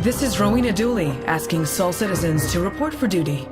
This is Rowena Dooley asking Sol citizens to report for duty.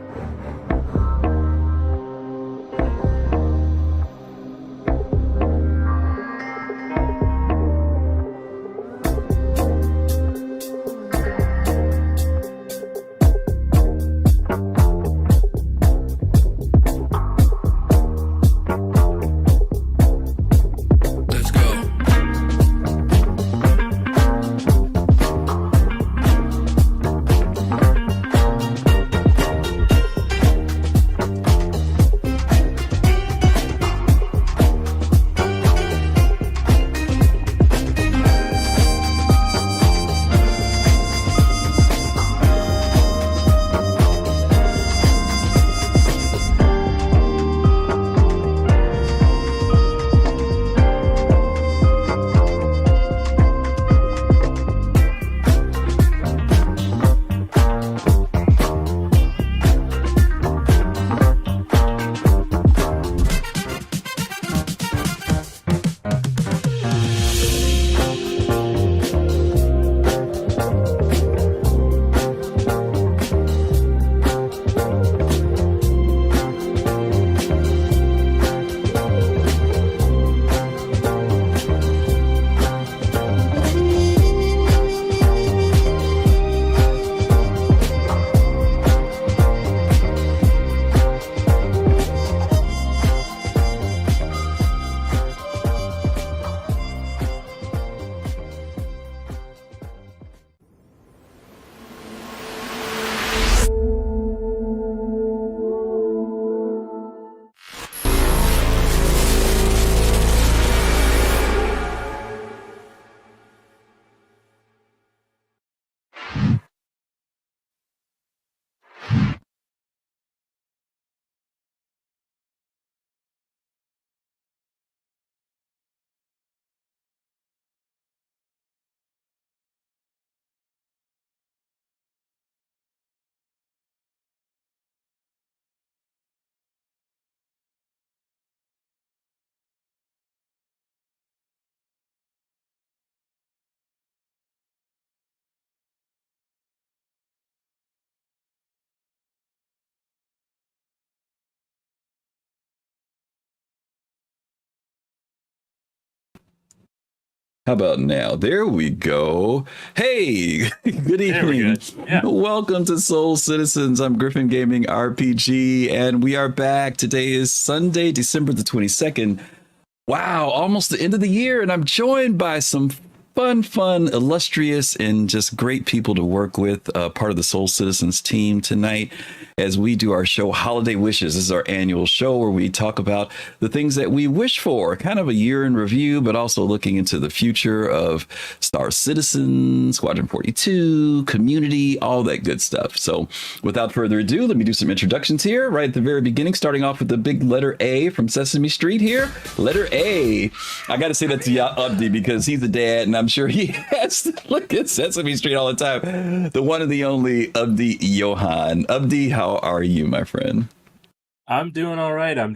How about now? There we go. Hey, good evening. Yeah. Welcome to Soul Citizens. I'm GriffinGamingRPG, and we are back. Today is Sunday, December the 22nd. Wow, almost the end of the year, and I'm joined by some fun, illustrious, and just great people to work with, part of the Soul Citizens team tonight as we do our show Holiday Wishes. This is our annual show where we talk about the things that we wish for, kind of a year in review, but also looking into the future of Star Citizen, Squadron 42, community, all that good stuff. So without further ado, let me do some introductions here right at the very beginning, starting off with the big letter A from Sesame Street here. Letter A. I got to say that to Abdi because he's a dad, and I'm sure he has to look at Sesame Street all the time. The one and the only AbdiYohan. Abdi, how are you, my friend? I'm doing all right. I'm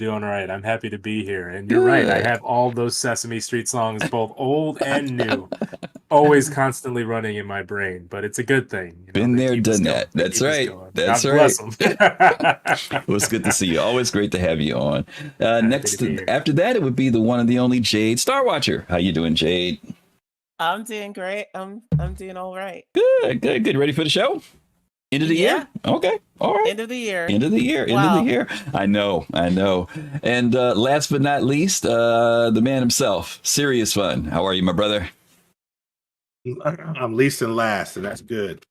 happy to be here. And you're right. I have all those Sesame Street songs, both old and new, always constantly running in my brain. But it's a good thing. You know, been there, done that. That's right. That's right. It was good to see you. Always great to have you on. After that, it would be the one and the only JadeStarwatcher. How you doing, Jade? I'm doing great. I'm doing all right. Good. Ready for the show? End of the year? Okay. All right. End of the year. I know. And last but not least, the man himself, SeriousFun. How are you, my brother? I'm least and last, and that's good.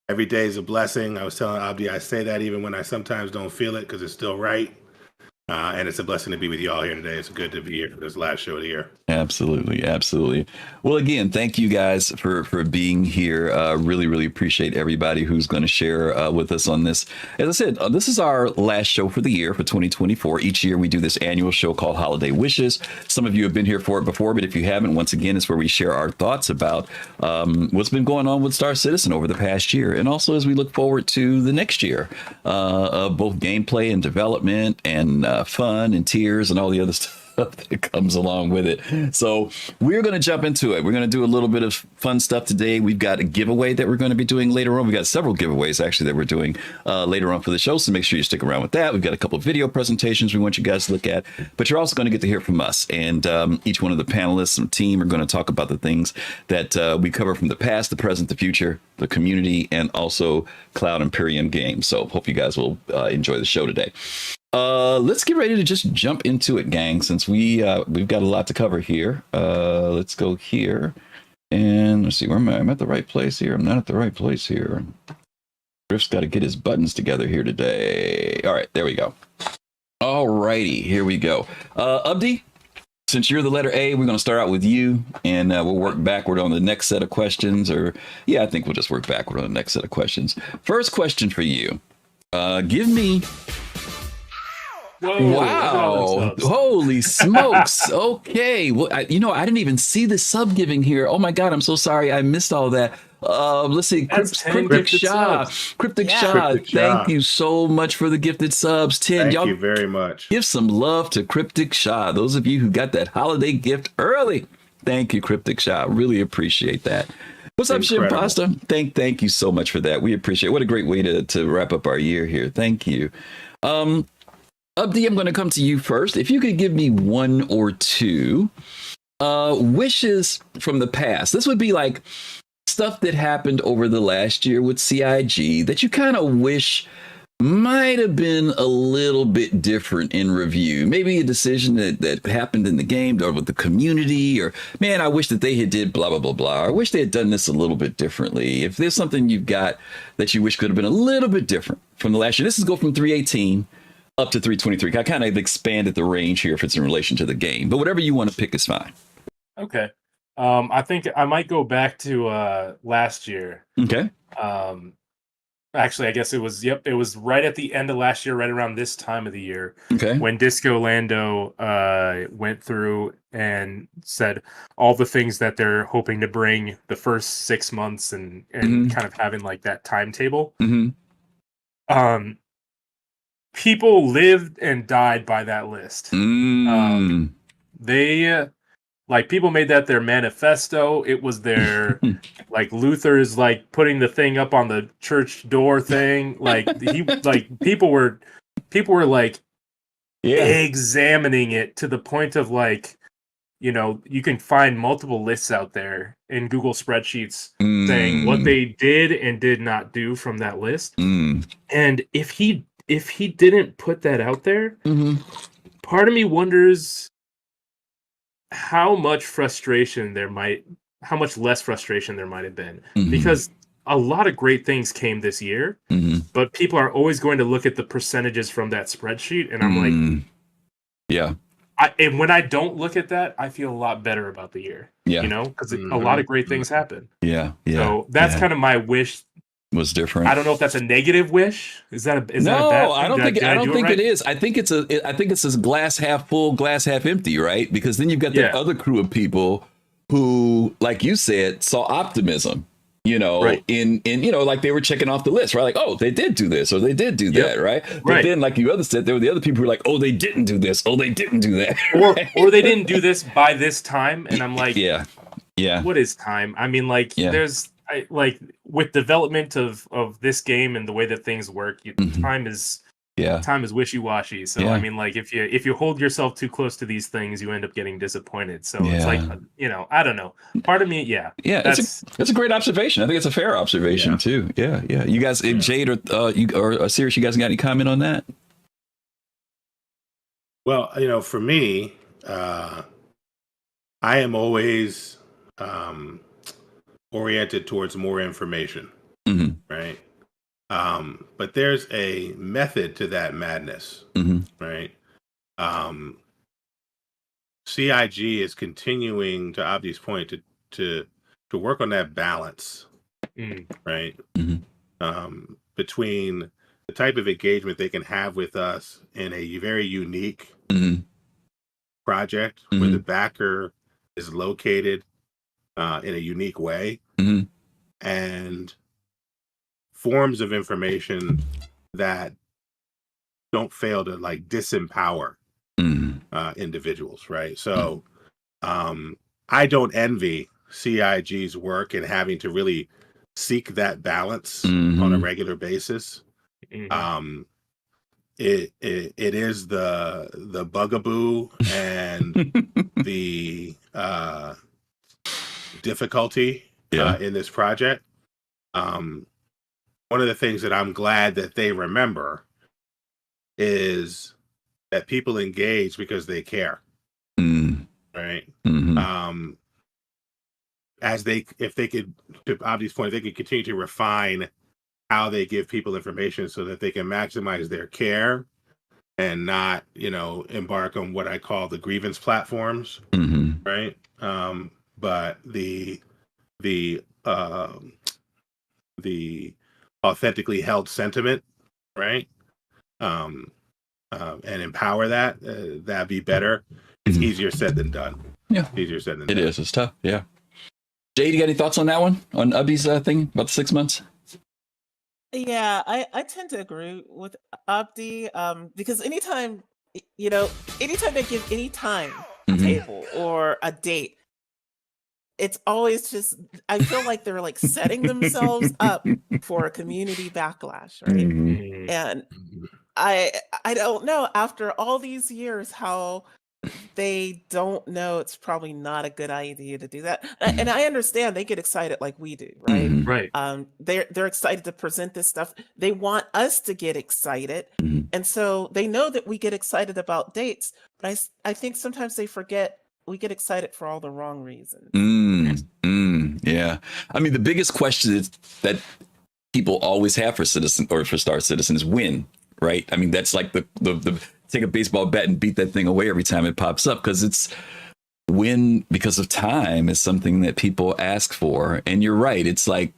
Every day is a blessing. I was telling Abdi, I say that even when I sometimes don't feel it because it's still right. And it's a blessing to be with you all here today. It's good to be here for this last show of the year. Absolutely, absolutely. Well, again, thank you guys for being here. Really appreciate everybody who's going to share with us on this. As I said, this is our last show for the year for 2024. Each year we do this annual show called Holiday Wishes. Some of you have been here for it before, but if you haven't, once again, it's where we share our thoughts about what's been going on with Star Citizen over the past year, and also as we look forward to the next year of both gameplay and development and fun and tears and all the other stuff that comes along with it. So we're going to jump into it. We're going to do a little bit of fun stuff today. We've got a giveaway that we're going to be doing later on. We've got several giveaways actually that we're doing later on for the show. So make sure you stick around with that. We've got a couple of video presentations we want you guys to look at, but you're also going to get to hear from us. And each one of the panelists and team are going to talk about the things that we cover from the past, the present, the future, the community, and also Cloud Imperium Games. So hope you guys will enjoy the show today. Let's get ready to just jump into it, gang, since we've got a lot to cover here. Let's go here and let's see, where am I? I'm at the right place here. I'm not at the right place here. Griff's got to get his buttons together here today. All right, there we go. All righty, here we go. Abdi, since you're the letter A, we're going to start out with you, and we'll work backward on the next set of questions. I think we'll just work backward on the next set of questions. First question for you. Give me... Whoa, wow. Holy smokes. Okay. Well, I didn't even see the sub giving here. Oh my God. I'm so sorry. I missed all that. Let's see. Cryptic Shah. Cryptic Shah. Thank you so much for the gifted subs. 10. Thank you very much. Give some love to Cryptic Shah. Those of you who got that holiday gift early. Thank you, Cryptic Shah. Really appreciate that. What's up, Shim Pasta? Thank you so much for that. We appreciate it. What a great way to wrap up our year here. Thank you. Abdi, I'm going to come to you first. If you could give me one or two wishes from the past. This would be like stuff that happened over the last year with CIG that you kind of wish might have been a little bit different in review. Maybe a decision that happened in the game or with the community, or, man, I wish that they had did blah, blah, blah, blah. Or I wish they had done this a little bit differently. If there's something you've got that you wish could have been a little bit different from the last year. This is go from 318 up to 323. I kind of expanded the range here if it's in relation to the game, but whatever you want to pick is fine. Okay. I think I might go back to last year. Okay. Actually, I guess it was right at the end of last year, right around this time of the year. Okay. When Disco Lando went through and said all the things that they're hoping to bring the first 6 months and kind of having like that timetable. Mm-hmm. People lived and died by that list. They people made that their manifesto. It was their like Luther's like putting the thing up on the church door thing. People were examining it to the point of like, you can find multiple lists out there in Google spreadsheets saying what they did and did not do from that list. And if he didn't put that out there, part of me wonders how much less frustration there might have been. Because a lot of great things came this year, but people are always going to look at the percentages from that spreadsheet, and I'm like, yeah. And when I don't look at that, I feel a lot better about the year. Yeah, because a lot of great things happen. Yeah. So that's kind of my wish. Was different. I don't know if that's a negative wish. Is that a bad thing? I don't think it is. I think it's a glass half full, glass half empty, right? Because then you've got that other crew of people who, like you said, saw optimism, in like they were checking off the list, right? Like, oh, they did do this or they did do that, right? But then, like you said, there were the other people who were like, oh, they didn't do this, oh, they didn't do that, or they didn't do this by this time, and I'm like, what is time? I mean, like, there's. With development of this game and the way that things work, time is wishy-washy. So I mean, like if you hold yourself too close to these things, you end up getting disappointed. So it's like, I don't know. Part of me, that's a great observation. I think it's a fair observation too. Yeah. You guys, Jade or Sirius, you guys got any comment on that? Well, for me, I am always oriented towards more information, right? But there's a method to that madness, right? CIG is continuing, to Abdi's point, to work on that balance, right? Between the type of engagement they can have with us in a very unique project where the backer is located in a unique way, and forms of information that don't fail to like disempower individuals, right? So I don't envy CIG's work in having to really seek that balance on a regular basis. It is the bugaboo and the difficulty in this project. One of the things that I'm glad that they remember is that people engage because they care, right? If they could, to Abdi's point, they could continue to refine how they give people information so that they can maximize their care and not, embark on what I call the grievance platforms, right? But the authentically held sentiment, right? And empower that'd be better. It's easier said than done. Yeah, easier said than done. It is. It's tough. Yeah. Jade, you got any thoughts on that one? On Abdi's thing about the 6 months? Yeah, I tend to agree with Abdi, because anytime they give any time table or a date, it's always just, I feel like they're like setting themselves up for a community backlash, right? And I don't know, after all these years, how they don't know it's probably not a good idea to do that. And I understand they get excited like we do, right? Right. They're excited to present this stuff. They want us to get excited. And so they know that we get excited about dates, but I think sometimes they forget we get excited for all the wrong reasons. Yeah. I mean, the biggest question is that people always have for Citizen or for Star Citizen is when, right? I mean, that's like the take a baseball bat and beat that thing away every time it pops up, because it's when, because of time, is something that people ask for. And you're right. It's like,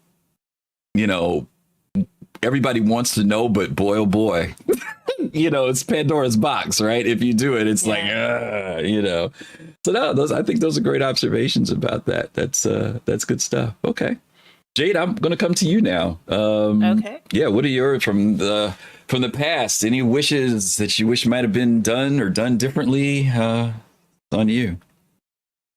everybody wants to know, but boy, oh boy, it's Pandora's box, right? If you do it, it's like, So no, I think those are great observations about that. That's good stuff. Okay. Jade, I'm going to come to you now. Okay. Yeah. What are your, from the past, any wishes that you wish might have been done or done differently? On you.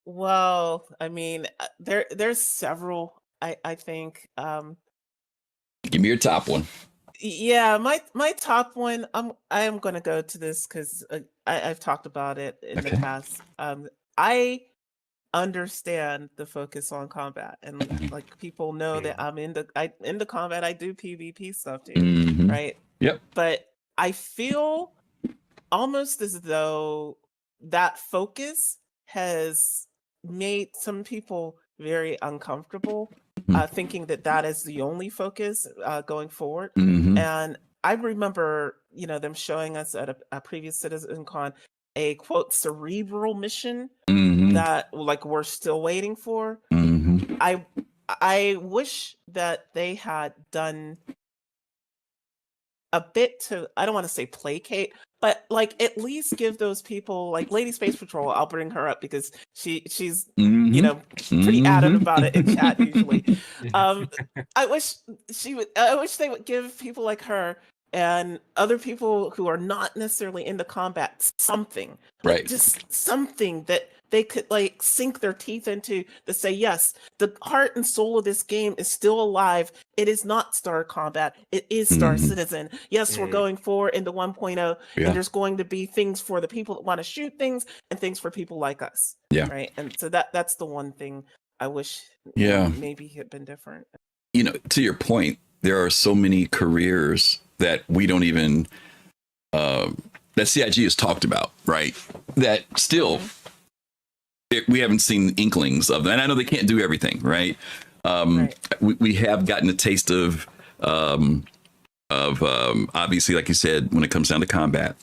Well, I mean, there's several, I think. Give me your top one. Yeah, my top one, I am going to go to this because I've talked about it in the past. I understand the focus on combat, and like people know that I'm into combat. I do PvP stuff too, right? Yep. But I feel almost as though that focus has made some people very uncomfortable, thinking that is the only focus going forward. And I remember, them showing us at a previous CitizenCon a quote cerebral mission that like we're still waiting for. I wish that they had done a bit to, I don't want to say placate, but like at least give those people, like Lady Space Patrol, I'll bring her up because she's pretty adamant about it in chat usually. I wish they would give people like her and other people who are not necessarily into combat something, right? Just something that they could like sink their teeth into to say, yes, the heart and soul of this game is still alive. It is not Star Combat. It is Star Citizen. Yes, we're going forward into 1.0, and there's going to be things for the people that want to shoot things and things for people like us. Yeah. Right. And so that's the one thing I wish maybe had been different. To your point, there are so many careers that we don't even that CIG has talked about, right? That still we haven't seen inklings of them. And I know they can't do everything, right? We have gotten a taste of obviously, like you said, when it comes down to combat.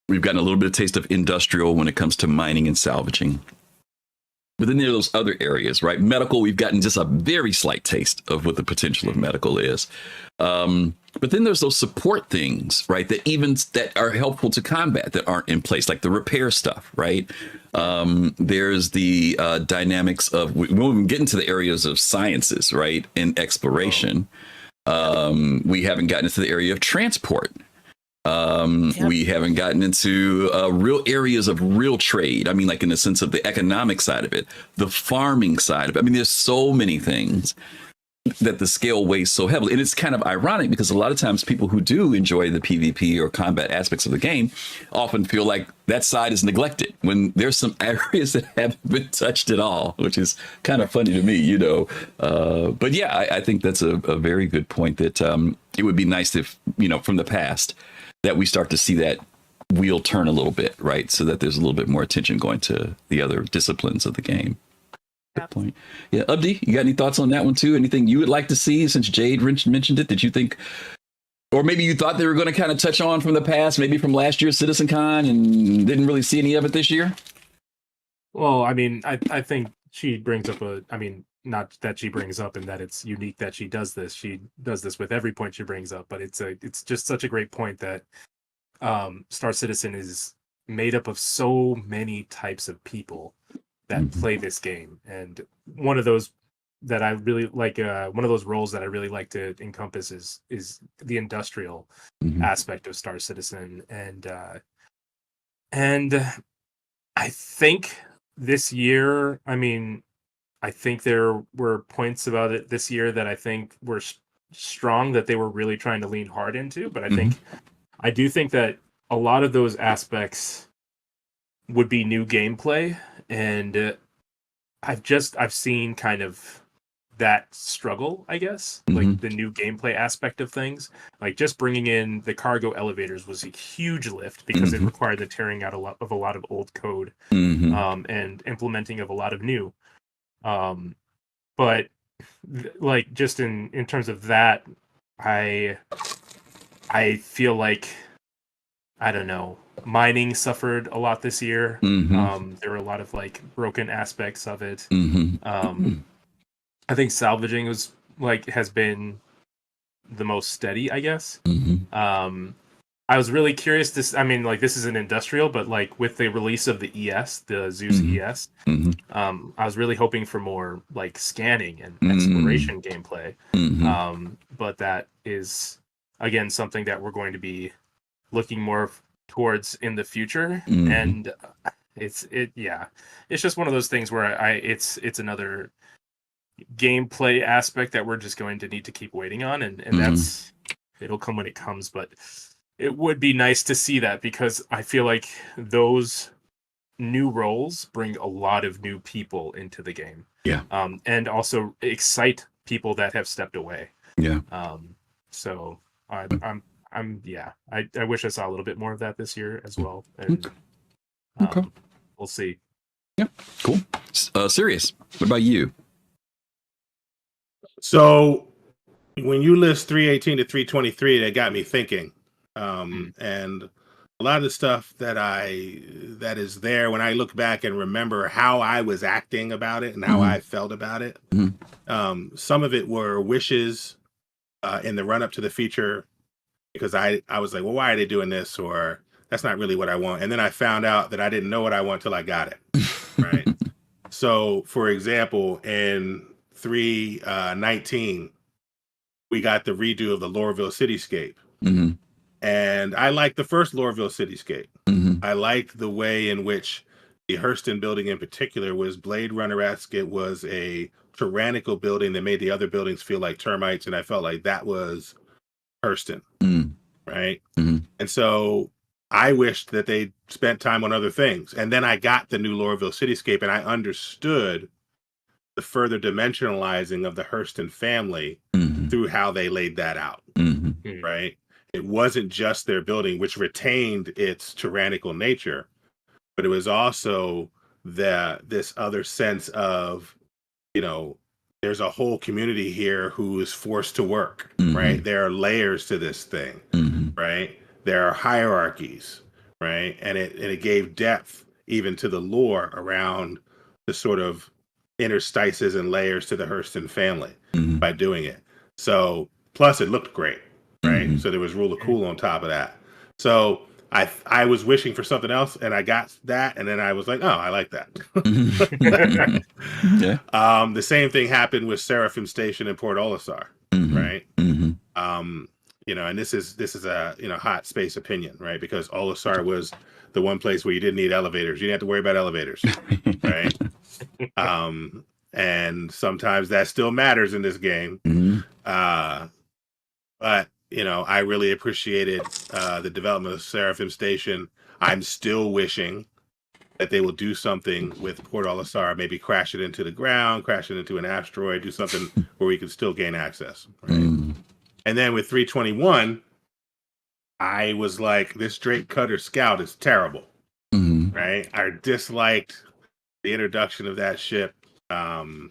We've gotten a little bit of taste of industrial when it comes to mining and salvaging. But then there are those other areas, right? Medical, we've gotten just a very slight taste of what the potential of medical is. But then there's those support things, right? That are helpful to combat that aren't in place, like the repair stuff, right? There's the dynamics of, we won't even get into the areas of sciences, right? And exploration. We haven't gotten into the area of transport. We haven't gotten into real areas of real trade. I mean, like in the sense of the economic side of it, the farming side of it. I mean, there's so many things that the scale weighs so heavily. And it's kind of ironic because a lot of times people who do enjoy the PvP or combat aspects of the game often feel like that side is neglected when there's some areas that haven't been touched at all, which is kind of funny to me, you know. But yeah, I think that's a very good point that it would be nice if, you know, from the past, that we start to see that wheel turn a little bit, right? So that there's a little bit more attention going to the other disciplines of the game. Good point. Yeah, Abdi, you got any thoughts on that one too? Anything you would like to see since Jade mentioned it that you think, or maybe you thought they were going to kind of touch on from the past, maybe from last year's CitizenCon and didn't really see any of it this year? Well, I mean, I think she brings up not that she brings up and that it's unique that she does this. She does this with every point she brings up, but it's just such a great point that Star Citizen is made up of so many types of people that play this game, and one of those that I really like, one of those roles that I really like to encompass is the industrial aspect of Star Citizen, and I think this year, I think there were points about it this year that I think were strong that they were really trying to lean hard into. But I do think that a lot of those aspects would be new gameplay. And I've seen kind of that struggle, I guess, like the new gameplay aspect of things. Like just bringing in the cargo elevators was a huge lift because it required the tearing out a lot of old code and implementing of a lot of new. But like just in terms of that, I feel like, I don't know, mining suffered a lot this year. There were a lot of like broken aspects of it. I think salvaging has been the most steady, I guess. I was really curious. This is an industrial, but like with the release of the ES, the Zeus ES, I was really hoping for more like scanning and exploration gameplay. But that is again something that we're going to be looking more towards in the future. And it's just one of those things where it's another gameplay aspect that we're just going to need to keep waiting on, and that's, it'll come when it comes. But it would be nice to see that, because I feel like those new roles bring a lot of new people into the game. And also excite people that have stepped away. So I wish I saw a little bit more of that this year as well. And we'll see. Yeah, cool. Serious. What about you? So when you list 318 to 323, that got me thinking. And a lot of the stuff that is there, when I look back and remember how I was acting about it and how I felt about it, some of it were wishes in the run up to the feature, because I was like, well, why are they doing this? Or that's not really what I want. And then I found out that I didn't know what I want till I got it. Right. So for example, in 319, we got the redo of the Lorville cityscape. And I liked the first Lorville cityscape. I liked the way in which the Hurston building in particular was Blade Runner-esque. It was a tyrannical building that made the other buildings feel like termites, and I felt like that was Hurston. Right? And so I wished that they spent time on other things. And then I got the new Lorville cityscape, and I understood the further dimensionalizing of the Hurston family through how they laid that out. Right? It wasn't just their building, which retained its tyrannical nature, but it was also this other sense of, you know, there's a whole community here who is forced to work, right? There are layers to this thing, right? There are hierarchies, right? And it gave depth even to the lore around the sort of interstices and layers to the Hurston family by doing it. So plus it looked great, right? So there was Rule of Cool on top of that. So I was wishing for something else, and I got that, and then I was like, oh, I like that. Yeah. The same thing happened with Seraphim Station in Port Olisar, right? You know, and this is a hot space opinion, right? Because Olisar was the one place where you didn't need elevators. You didn't have to worry about elevators, right? And sometimes that still matters in this game. But I really appreciated the development of Seraphim Station. I'm still wishing that they will do something with Port Olisar, maybe crash it into the ground, crash it into an asteroid, do something where we can still gain access. Right? And then with 321, I was like, this Drake Cutter Scout is terrible. Right? I disliked the introduction of that ship. I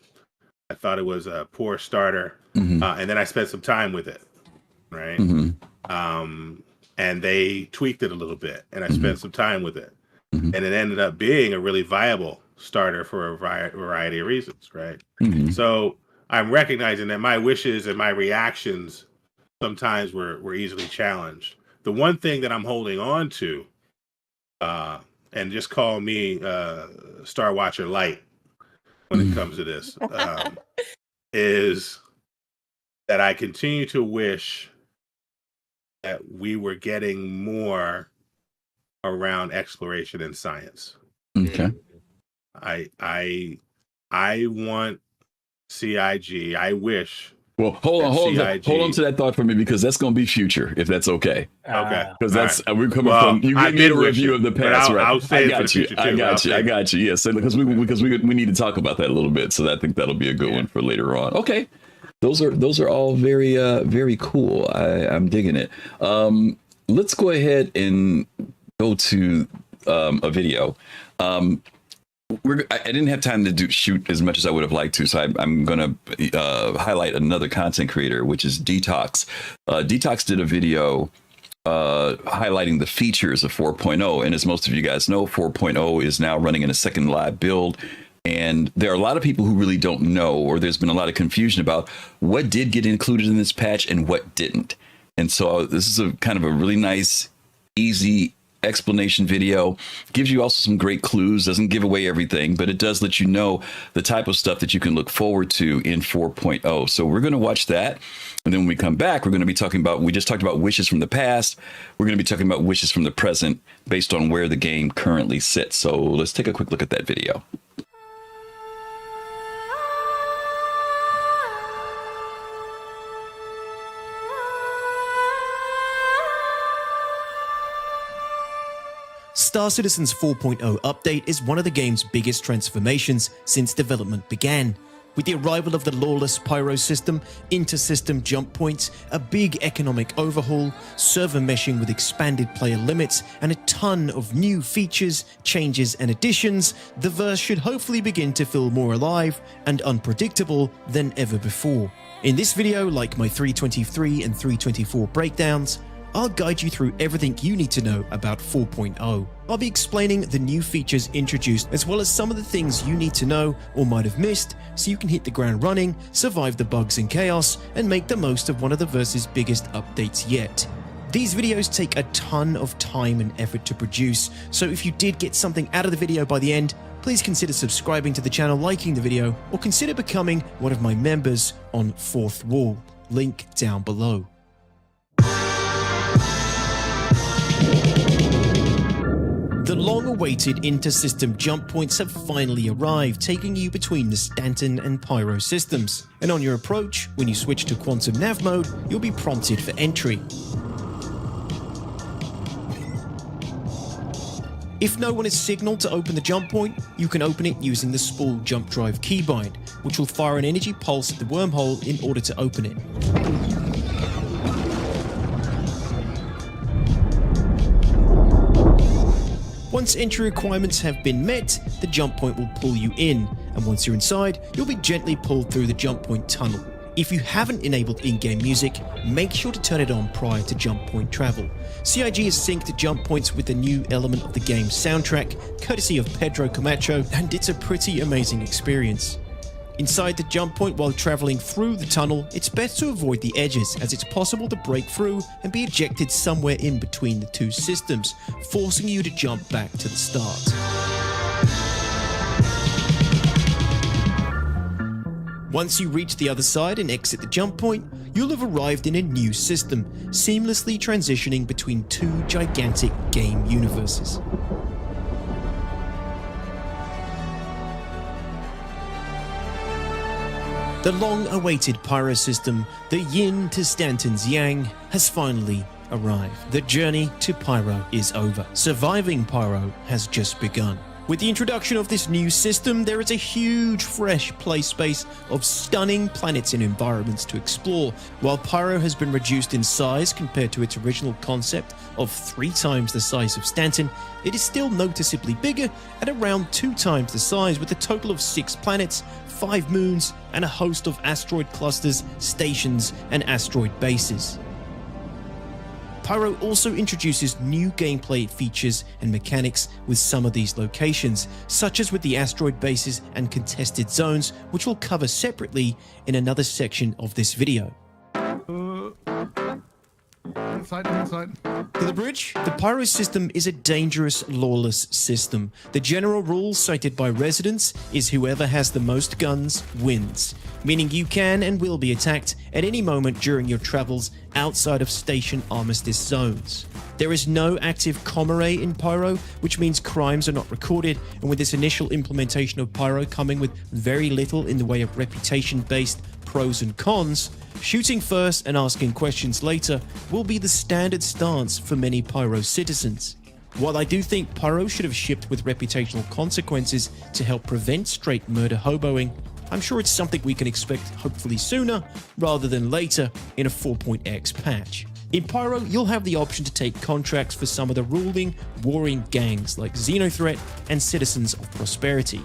thought it was a poor starter. And then I spent some time with it. Right. And they tweaked it a little bit, and I spent some time with it, and it ended up being a really viable starter for a variety of reasons. Right. So I'm recognizing that my wishes and my reactions sometimes were easily challenged. The one thing that I'm holding on to, and just call me StarWatcher Light when it comes to this, is that I continue to wish that we were getting more around exploration and science. Okay. I want CIG. I wish. Well, hold on to that thought for me, because that's going to be future, if that's okay. Okay. Because that's we're coming from. You gave me a review of the past, right? I'll say I got you. Yes, because we need to talk about that a little bit. So I think that'll be a good one for later on. Okay. Those are all very very cool. I'm digging it. Let's go ahead and go to a video. I didn't have time to shoot as much as I would have liked to, so I'm going to highlight another content creator, which is DTOX. DTOX did a video highlighting the features of 4.0, and as most of you guys know, 4.0 is now running in a second live build. And there are a lot of people who really don't know, or there's been a lot of confusion about what did get included in this patch and what didn't. And so this is a kind of a really nice, easy explanation video. Gives you also some great clues, doesn't give away everything, but it does let you know the type of stuff that you can look forward to in 4.0. So we're going to watch that. And then when we come back, we're going to be talking about, we just talked about wishes from the past. We're going to be talking about wishes from the present based on where the game currently sits. So let's take a quick look at that video. Star Citizen's 4.0 update is one of the game's biggest transformations since development began. With the arrival of the lawless pyro system, inter-system jump points, a big economic overhaul, server meshing with expanded player limits, and a ton of new features, changes, and additions, the verse should hopefully begin to feel more alive and unpredictable than ever before. In this video, like my 323 and 324 breakdowns, I'll guide you through everything you need to know about 4.0. I'll be explaining the new features introduced, as well as some of the things you need to know or might have missed, so you can hit the ground running, survive the bugs and chaos, and make the most of one of the verse's biggest updates yet. These videos take a ton of time and effort to produce, so if you did get something out of the video by the end, please consider subscribing to the channel, liking the video, or consider becoming one of my members on Fourth Wall. Link down below. The long-awaited inter-system jump points have finally arrived, taking you between the Stanton and Pyro systems. And on your approach, when you switch to Quantum Nav mode, you'll be prompted for entry. If no one is signaled to open the jump point, you can open it using the spool jump drive keybind, which will fire an energy pulse at the wormhole in order to open it. Once entry requirements have been met, the jump point will pull you in, and once you're inside, you'll be gently pulled through the jump point tunnel. If you haven't enabled in-game music, make sure to turn it on prior to jump point travel. CIG has synced jump points with the new element of the game's soundtrack, courtesy of Pedro Camacho, and it's a pretty amazing experience. Inside the jump point while traveling through the tunnel, it's best to avoid the edges as it's possible to break through and be ejected somewhere in between the two systems, forcing you to jump back to the start. Once you reach the other side and exit the jump point, you'll have arrived in a new system, seamlessly transitioning between two gigantic game universes. The long-awaited Pyro system, the yin to Stanton's yang, has finally arrived. The journey to Pyro is over. Surviving Pyro has just begun. With the introduction of this new system, there is a huge, fresh play space of stunning planets and environments to explore. While Pyro has been reduced in size compared to its original concept of 3 times the size of Stanton, it is still noticeably bigger at around 2 times the size, with a total of 6 planets, 5 moons, and a host of asteroid clusters, stations, and asteroid bases. Pyro also introduces new gameplay features and mechanics with some of these locations, such as with the asteroid bases and contested zones, which we'll cover separately in another section of this video. Inside. To the bridge, the Pyro system is a dangerous, lawless system. The general rule cited by residents is whoever has the most guns wins, meaning you can and will be attacked at any moment during your travels outside of station armistice zones. There is no active comrade in Pyro, which means crimes are not recorded, and with this initial implementation of Pyro coming with very little in the way of reputation-based pros and cons, shooting first and asking questions later will be the standard stance for many Pyro citizens. While I do think Pyro should have shipped with reputational consequences to help prevent straight murder hoboing, I'm sure it's something we can expect hopefully sooner rather than later in a 4.x patch. In Pyro, you'll have the option to take contracts for some of the ruling, warring gangs like Xenothreat and Citizens of Prosperity.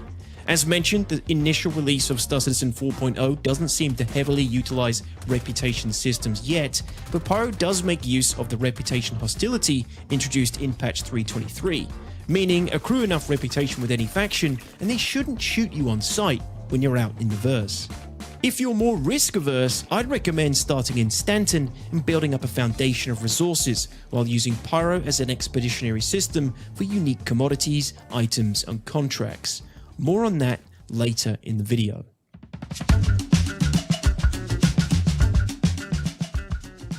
As mentioned, the initial release of Star Citizen 4.0 doesn't seem to heavily utilize reputation systems yet, but Pyro does make use of the reputation hostility introduced in patch 323, meaning accrue enough reputation with any faction and they shouldn't shoot you on sight when you're out in the verse. If you're more risk-averse, I'd recommend starting in Stanton and building up a foundation of resources while using Pyro as an expeditionary system for unique commodities, items, and contracts. More on that later in the video.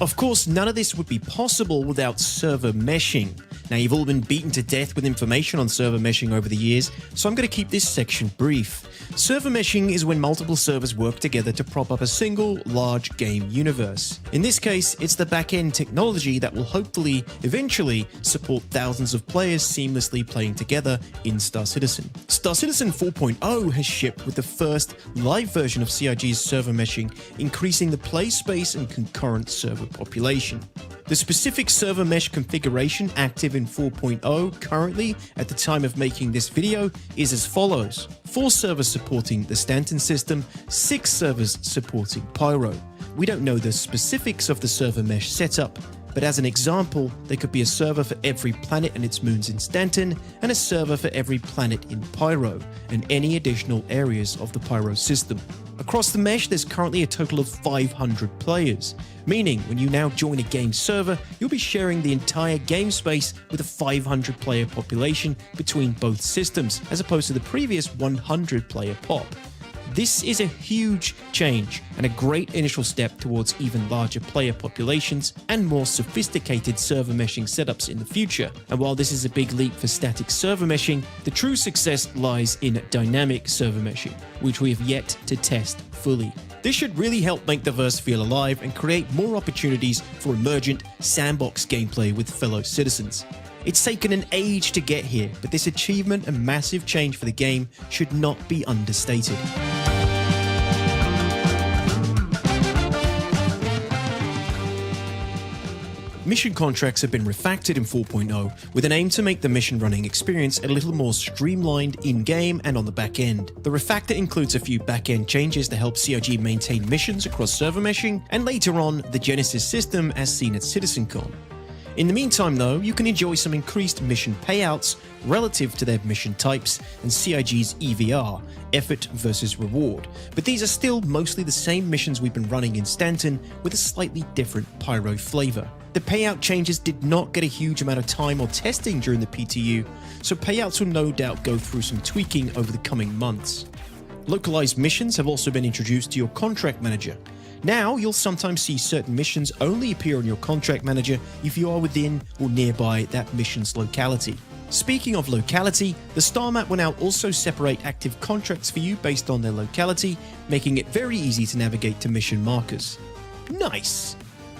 Of course, none of this would be possible without server meshing. Now, you've all been beaten to death with information on server meshing over the years, so I'm going to keep this section brief. Server meshing is when multiple servers work together to prop up a single, large game universe. In this case, it's the back-end technology that will hopefully, eventually, support thousands of players seamlessly playing together in Star Citizen. Star Citizen 4.0 has shipped with the first live version of CIG's server meshing, increasing the play space and concurrent server population. The specific server mesh configuration active in 4.0 currently, at the time of making this video, is as follows. 4 servers supporting the Stanton system, 6 servers supporting Pyro. We don't know the specifics of the server mesh setup, but as an example, there could be a server for every planet and its moons in Stanton, and a server for every planet in Pyro, and any additional areas of the Pyro system. Across the mesh, there's currently a total of 500 players, meaning when you now join a game server, you'll be sharing the entire game space with a 500 player population between both systems, as opposed to the previous 100 player pop. This is a huge change and a great initial step towards even larger player populations and more sophisticated server meshing setups in the future. And while this is a big leap for static server meshing, the true success lies in dynamic server meshing, which we have yet to test fully. This should really help make the verse feel alive and create more opportunities for emergent sandbox gameplay with fellow citizens. It's taken an age to get here, but this achievement and massive change for the game should not be understated. mission contracts have been refactored in 4.0 with an aim to make the mission running experience a little more streamlined in-game and on the back end. The refactor includes a few back-end changes to help CIG maintain missions across server meshing, and later on, the Genesis system as seen at CitizenCon. In the meantime though, you can enjoy some increased mission payouts relative to their mission types and CIG's EVR, effort versus reward, but these are still mostly the same missions we've been running in Stanton with a slightly different pyro flavor. The payout changes did not get a huge amount of time or testing during the PTU, so payouts will no doubt go through some tweaking over the coming months. Localized missions have also been introduced to your contract manager. Now, you'll sometimes see certain missions only appear on your contract manager if you are within or nearby that mission's locality. Speaking of locality, the star map will now also separate active contracts for you based on their locality, making it very easy to navigate to mission markers. Nice!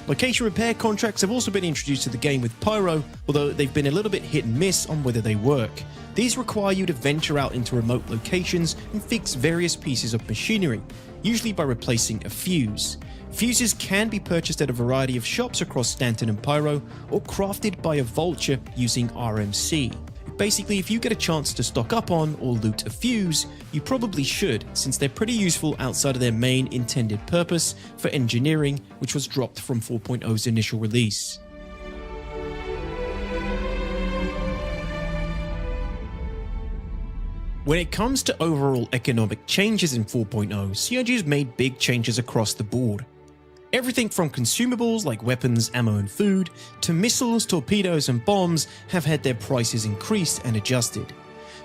Location repair contracts have also been introduced to the game with Pyro, although they've been a little bit hit and miss on whether they work. These require you to venture out into remote locations and fix various pieces of machinery, usually by replacing a fuse. Fuses can be purchased at a variety of shops across Stanton and Pyro, or crafted by a vulture using RMC. Basically, if you get a chance to stock up on or loot a fuse, you probably should, since they're pretty useful outside of their main intended purpose for engineering, which was dropped from 4.0's initial release. When it comes to overall economic changes in 4.0, CIG has made big changes across the board. Everything from consumables like weapons, ammo and food, to missiles, torpedoes and bombs have had their prices increased and adjusted.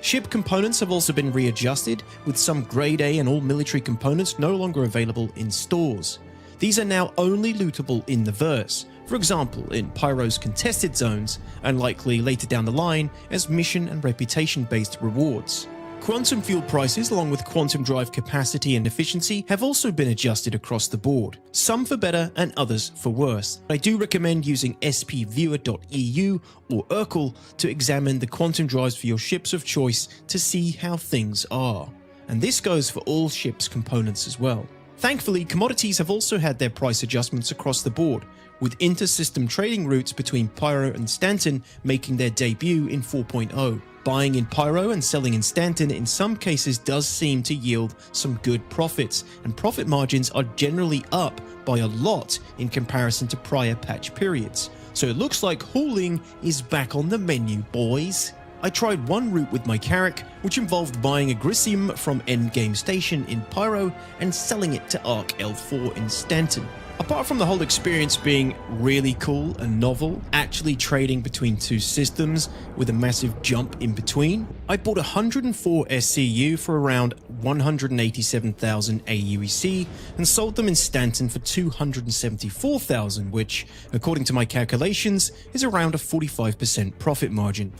Ship components have also been readjusted, with some grade A and all military components no longer available in stores. These are now only lootable in the verse, for example in Pyro's contested zones, and likely later down the line as mission and reputation based rewards. Quantum fuel prices, along with quantum drive capacity and efficiency, have also been adjusted across the board, some for better and others for worse. I do recommend using spviewer.eu or Urkel to examine the quantum drives for your ships of choice to see how things are. And this goes for all ships' components as well. Thankfully, commodities have also had their price adjustments across the board, with inter-system trading routes between Pyro and Stanton making their debut in 4.0. Buying in Pyro and selling in Stanton in some cases does seem to yield some good profits, and profit margins are generally up by a lot in comparison to prior patch periods. So it looks like hauling is back on the menu, boys. I tried one route with my Carrack, which involved buying a Grisium from Endgame Station in Pyro and selling it to Arc L4 in Stanton. Apart from the whole experience being really cool and novel, actually trading between two systems with a massive jump in between, I bought 104 SCU for around 187,000 AUEC and sold them in Stanton for 274,000, which, according to my calculations, is around a 45% profit margin.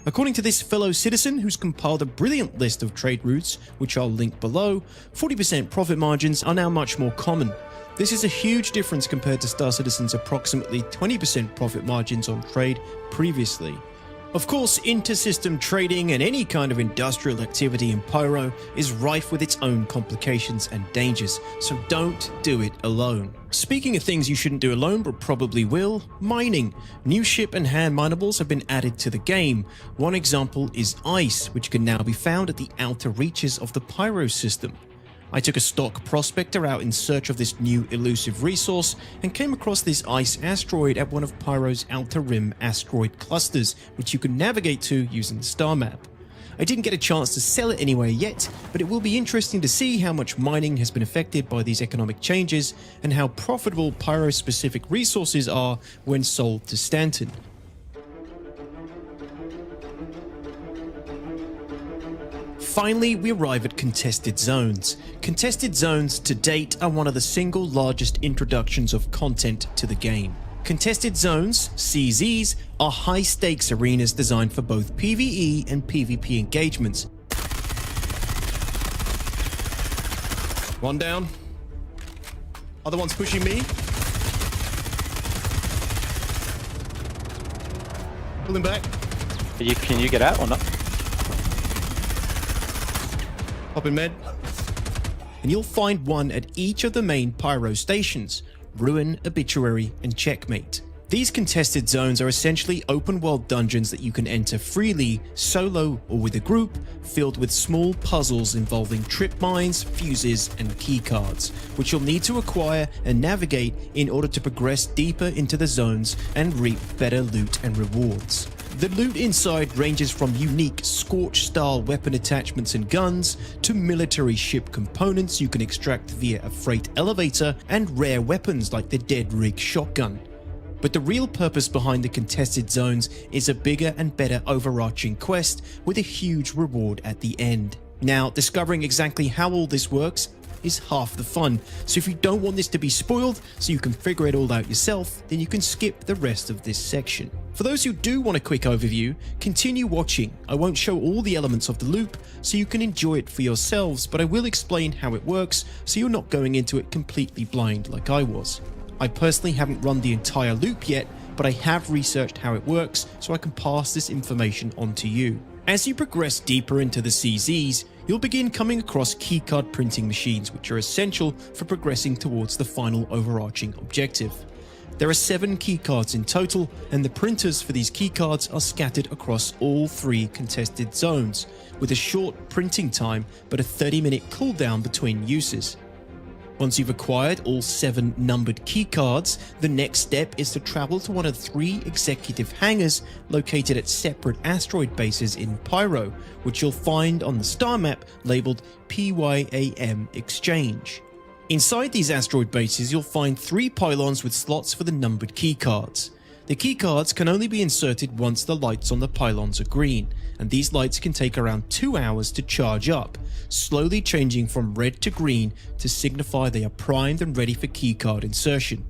According to this fellow citizen who's compiled a brilliant list of trade routes, which I'll link below, 40% profit margins are now much more common. This is a huge difference compared to Star Citizen's approximately 20% profit margins on trade previously. Of course, inter-system trading and any kind of industrial activity in Pyro is rife with its own complications and dangers, so don't do it alone. Speaking of things you shouldn't do alone but probably will, mining. New ship and hand minables have been added to the game. One example is ice, which can now be found at the outer reaches of the Pyro system. I took a stock prospector out in search of this new elusive resource and came across this ice asteroid at one of Pyro's outer rim asteroid clusters, which you can navigate to using the star map. I didn't get a chance to sell it anywhere yet, but it will be interesting to see how much mining has been affected by these economic changes and how profitable Pyro-specific resources are when sold to Stanton. Finally, we arrive at contested zones. Contested zones to date are one of the single largest introductions of content to the game. Contested zones, CZs, are high-stakes arenas designed for both PvE and PvP engagements. One down. Other one's pushing me. Pull him back. Can you get out or not? Hop in med. And you'll find one at each of the main Pyro stations: Ruin, Obituary, and Checkmate. These contested zones are essentially open-world dungeons that you can enter freely, solo or with a group, filled with small puzzles involving trip mines, fuses, and keycards, which you'll need to acquire and navigate in order to progress deeper into the zones and reap better loot and rewards. The loot inside ranges from unique Scorch-style weapon attachments and guns, to military ship components you can extract via a freight elevator, and rare weapons like the Dead Rig shotgun. But the real purpose behind the contested zones is a bigger and better overarching quest with a huge reward at the end. Now, discovering exactly how all this works is half the fun, so if you don't want this to be spoiled so you can figure it all out yourself, then you can skip the rest of this section. For those who do want a quick overview, continue watching. I won't show all the elements of the loop so you can enjoy it for yourselves, but I will explain how it works so you're not going into it completely blind like I was. I personally haven't run the entire loop yet, but I have researched how it works so I can pass this information on to you. As you progress deeper into the CZs, you'll begin coming across keycard printing machines, which are essential for progressing towards the final overarching objective. There are 7 keycards in total, and the printers for these keycards are scattered across all 3 contested zones, with a short printing time but a 30-minute cooldown between uses. Once you've acquired all 7 numbered keycards, the next step is to travel to one of 3 executive hangars located at separate asteroid bases in Pyro, which you'll find on the star map labeled PYAM Exchange. Inside these asteroid bases, you'll find 3 pylons with slots for the numbered keycards. The keycards can only be inserted once the lights on the pylons are green, and these lights can take around 2 hours to charge up, slowly changing from red to green to signify they are primed and ready for keycard insertion.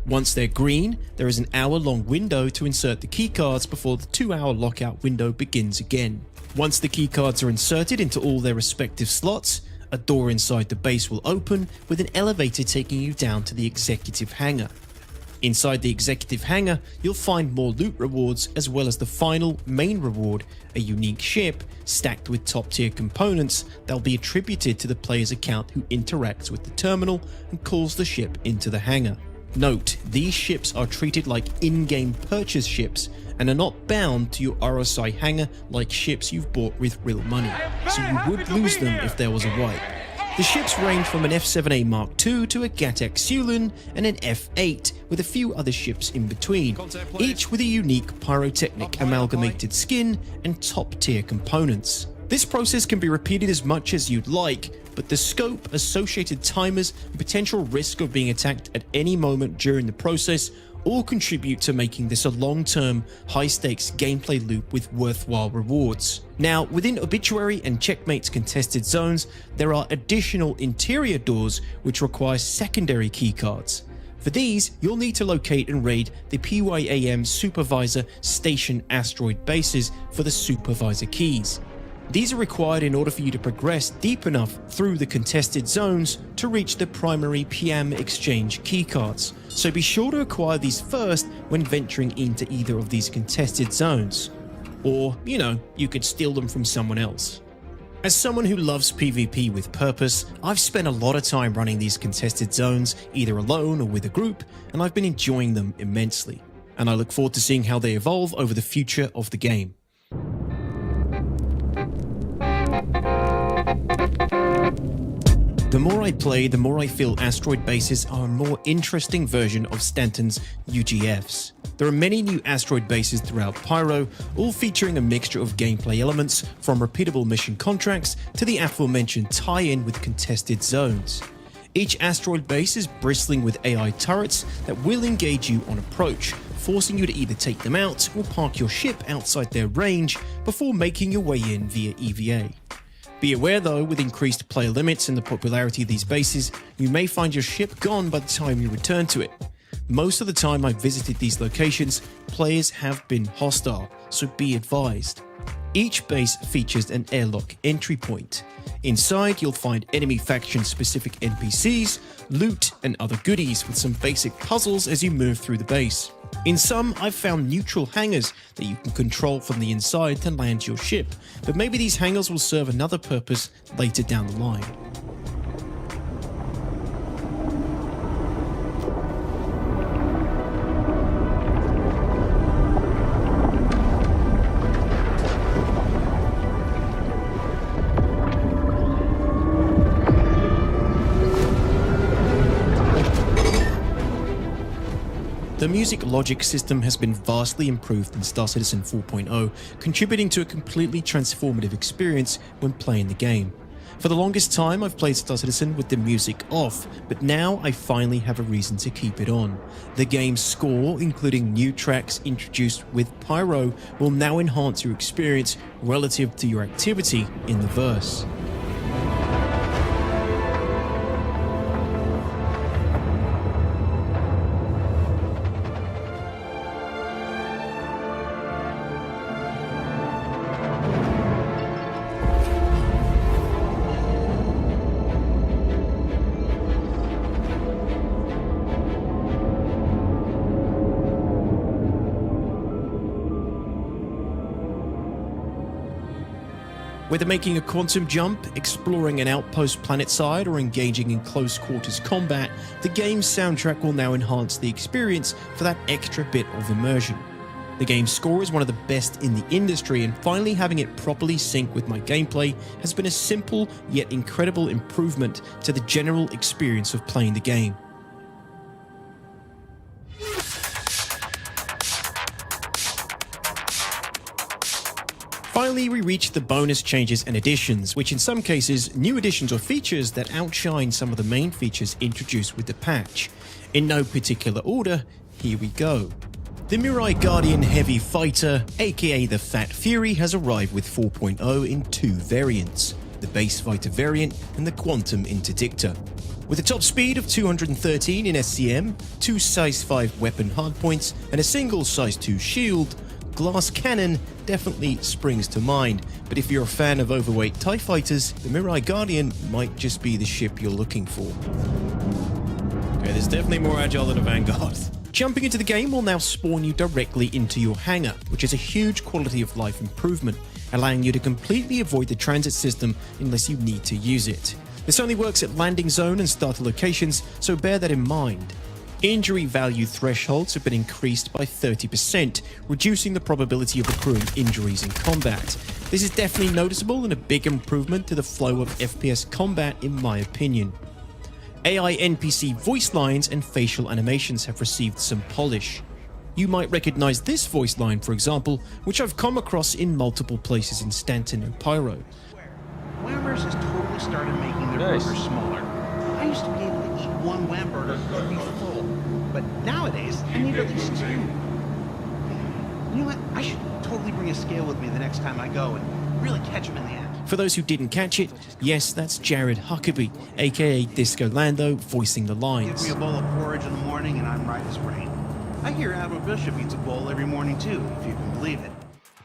Once they're green, there is an hour-long window to insert the keycards before the 2-hour lockout window begins again. Once the keycards are inserted into all their respective slots, a door inside the base will open with an elevator taking you down to the executive hangar. Inside the executive hangar, you'll find more loot rewards as well as the final main reward, a unique ship stacked with top-tier components that'll be attributed to the player's account who interacts with the terminal and calls the ship into the hangar. Note, these ships are treated like in-game purchase ships and are not bound to your RSI hangar like ships you've bought with real money, so you would lose them if there was a wipe. The ships range from an F-7A Mark II to a Gattac Sulin and an F-8, with a few other ships in between, each with a unique pyrotechnic amalgamated skin and top-tier components. This process can be repeated as much as you'd like, but the scope, associated timers, and potential risk of being attacked at any moment during the process all contribute to making this a long-term, high-stakes gameplay loop with worthwhile rewards. Now, within Obituary and Checkmate's contested zones, there are additional interior doors which require secondary keycards. For these, you'll need to locate and raid the PYAM Supervisor Station asteroid bases for the Supervisor keys. These are required in order for you to progress deep enough through the contested zones to reach the primary PM Exchange keycards, so be sure to acquire these first when venturing into either of these contested zones. Or, you could steal them from someone else. As someone who loves PvP with purpose, I've spent a lot of time running these contested zones, either alone or with a group, and I've been enjoying them immensely. And I look forward to seeing how they evolve over the future of the game. The more I play, the more I feel asteroid bases are a more interesting version of Stanton's UGFs. There are many new asteroid bases throughout Pyro, all featuring a mixture of gameplay elements, from repeatable mission contracts to the aforementioned tie-in with contested zones. Each asteroid base is bristling with AI turrets that will engage you on approach, forcing you to either take them out or park your ship outside their range before making your way in via EVA. Be aware though, with increased player limits and the popularity of these bases, you may find your ship gone by the time you return to it. Most of the time I've visited these locations, players have been hostile, so be advised. Each base features an airlock entry point. Inside, you'll find enemy faction-specific NPCs, loot, and other goodies, with some basic puzzles as you move through the base. In some, I've found neutral hangars that you can control from the inside to land your ship, but maybe these hangars will serve another purpose later down the line. The music logic system has been vastly improved in Star Citizen 4.0, contributing to a completely transformative experience when playing the game. For the longest time, I've played Star Citizen with the music off, but now I finally have a reason to keep it on. The game's score, including new tracks introduced with Pyro, will now enhance your experience relative to your activity in the verse. Whether making a quantum jump, exploring an outpost planetside, or engaging in close quarters combat, the game's soundtrack will now enhance the experience for that extra bit of immersion. The game's score is one of the best in the industry, and finally having it properly sync with my gameplay has been a simple yet incredible improvement to the general experience of playing the game. Finally, we reach the bonus changes and additions, which in some cases, new additions or features that outshine some of the main features introduced with the patch. In no particular order, here we go. The Mirai Guardian Heavy Fighter, aka the Fat Fury, has arrived with 4.0 in two variants, the Base Fighter variant and the Quantum Interdictor. With a top speed of 213 in SCM, two size 5 weapon hardpoints, and a single size 2 shield, Glass Cannon definitely springs to mind, but if you're a fan of overweight TIE fighters, the Mirai Guardian might just be the ship you're looking for. Okay, there's definitely more agile than a Vanguard. Jumping into the game will now spawn you directly into your hangar, which is a huge quality of life improvement, allowing you to completely avoid the transit system unless you need to use it. This only works at landing zone and starter locations, so bear that in mind. Injury value thresholds have been increased by 30%, reducing the probability of accruing injuries in combat. This is definitely noticeable and a big improvement to the flow of FPS combat in my opinion. AI NPC voice lines and facial animations have received some polish. You might recognize this voice line, for example, which I've come across in multiple places in Stanton and Pyro. Whammers has totally started making their burgers smaller. I used to be able to eat one Wham burger and be full, but nowadays I need at least two. You know what? I should totally bring a scale with me the next time I go and really catch them in the act. For those who didn't catch it, yes, that's Jared Huckabee, aka Disco Lando, voicing the lines. Give me a bowl of porridge in the morning and I'm right as rain. I hear Admiral Bishop eats a bowl every morning too, if you can believe it.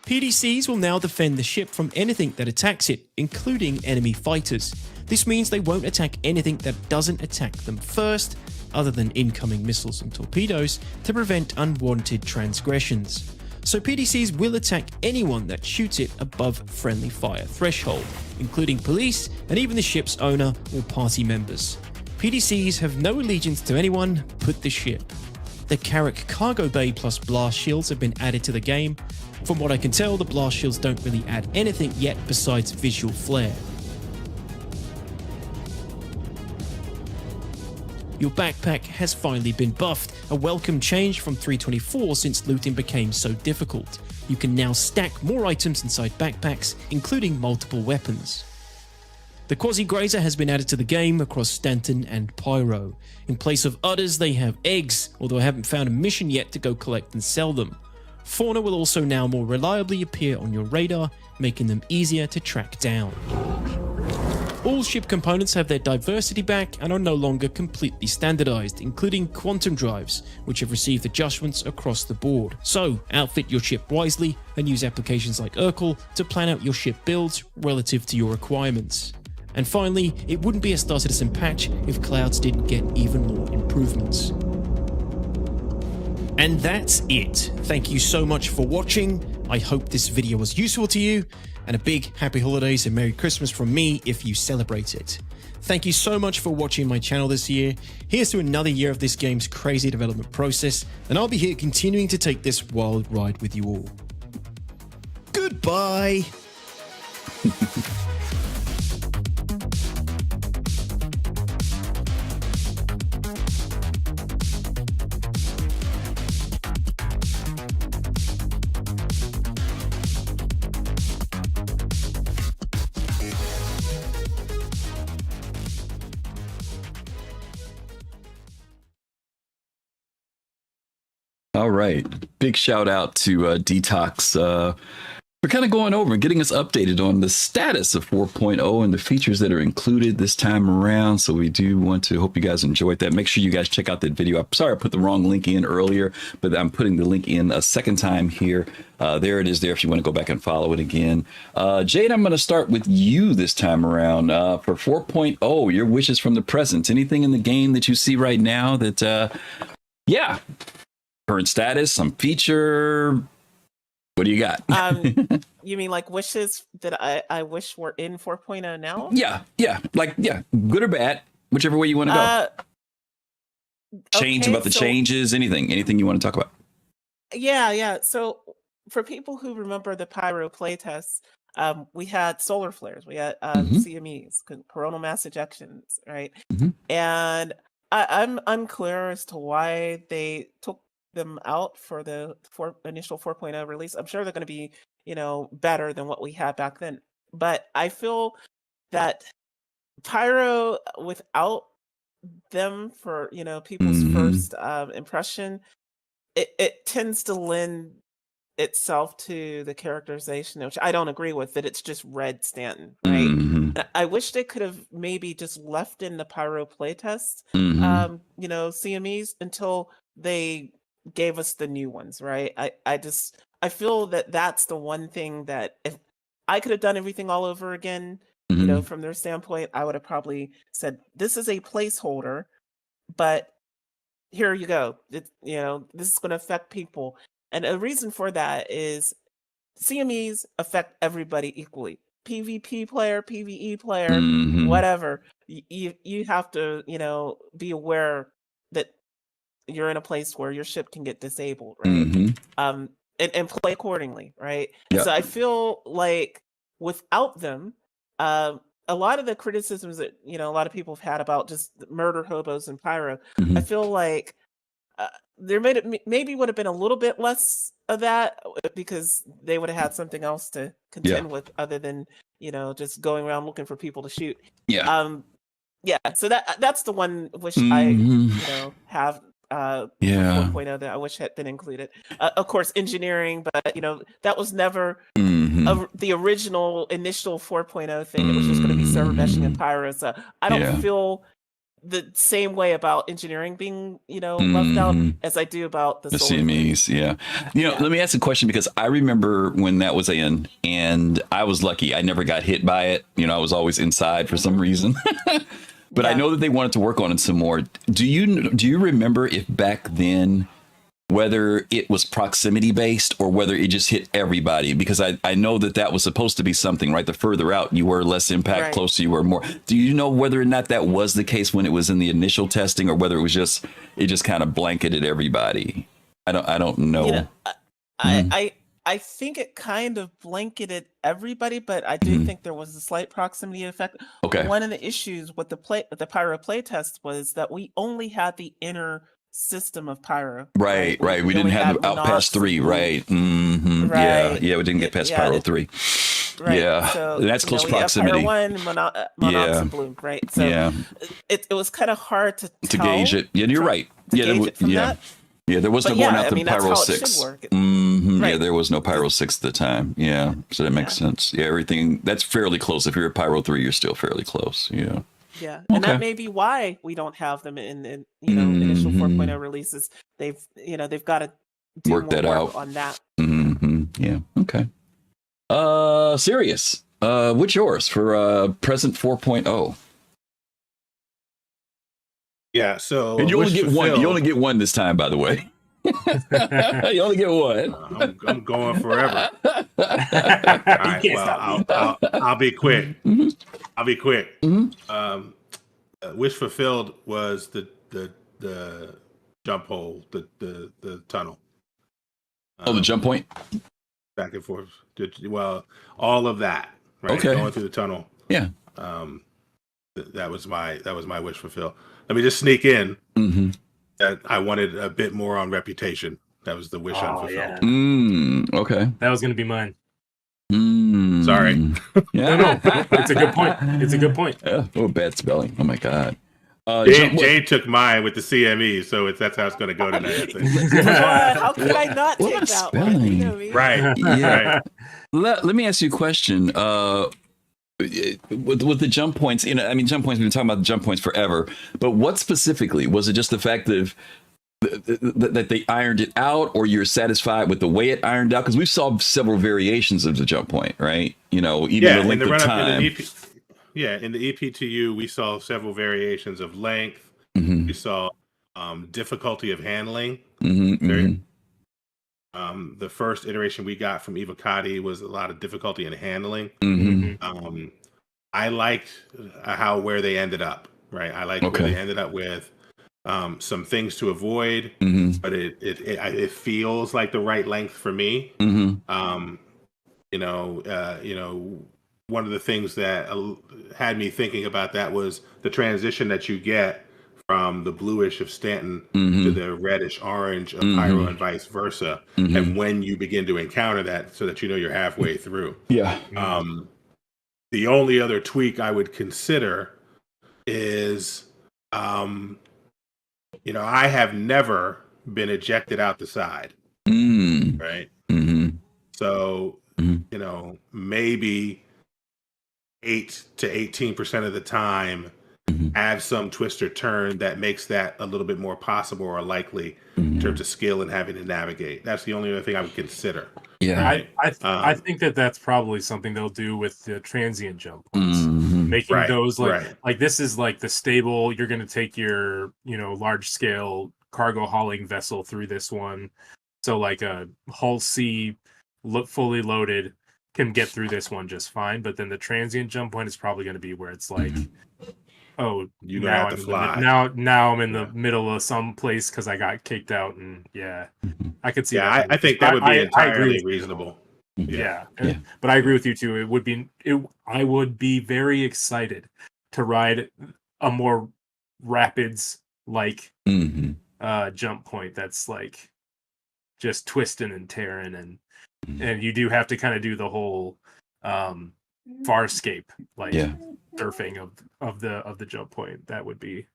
PDCs will now defend the ship from anything that attacks it, including enemy fighters. This means they won't attack anything that doesn't attack them first, other than incoming missiles and torpedoes, to prevent unwanted transgressions. So PDCs will attack anyone that shoots it above friendly fire threshold, including police and even the ship's owner or party members. PDCs have no allegiance to anyone but the ship. The Carrack cargo bay plus blast shields have been added to the game. From what I can tell, the blast shields don't really add anything yet besides visual flair. Your backpack has finally been buffed, a welcome change from 324 since looting became so difficult. You can now stack more items inside backpacks, including multiple weapons. The Quasi-Grazer has been added to the game across Stanton and Pyro. In place of udders, they have eggs, although I haven't found a mission yet to go collect and sell them. Fauna will also now more reliably appear on your radar, making them easier to track down. All ship components have their diversity back and are no longer completely standardized, including quantum drives, which have received adjustments across the board. So, outfit your ship wisely and use applications like Urkel to plan out your ship builds relative to your requirements. And finally, it wouldn't be a Star Citizen patch if Clouds didn't get even more improvements. And that's it. Thank you so much for watching. I hope this video was useful to you, and a big happy holidays and Merry Christmas from me if you celebrate it. Thank you so much for watching my channel this year. Here's to another year of this game's crazy development process, and I'll be here continuing to take this wild ride with you all. Goodbye! All right. Big shout out to DTOX for kind of going over and getting us updated on the status of 4.0 and the features that are included this time around. So we do want to hope you guys enjoyed that. Make sure you guys check out that video. I'm sorry I put the wrong link in earlier, but I'm putting the link in a second time here. There it is there if you want to go back and follow it again. Jade, I'm going to start with you this time around. For 4.0, your wishes from the present. Anything in the game that you see right now that, current status, some feature... What do you got? You mean like wishes that I wish were in 4.0 now? Yeah. Good or bad, whichever way you want to go. Change about the changes, anything you want to talk about. Yeah. So for people who remember the Pyro playtests, we had solar flares, we had CMEs, coronal mass ejections, right? And I'm unclear as to why they took them out for the initial 4.0 release. I'm sure they're going to be, better than what we had back then. But I feel that Pyro, without them for, people's first impression, it tends to lend itself to the characterization, which I don't agree with, that it's just Red Stanton, right? And I wish they could have maybe just left in the Pyro playtest, CMEs until they gave us the new ones, right? I feel that that's the one thing that if I could have done everything all over again, from their standpoint, I would have probably said, this is a placeholder, but here you go. This is going to affect people. And a reason for that is CMEs affect everybody equally. PvP player, PvE player, whatever. You have to, be aware that you're in a place where your ship can get disabled, right? And play accordingly, right? Yep. So I feel like without them, a lot of the criticisms that a lot of people have had about just murder hobos and Pyro, I feel like there maybe would have been a little bit less of that because they would have had something else to contend with other than just going around looking for people to shoot. So that's the one wish I have 4.0 that I wish had been included. Of course, engineering, but that was never the original initial 4.0 thing. It was just going to be server meshing and Pyro. So I don't feel the same way about engineering being left out as I do about the CMEs. Let me ask a question, because I remember when that was in, and I was lucky. I never got hit by it. I was always inside for some reason. But I know that they wanted to work on it some more. Do you remember if back then whether it was proximity based or whether it just hit everybody? Because I know that was supposed to be something, right? The further out you were, less impact, closer you were, more. Do you know whether or not that was the case when it was in the initial testing, or whether it just kind of blanketed everybody? I don't know. I think it kind of blanketed everybody, but I do think there was a slight proximity effect. Okay. One of the issues with the Pyro playtest was that we only had the inner system of Pyro. Right. We didn't have out past 3, right? Yeah, we didn't get past Pyro 3. Right. Yeah, so, that's close proximity. Pyro 1, Monox and Bloom, right? So it was kind of hard to gauge it. Yeah, you're right. Yeah, there was no going out than Pyro 6. Yeah, there was no Pyro 6 at the time. Yeah, so that makes sense. Yeah, everything that's fairly close. If you're at Pyro 3, you're still fairly close. Yeah. Yeah, and that may be why we don't have them in initial 4.0 releases. They've got to work that out on that. Yeah. Okay. Serious. What's yours for present 4.0? Yeah, so and you only get one. You only get one this time, by the way. You only get one. I'm going forever. All right, well, I'll be quick. I'll be quick. Wish fulfilled was the jump hole, the tunnel. The jump point. Back and forth. Well, all of that. Right. Okay. Going through the tunnel. Yeah. That was my wish fulfilled. Let me just sneak in that I wanted a bit more on reputation. That was the wish unfulfilled. Yeah. Okay. That was going to be mine. Sorry. Yeah. No, it's a good point. It's a good point. Oh, bad spelling. Oh my God. Jade took mine with the CME, so that's how it's going to go tonight. I think. How could I not take that spelling? one? You know me. Right. Yeah. Right. Let me ask you a question. With the jump points, jump points, we've been talking about the jump points forever, but what specifically? Was it just the fact that they ironed it out, or you're satisfied with the way it ironed out? Because we saw several variations of the jump point, right? Even the length of time. In the EPTU, we saw several variations of length. Mm-hmm. We saw difficulty of handling. Mm-hmm. The first iteration we got from Evocati was a lot of difficulty in handling. Mm-hmm. I liked where they ended up. Right, I liked where they ended up with some things to avoid, but it feels like the right length for me. One of the things that had me thinking about that was the transition that you get from the bluish of Stanton to the reddish orange of Pyro and vice versa, and when you begin to encounter that, so that you're halfway through. Yeah. The only other tweak I would consider is, I have never been ejected out the side. Right. So, maybe 8 to 18% of the time, have some twist or turn that makes that a little bit more possible or likely in terms of skill and having to navigate. That's the only other thing I would consider. Yeah, right? I think that's probably something they'll do with the transient jump points, making those like this is like the stable. You're going to take your large scale cargo hauling vessel through this one, so like a hull C fully loaded can get through this one just fine. But then the transient jump point is probably going to be where it's like, oh, you're gonna have to fly. Now I'm in the middle of some place because I got kicked out, and I could see. Yeah, I think that would be entirely reasonable. Yeah. But I agree with you too. I would be very excited to ride a more rapids like jump point that's like just twisting and tearing, and you do have to kind of do the whole farscape like surfing of the jump point. That'd be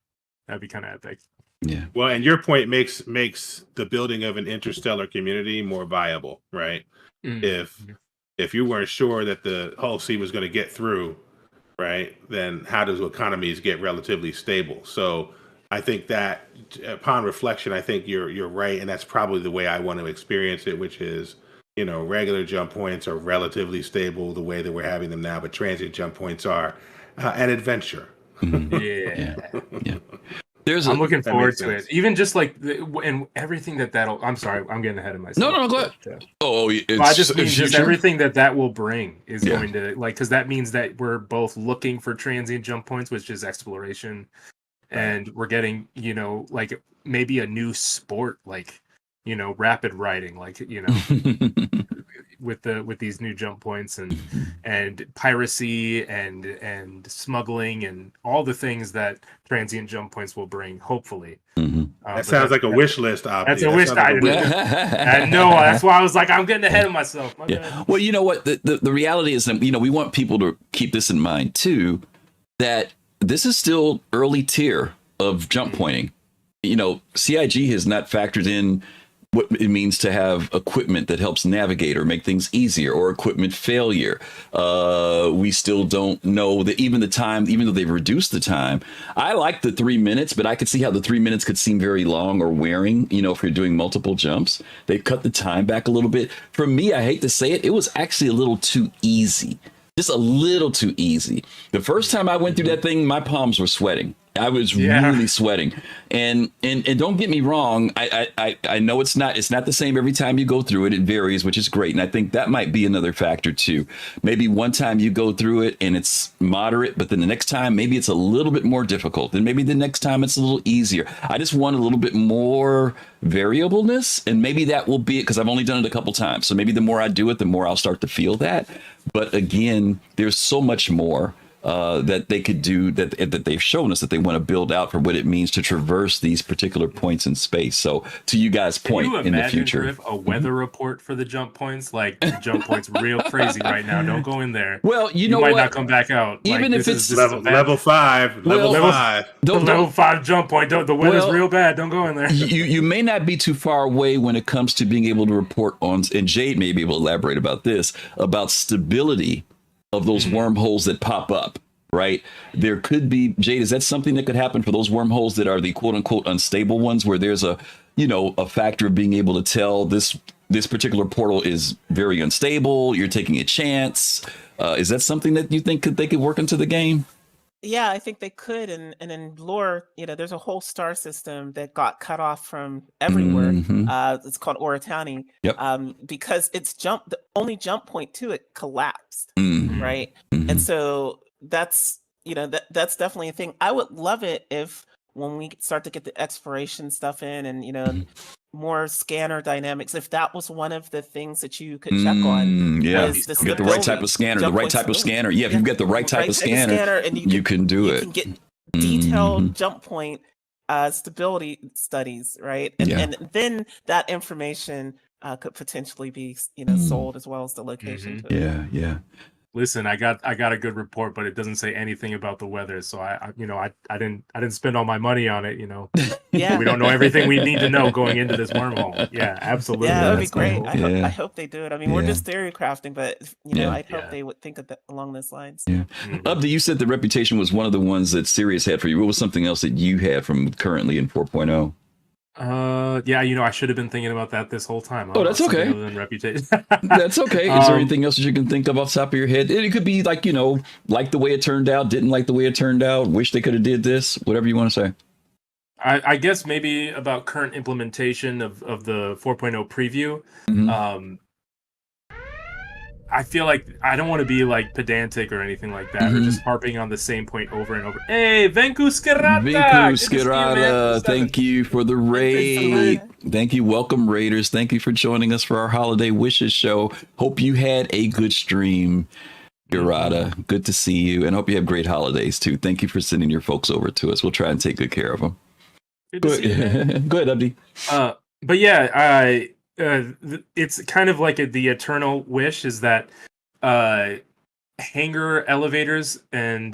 kind of epic. Yeah. Well, and your point makes the building of an interstellar community more viable, right? If you weren't sure that the Hull C was going to get through, right, then how does economies get relatively stable? So I think that upon reflection, I think you're right, and that's probably the way I want to experience it, which is, regular jump points are relatively stable the way that we're having them now, but transient jump points are an adventure. Yeah. I'm looking forward to it. Even just like and everything that'll. I'm sorry, I'm getting ahead of myself. No, go ahead. I just mean just everything that will bring is going to because that means that we're both looking for transient jump points, which is exploration, and we're getting like maybe a new sport like rapid riding like with these new jump points and piracy and smuggling and all the things that transient jump points will bring, hopefully. That sounds like a wish list. That's a wish item. And no, that's why I was like, I'm getting ahead of myself. Well, you know what? The reality is that we want people to keep this in mind too, that this is still early tier of jump pointing. CIG has not factored in what it means to have equipment that helps navigate or make things easier, or equipment failure. We still don't know that even the time, even though they've reduced the time. I like the 3 minutes, but I could see how the 3 minutes could seem very long or wearing, if you're doing multiple jumps. They've cut the time back a little bit. For me, I hate to say it, it was actually a little too easy. Just a little too easy. The first time I went through that thing, my palms were sweating. I was really sweating, and don't get me wrong. I know it's not the same every time you go through it. It varies, which is great, and I think that might be another factor too. Maybe one time you go through it and it's moderate, but then the next time maybe it's a little bit more difficult. Then maybe the next time it's a little easier. I just want a little bit more variableness, and maybe that will be it because I've only done it a couple times. So maybe the more I do it, the more I'll start to feel that. But again, there's so much more that they could do, that they've shown us that they want to build out for what it means to traverse these particular points in space. So to you guys' point in the future, Griff, a weather report for the jump points, like the jump points real crazy right now. Don't go in there. Well, you know might what? not come back out. Even like, if it's level 5, level 5. Level 5 jump point. The weather's real bad. Don't go in there. You may not be too far away when it comes to being able to report on, and Jade may be able to elaborate about this, about stability of those wormholes that pop up. Right. There could be, Jade, is that something that could happen for those wormholes that are the quote unquote unstable ones, where there's a factor of being able to tell this particular portal is very unstable, you're taking a chance. Is that something that you think they could work into the game? Yeah, I think they could. And in lore, there's a whole star system that got cut off from everywhere. It's called Oratani. Yep. Because the only jump point to it collapsed. Right. And so that's that's definitely a thing. I would love it if when we start to get the exploration stuff in and more scanner dynamics, if that was one of the things that you could check on. Yeah, get the right type of scanner, Yeah, if you get the right type of scanner, and you can do it. You can get detailed jump point stability studies, right? And then that information could potentially be sold as well as the location. Yeah. Listen, I got a good report, but it doesn't say anything about the weather, so I didn't spend all my money on it. Yeah, we don't know everything we need to know going into this wormhole. Yeah, absolutely. Yeah, that would be great. I hope they do it. I mean, we're just theory crafting, but I hope they would think of that along those lines. Yeah. Abdi, you said the reputation was one of the ones that Sirius had for you. What was something else that you had from currently in 4.0? I should have been thinking about that this whole time. Oh, that's okay. Reputation. That's okay. Is there anything else that you can think of off the top of your head? It could be like the way it turned out, didn't like the way it turned out, wish they could have did this, whatever you want to say. I guess maybe about current implementation of the 4.0 preview. I feel like I don't want to be like pedantic or anything like that, or just harping on the same point over and over. Hey, Venku Skirata! Thank you for the raid. Thank you. Welcome, Raiders. Thank you for joining us for our Holiday Wishes show. Hope you had a good stream, Skirata. Good to see you, and hope you have great holidays too. Thank you for sending your folks over to us. We'll try and take good care of them. Go ahead, Abdi. But yeah, it's kind of like the eternal wish is that hangar elevators and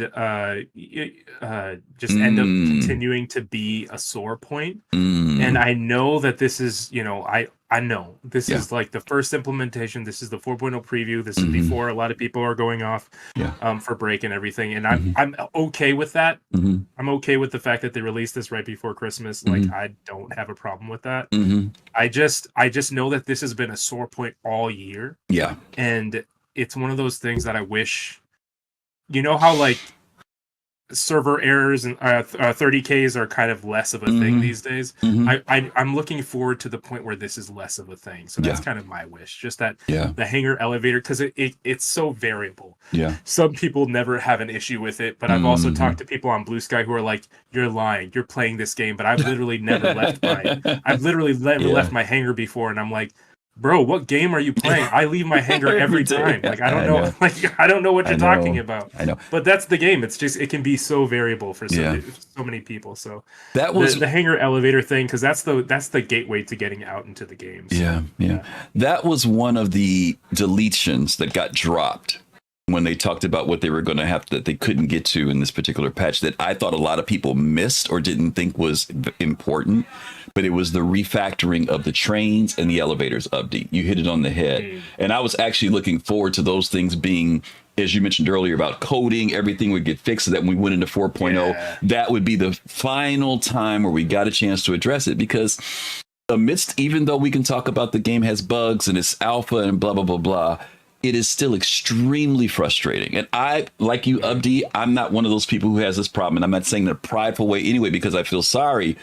just end up continuing to be a sore point. And I know that this is, I know this is like the first implementation. This is the 4.0 preview. This is before a lot of people are going off for break and everything. And I'm okay with that. I'm okay with the fact that they released this right before Christmas. Like, I don't have a problem with that. I just know that this has been a sore point all year. Yeah. And it's one of those things that I wish, how like server errors and 30Ks are kind of less of a thing these days. I'm looking forward to the point where this is less of a thing. So that's kind of my wish, just that the hangar elevator, because it's so variable. Yeah. Some people never have an issue with it, but I've also talked to people on Blue Sky who are like, you're lying, you're playing this game, but I've literally never left my hangar before, and I'm like, bro, what game are you playing? I leave my hangar every time. Like, I don't know. Like, I don't know what you're talking about. I know. But that's the game. It's just, it can be so variable for so many people. So that was the hangar elevator thing, because that's the gateway to getting out into the games. Yeah. That was one of the deletions that got dropped when they talked about what they were going to have that they couldn't get to in this particular patch, that I thought a lot of people missed or didn't think was important. But it was the refactoring of the trains and the elevators, Abdi. You hit it on the head. And I was actually looking forward to those things being, as you mentioned earlier, about coding, everything would get fixed so that when we went into 4.0, that would be the final time where we got a chance to address it. Because amidst, even though we can talk about the game has bugs and it's alpha and blah, blah, blah, blah, it is still extremely frustrating. And I, like you, Abdi, I'm not one of those people who has this problem. And I'm not saying in a prideful way anyway, because I feel sorry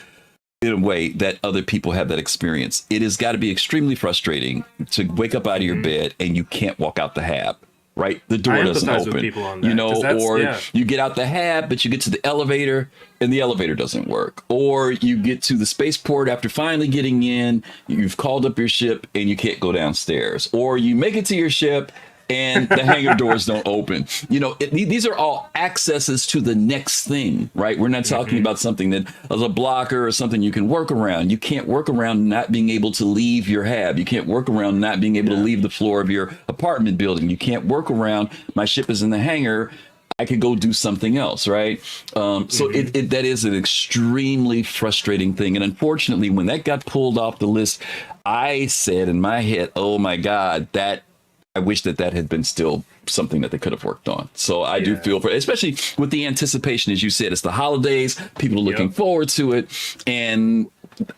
in a way that other people have that experience. It has got to be extremely frustrating to wake up out of your bed and you can't walk out the hab, right? The door doesn't open, you get out the hab, but you get to the elevator and the elevator doesn't work. Or you get to the spaceport after finally getting in, you've called up your ship and you can't go downstairs. Or you make it to your ship and the hangar doors don't open. You know, these are all accesses to the next thing, right? We're not talking about something that is a blocker or something you can work around. You can't work around not being able to leave your hab. You can't work around not being able to leave the floor of your apartment building. You can't work around, my ship is in the hangar, I could go do something else, right? So that is an extremely frustrating thing. And unfortunately, when that got pulled off the list, I said in my head, oh my God, I wish that had been still something that they could have worked on. So I do feel for, especially with the anticipation, as you said, it's the holidays, people are looking forward to it. And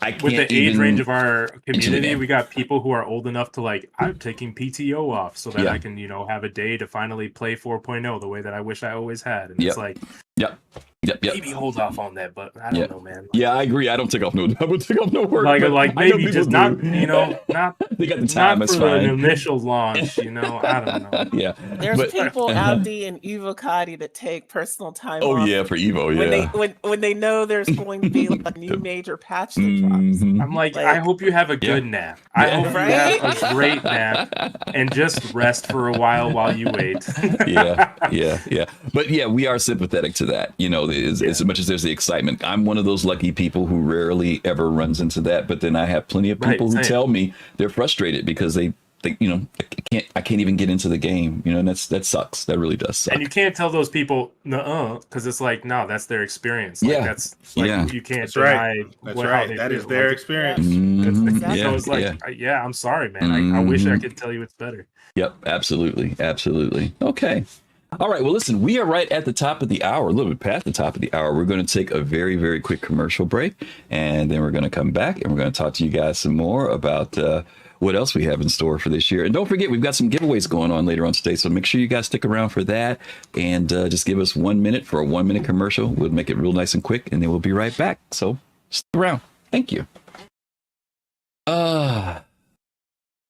I can't, with the age range of our community, we got people who are old enough to like, I'm taking PTO off so that I can, you know, have a day to finally play 4.0 the way that I wish I always had. And it's like, maybe hold off on that, but I don't know, man. Yeah, I agree. I don't take off no work. Like maybe just not, you know, not they got the time. Not for the initial launch, you know. I don't know. There's people, Abdi and Evo Kadi, that take personal time off. Oh yeah, for Evo, when they know there's going to be a new major patch that drops. I'm like, I hope you have a good nap. I hope you have a great nap and just rest for a while you wait. But yeah, we are sympathetic to that. You know, as much as there's the excitement, I'm one of those lucky people who rarely ever runs into that. But then I have plenty of people who tell me they're frustrated because they you know, I can't even get into the game, you know, and that sucks. That really does suck. And you can't tell those people because it's like, no, that's their experience. Like, that's like, you can't deny. That's right. That is their experience. So it's like, I'm sorry, man. I wish I could tell you it's better. Yep, absolutely. Okay. All right. Well, listen, we are right at the top of the hour, a little bit past the top of the hour. We're going to take a very, very quick commercial break, and then we're going to come back and we're going to talk to you guys some more about what else we have in store for this year. And don't forget, we've got some giveaways going on later on today. So make sure you guys stick around for that, and just give us 1 minute for a 1 minute commercial. We'll make it real nice and quick, and then we'll be right back. So stick around. Thank you.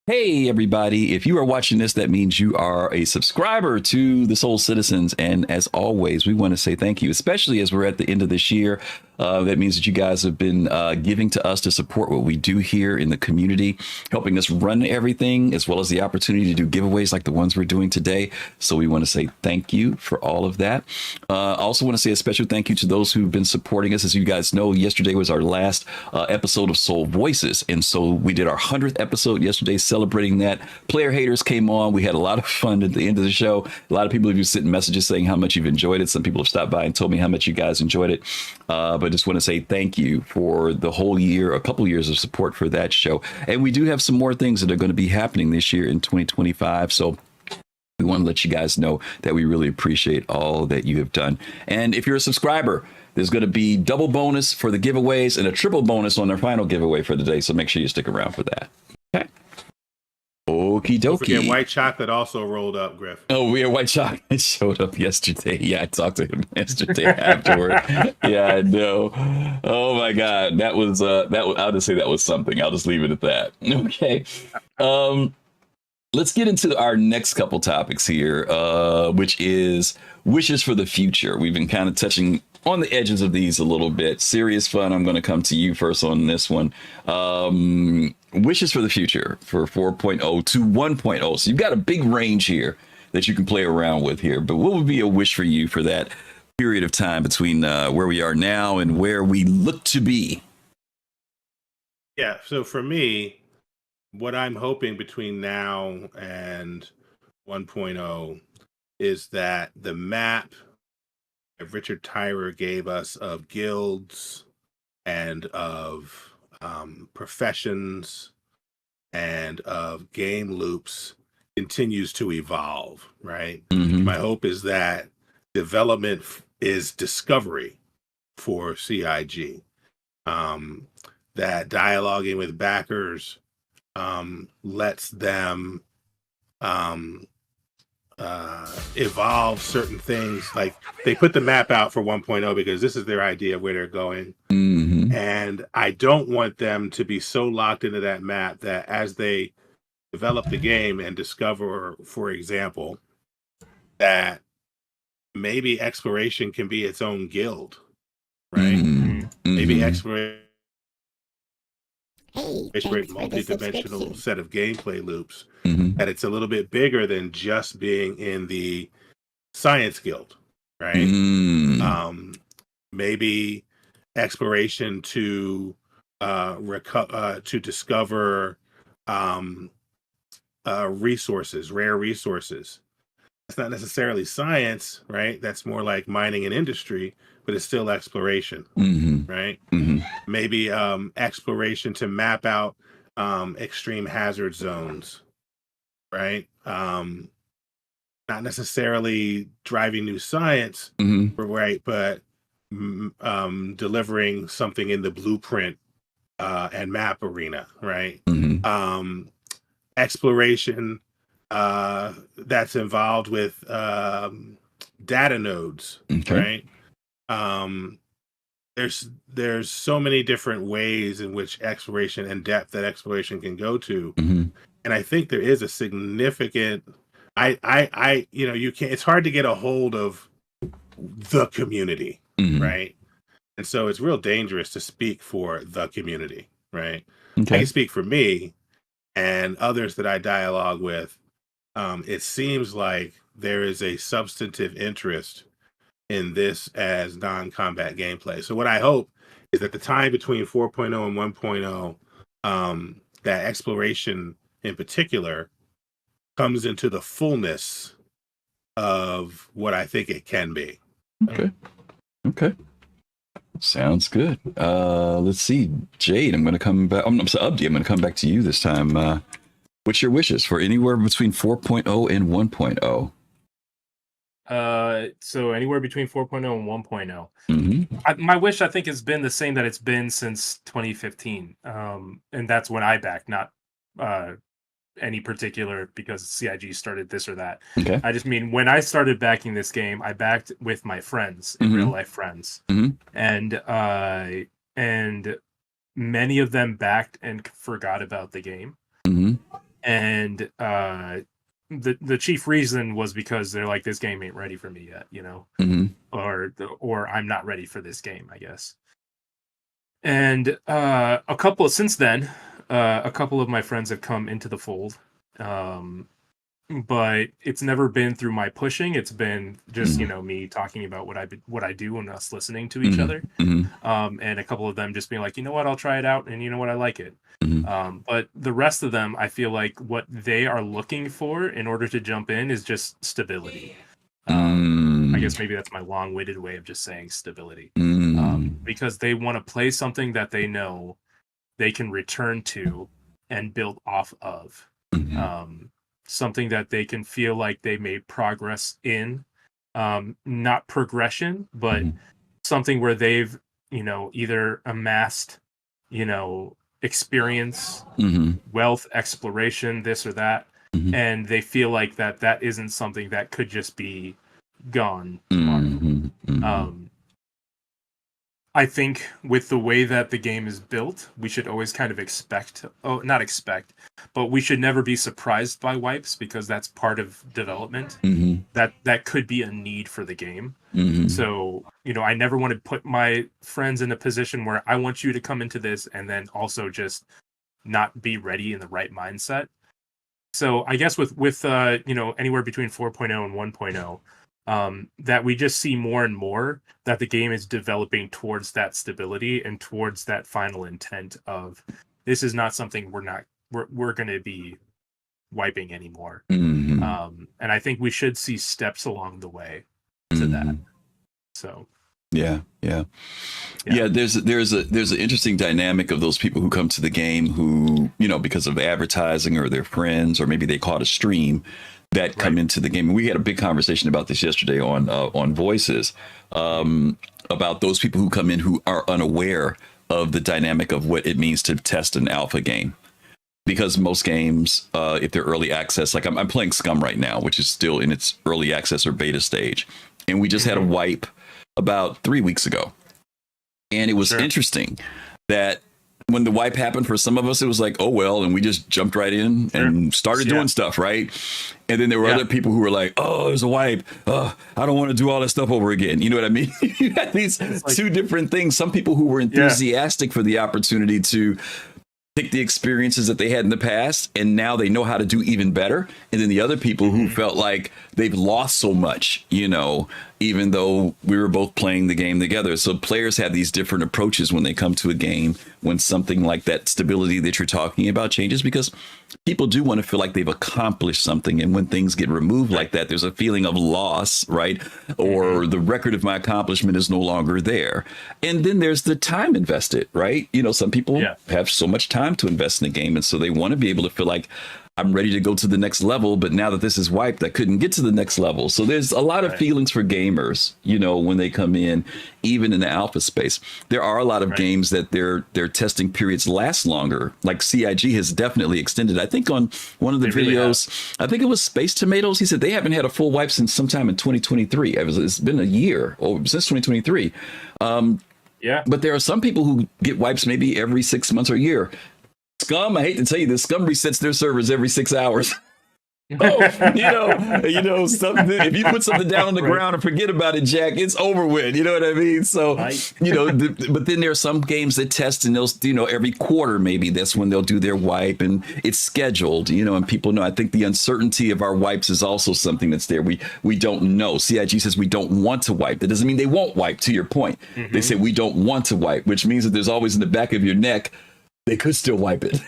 Hey, everybody. If you are watching this, that means you are a subscriber to the Soul Citizens. And as always, we want to say thank you, especially as we're at the end of this year. That means that you guys have been giving to us to support what we do here in the community, helping us run everything, as well as the opportunity to do giveaways like the ones we're doing today. So we want to say thank you for all of that. I also want to say a special thank you to those who've been supporting us. As you guys know, yesterday was our last episode of Soul Voices. And so we did our 100th episode yesterday, celebrating that. Player Haters came on. We had a lot of fun at the end of the show. A lot of people have sent messages saying how much you've enjoyed it. Some people have stopped by and told me how much you guys enjoyed it. But I just want to say thank you for the whole year, a couple years of support for that show. And we do have some more things that are going to be happening this year in 2025. So we want to let you guys know that we really appreciate all that you have done. And if you're a subscriber, there's going to be double bonus for the giveaways and a triple bonus on our final giveaway for the day. So make sure you stick around for that. Okay. Okie dokie. Don't forget, white chocolate also rolled up, Griff. Oh, we had white chocolate showed up yesterday. Yeah, I talked to him yesterday afterward. Yeah, I know. Oh my God, that was I'll just say that was something. I'll just leave it at that. Okay. Let's get into our next couple topics here, which is wishes for the future. We've been kind of touching on the edges of these a little bit. SeriousFun, I'm going to come to you first on this one. Wishes for the future for 4.0 to 1.0. So you've got a big range here that you can play around with here. But what would be a wish for you for that period of time between where we are now and where we look to be? Yeah, so for me, what I'm hoping between now and 1.0 is that the map that Richard Tyrer gave us of guilds and of professions and of game loops continues to evolve, right? My hope is that development is discovery for CIG, that dialoguing with backers lets them evolve certain things. Like they put the map out for 1.0 because this is their idea of where they're going. And I don't want them to be so locked into that map that as they develop the game and discover, for example, that maybe exploration can be its own guild, right? Maybe exploration, multi-dimensional set of gameplay loops that it's a little bit bigger than just being in the science guild, right? Maybe exploration to discover resources, rare resources. It's not necessarily science, right? That's more like mining and industry, but it's still exploration, right? Maybe exploration to map out extreme hazard zones, right? Not necessarily driving new science, right? But delivering something in the blueprint and map arena, right? Exploration that's involved with data nodes, right? There's so many different ways in which exploration and depth that exploration can go to, and I think there is a significant. You can't. It's hard to get a hold of the community, right? And so it's real dangerous to speak for the community, right? I can speak for me and others that I dialogue with. It seems like there is a substantive interest in this as non-combat gameplay. So what I hope is that the time between 4.0 and 1.0, that exploration in particular comes into the fullness of what I think it can be. Okay. Sounds good. Let's see. Jade, I'm going to come back. I'm sorry, Abdi, I'm going to come back to you this time. What's your wishes for anywhere between 4.0 and 1.0? So anywhere between 4.0 and 1.0. My wish, I think, has been the same that it's been since 2015. And that's when I backed, not any particular because CIG started this or that. I just mean when I started backing this game, I backed with my friends, in real life friends, and many of them backed and forgot about the game. And the chief reason was because they're like, this game ain't ready for me yet, or I'm not ready for this game, I guess. And since then, a couple of my friends have come into the fold, but it's never been through my pushing. It's been just me talking about what I do and us listening to each other, and a couple of them just being like, you know what, I'll try it out, and you know what, I like it. But the rest of them, I feel like what they are looking for in order to jump in is just stability. I guess maybe that's my long-winded way of just saying stability, because they want to play something that they know they can return to and build off of, something that they can feel like they made progress in, not progression, but something where they've either amassed experience, wealth, exploration, this or that, and they feel like that isn't something that could just be gone tomorrow. I think with the way that the game is built, we should always kind of but we should never be surprised by wipes, because that's part of development. That could be a need for the game. So, I never want to put my friends in a position where I want you to come into this and then also just not be ready in the right mindset. So I guess with anywhere between 4.0 and 1.0, that we just see more and more that the game is developing towards that stability and towards that final intent of, this is not something we're going to be wiping anymore. And I think we should see steps along the way to that. So yeah. There's an interesting dynamic of those people who come to the game who, because of advertising or their friends, or maybe they caught a stream, that come into the game. And we had a big conversation about this yesterday on Voices, about those people who come in who are unaware of the dynamic of what it means to test an alpha game. Because most games, if they're early access, like I'm playing Scum right now, which is still in its early access or beta stage. And we just had a wipe about 3 weeks ago. And it was interesting that when the wipe happened for some of us, it was like, oh, well, and we just jumped right in and started doing stuff, right? And then there were other people who were like, oh, there's a wipe. I don't want to do all that stuff over again. You know what I mean? You had these two different things. Some people who were enthusiastic for the opportunity to take the experiences that they had in the past and now they know how to do even better. And then the other people who felt like they've lost so much, you know, even though we were both playing the game together. So players have these different approaches when they come to a game, when something like that stability that you're talking about changes, because people do want to feel like they've accomplished something. And when things get removed like that, there's a feeling of loss, right? Or the record of my accomplishment is no longer there. And then there's the time invested, right? You know, some people have so much time to invest in a game. And so they want to be able to feel like, I'm ready to go to the next level, but now that this is wiped, I couldn't get to the next level. So there's a lot of feelings for gamers, you know, when they come in, even in the alpha space. There are a lot of games that their testing periods last longer. Like CIG has definitely extended. I think on one of the videos, I think it was Space Tomatoes, he said they haven't had a full wipe since sometime in 2023. It's been a year since 2023. But there are some people who get wipes maybe every 6 months or a year. Scum, I hate to tell you this, Scum resets their servers every 6 hours. You know, something, if you put something down on the ground and forget about it, Jack, it's over with. You know what I mean? So, you know, but then there are some games that test and they'll, you know, every quarter, maybe that's when they'll do their wipe and it's scheduled, you know, and people know. I think the uncertainty of our wipes is also something that's there. We don't know. CIG says we don't want to wipe. That doesn't mean they won't wipe, to your point. They say we don't want to wipe, which means that there's always in the back of your neck, they could still wipe it,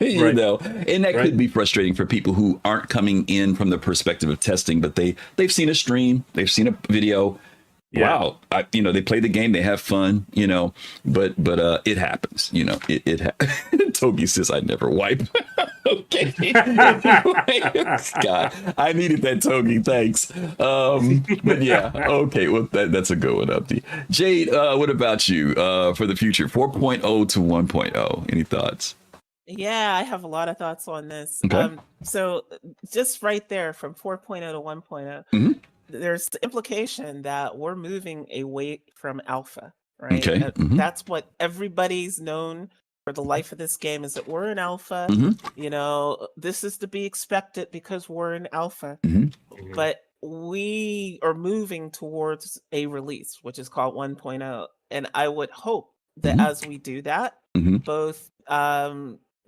you know, and that could be frustrating for people who aren't coming in from the perspective of testing, but they've seen a stream, they've seen a video. Wow. You know, they play the game, they have fun, you know, but it happens, you know, Togi says I never wipe. Okay. God, I needed that, Togi. Thanks. But yeah, okay. Well, that's a good one, Abdi. Jade, what about you for the future? 4.0 to 1.0. Any thoughts? Yeah, I have a lot of thoughts on this. Okay. So just right there from 4.0 to 1.0, there's the implication that we're moving away from alpha, right? Okay. That's what everybody's known for the life of this game, is that we're in alpha. You know, this is to be expected because we're in alpha. But we are moving towards a release, which is called 1.0. And I would hope that as we do that, both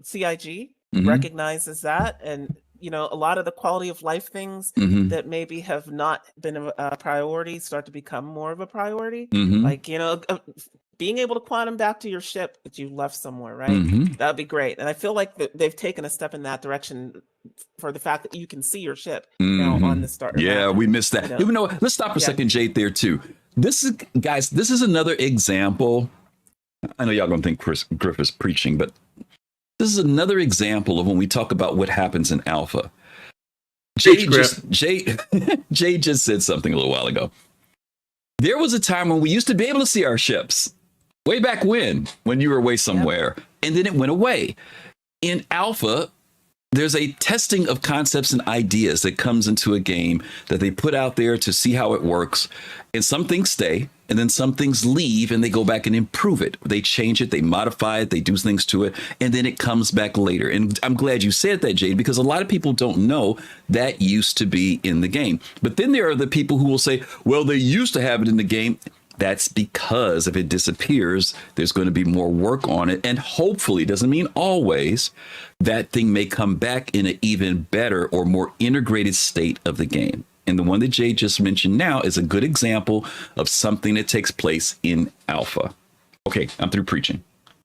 CIG recognizes that, and you know, a lot of the quality of life things that maybe have not been a priority start to become more of a priority. Like, you know, being able to quantum back to your ship that you left somewhere, right? That'd be great. And I feel like they've taken a step in that direction for the fact that you can see your ship now on the starter map. We missed that. You know, let's stop for a second, Jade, there too. This is another example. I know y'all gonna think Griff is preaching, but this is another example of when we talk about what happens in alpha. Jade just said something a little while ago. There was a time when we used to be able to see our ships, way back when you were away somewhere, and then it went away. In alpha, there's a testing of concepts and ideas that comes into a game that they put out there to see how it works. And some things stay, and then some things leave, and they go back and improve it. They change it, they modify it, they do things to it, and then it comes back later. And I'm glad you said that, Jade, because a lot of people don't know that used to be in the game. But then there are the people who will say, well, they used to have it in the game. That's because if it disappears, there's going to be more work on it. And hopefully, doesn't mean always, that thing may come back in an even better or more integrated state of the game. And the one that Jade just mentioned now is a good example of something that takes place in alpha. Okay, I'm through preaching.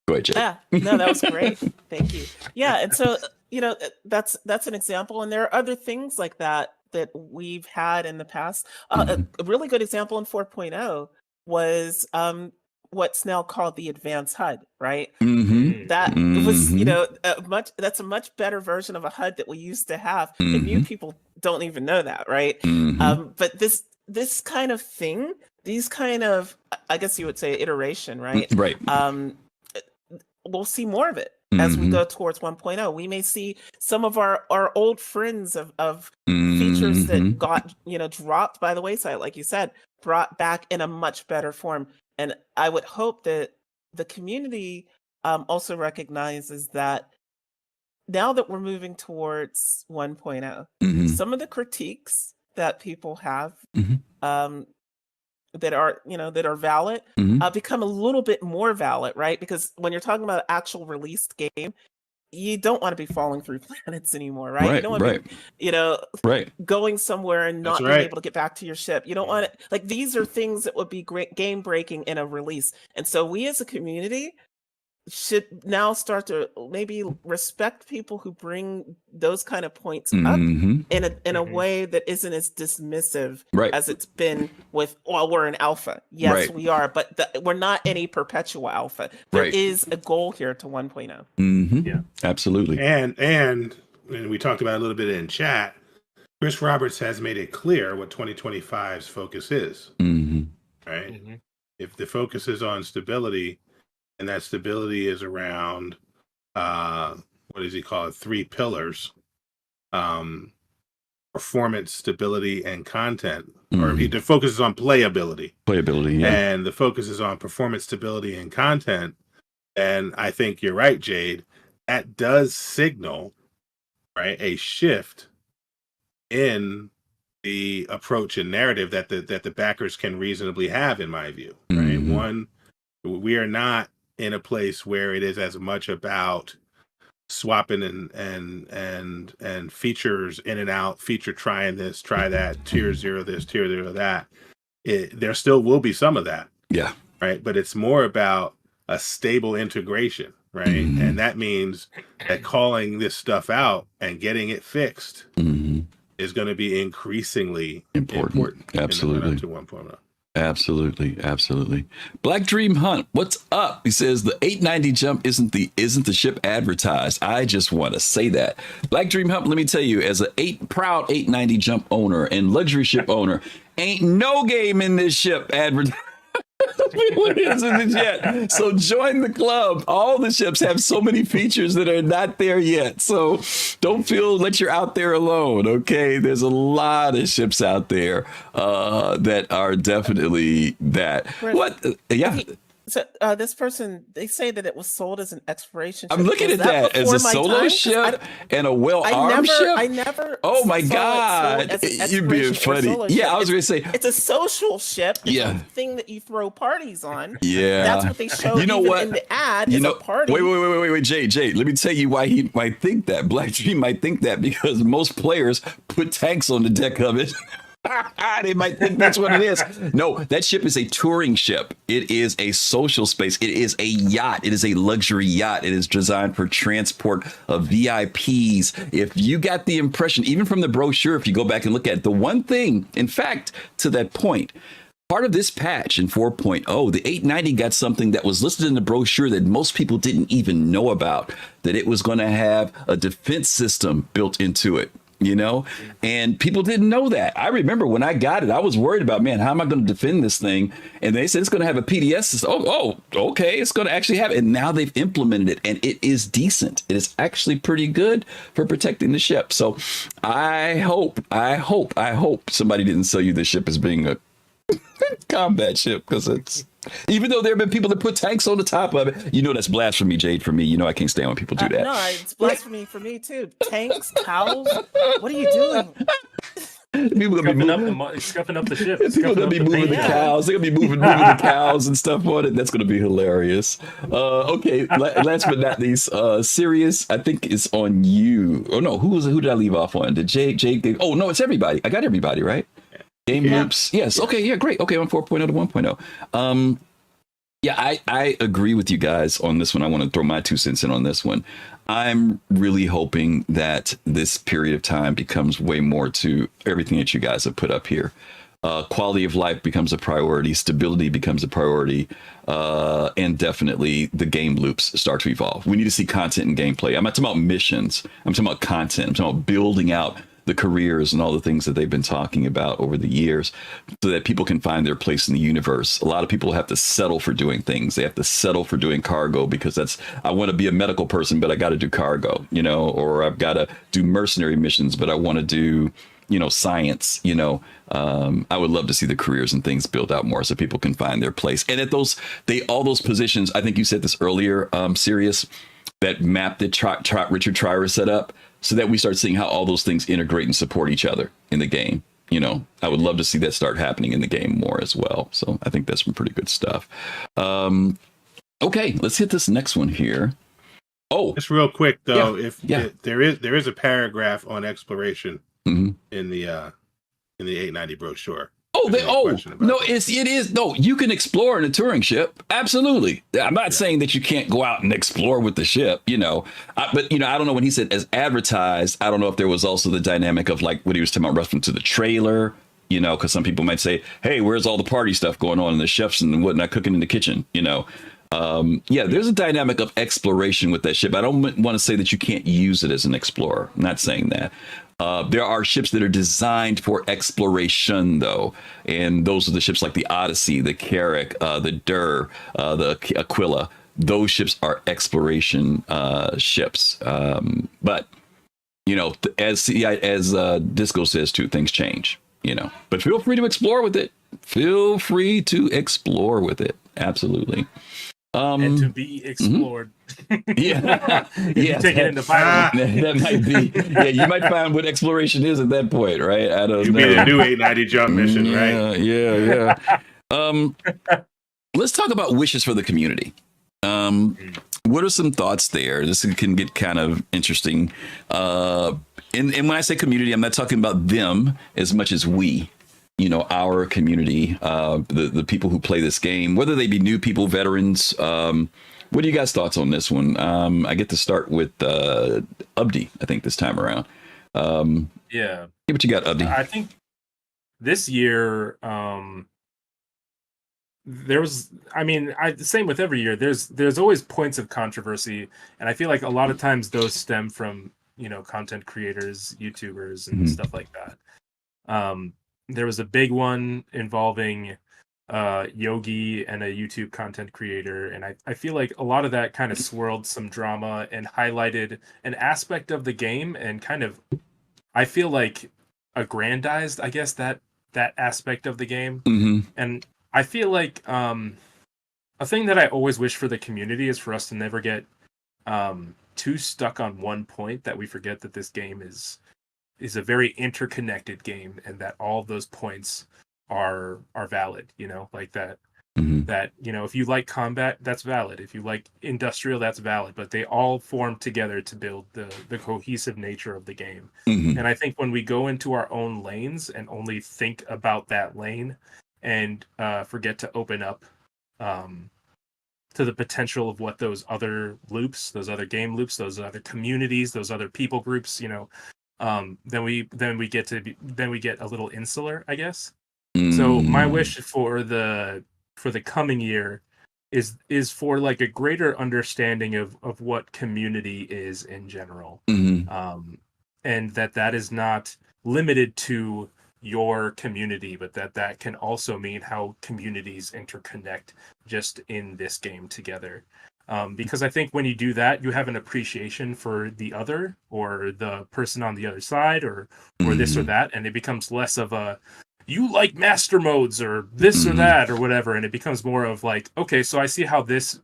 Go ahead, Jade. Yeah, no, that was great. Thank you. Yeah, and so, you know, that's an example. And there are other things like that we've had in the past. A really good example in 4.0 was what's now called the advanced HUD, right? That was, you know, that's a much better version of a HUD that we used to have, and new people don't even know that, right? But this kind of thing, these kind of, I guess you would say, iteration, right? Right. We'll see more of it as we go towards 1.0. We may see some of our old friends of features that got, you know, dropped by the wayside, like you said, brought back in a much better form. And I would hope that the community also recognizes that now that we're moving towards 1.0, some of the critiques that people have, that are valid become a little bit more valid, right? Because when you're talking about an actual released game, you don't want to be falling through planets anymore, right? You don't want to be, going somewhere and not being able to get back to your ship. You don't want to, like, these are things that would be great game breaking in a release. And so we as a community should now start to maybe respect people who bring those kind of points up in a way that isn't as dismissive as it's been with, well, we're an alpha. Yes, we are, but we're not any perpetual alpha. There is a goal here to 1.0. Yeah, absolutely. And we talked about it a little bit in chat. Chris Roberts has made it clear what 2025's focus is. Right? If the focus is on stability, and that stability is around, what does he call it? 3 pillars: performance, stability, and content. Or the focus is on playability. And the focus is on performance, stability, and content. And I think you're right, Jade. That does signal, right, a shift in the approach and narrative that the backers can reasonably have, in my view. Right, one, we are not in a place where it is as much about swapping and features in and out, feature trying this, try that, tier 0 this, tier 0 that. There still will be some of that. Yeah. Right. But it's more about a stable integration. Right. And that means that calling this stuff out and getting it fixed is going to be increasingly important. Absolutely. To 1.0. Absolutely. Black Dream Hunt, what's up? He says the 890 jump isn't the ship advertised. I just want to say that. Black Dream Hunt, let me tell you, as a proud 890 jump owner and luxury ship owner, ain't no game in this ship advertised. Yet. So join the club. All the ships have so many features that are not there yet. So don't feel that you're out there alone. Okay, there's a lot of ships out there that are definitely that. What? Yeah. So this person, they say that it was sold as an exploration ship. I'm looking at that as a solo ship and a well-armed ship. I never. Oh my God! You're being funny. Yeah, I was going to say it's a social ship. It's a thing that you throw parties on. Yeah, that's what they showed. You know what? In the ad, is a party. Wait, Jade. Let me tell you why he might think that. Black Dream might think that because most players put tanks on the deck of it. They might think that's what it is. No, that ship is a touring ship. It is a social space. It is a yacht. It is a luxury yacht. It is designed for transport of VIPs. If you got the impression, even from the brochure, if you go back and look at it, the one thing, in fact, to that point, part of this patch in 4.0, the 890 got something that was listed in the brochure that most people didn't even know about, that it was going to have a defense system built into it. And people didn't know that. I remember when I got it, I was worried about, man, how am I going to defend this thing? And they said it's going to have a PDS system. Oh, okay. It's going to actually have it. And now they've implemented it and it is decent. It is actually pretty good for protecting the ship. So I hope somebody didn't sell you the ship as being a combat ship, because it's, even though there have been people that put tanks on the top of it, that's blasphemy, Jade, for me. I can't stand when people do that. No, it's blasphemy for me too. Tanks, cows. What are you doing? People gonna be scuffing up the ship. People gonna be moving the cows. They're gonna be moving the cows and stuff on it. That's gonna be hilarious. Okay, last but not least, Sirius, I think it's on you. Oh no, who did I leave off on? Did Jade? Oh no, it's everybody. I got everybody right. Game loops. Yes. Okay. Yeah. Great. Okay. On 4.0 to 1.0. Yeah, I agree with you guys on this one. I want to throw my 2 cents in on this one. I'm really hoping that this period of time becomes way more to everything that you guys have put up here. Quality of life becomes a priority. Stability becomes a priority. And definitely the game loops start to evolve. We need to see content and gameplay. I'm not talking about missions. I'm talking about content. I'm talking about building out the careers and all the things that they've been talking about over the years so that people can find their place in the universe. A lot of people have to settle for doing things. They have to settle for doing cargo because I want to be a medical person, but I got to do cargo, or I've got to do mercenary missions, but I want to do, science, I would love to see the careers and things built out more so people can find their place. And at all those positions, I think you said this earlier, Sirius, that map that Richard Trier set up, so that we start seeing how all those things integrate and support each other in the game. you know, I would love to see that start happening in the game more as well. So I think that's some pretty good stuff. Okay, let's hit this next one here. Oh, just real quick though, yeah. There is a paragraph on exploration mm-hmm. in the 890 brochure. Oh, it is. No, you can explore in a touring ship. Absolutely. I'm not saying that you can't go out and explore with the ship, you know, but, you know, I don't know when he said as advertised, I don't know if there was also the dynamic of like what he was talking about reference to the trailer, you know, because some people might say, hey, where's all the party stuff going on and the chefs and whatnot cooking in the kitchen, you know? Yeah, there's a dynamic of exploration with that ship. I don't want to say that you can't use it as an explorer. I'm not saying that. There are ships that are designed for exploration, though, and those are the ships like the Odyssey, the Carrack, the Dur, the Aquila. Those ships are exploration ships. But, you know, as Disco says, too, things change, you know. But feel free to explore with it. Feel free to explore with it. Absolutely. And to be explored. Yeah. You take it into pirate. That might be. Yeah, you might find what exploration is at that point, right? I don't know. You'd be a new 890 jump mission, right? Yeah. Let's talk about wishes for the community. What are some thoughts there? This can get kind of interesting. And when I say community, I'm not talking about them as much as we. You know, our community, the people who play this game, whether they be new people, veterans. What are you guys' thoughts on this one? I get to start with Abdi, I think, this time around. Yeah. What you got, Abdi? I think this year, there was, same with every year. There's always points of controversy, and I feel like a lot of times those stem from, you know, content creators, YouTubers, and stuff like that. There was a big one involving Yogi and a YouTube content creator, and I feel like a lot of that kind of swirled some drama and highlighted an aspect of the game and kind of, I feel like, aggrandized, I guess, that aspect of the game. Mm-hmm. And I feel like a thing that I always wish for the community is for us to never get too stuck on one point, that we forget that this game is a very interconnected game, and that all of those points are valid, you know, like that. Mm-hmm. That, you know, if you like combat, that's valid. If you like industrial, that's valid. But they all form together to build the cohesive nature of the game. Mm-hmm. And I think when we go into our own lanes and only think about that lane and forget to open up to the potential of what those other loops, those other game loops, those other communities, those other people groups, you know, then we get a little insular, I guess. So my wish for the coming year is for like a greater understanding of what community is in general. And that is not limited to your community, but that can also mean how communities interconnect just in this game together. Because I think when you do that, you have an appreciation for the other, or the person on the other side, or this or that, and it becomes less of a, you like master modes or this or that or whatever, and it becomes more of like, okay, so I see how this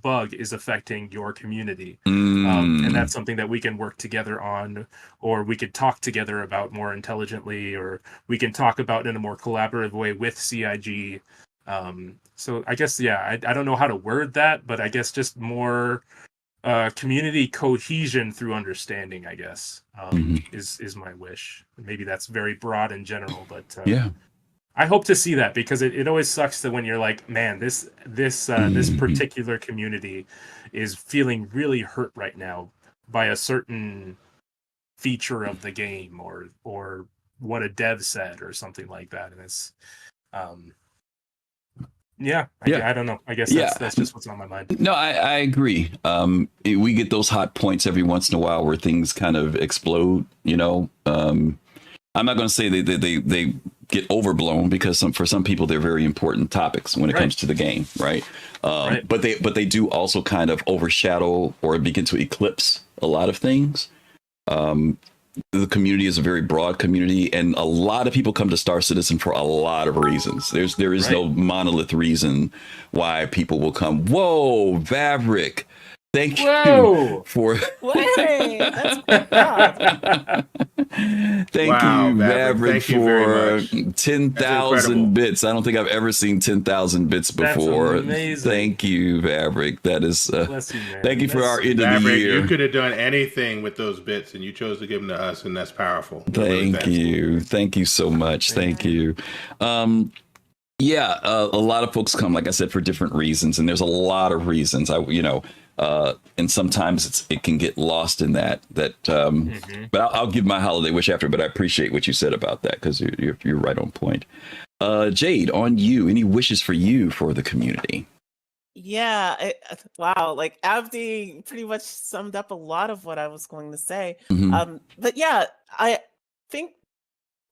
bug is affecting your community, and that's something that we can work together on, or we could talk together about more intelligently, or we can talk about in a more collaborative way with CIG. So I guess, I don't know how to word that, but I guess just more community cohesion through understanding, I guess, is my wish. Maybe that's very broad in general, but I hope to see that, because it always sucks that when you're like, man, this particular community is feeling really hurt right now by a certain feature of the game, or what a dev said or something like that, and it's I don't know. I guess that's just what's on my mind. No, I agree. We get those hot points every once in a while where things kind of explode, you know. I'm not going to say they get overblown, because for some people they're very important topics when it comes to the game, right? But they do also kind of overshadow or begin to eclipse a lot of things. The community is a very broad community, and a lot of people come to Star Citizen for a lot of reasons. There is no monolith reason why people will come. Whoa, Vavrick, Thank Whoa! you for. Wait, that's good job. Thank Wow, you, Maverick. Maverick, Thank you very for much. 10,000 bits. I don't think I've ever seen 10,000 bits That's before. amazing. Thank you, Maverick. That is. Bless you, man. Thank you for our end of the Maverick, year. you could have done anything with those bits, and you chose to give them to us, and that's powerful. Thank you. Thank you so much. Thank you. Yeah, a lot of folks come, like I said, for different reasons, and there's a lot of reasons. And sometimes it can get lost in that. But I'll give my holiday wish after. But I appreciate what you said about that, because you're right on point. Jade, on you. Any wishes for you for the community? Yeah, wow, like Abdi pretty much summed up a lot of what I was going to say. But yeah, I think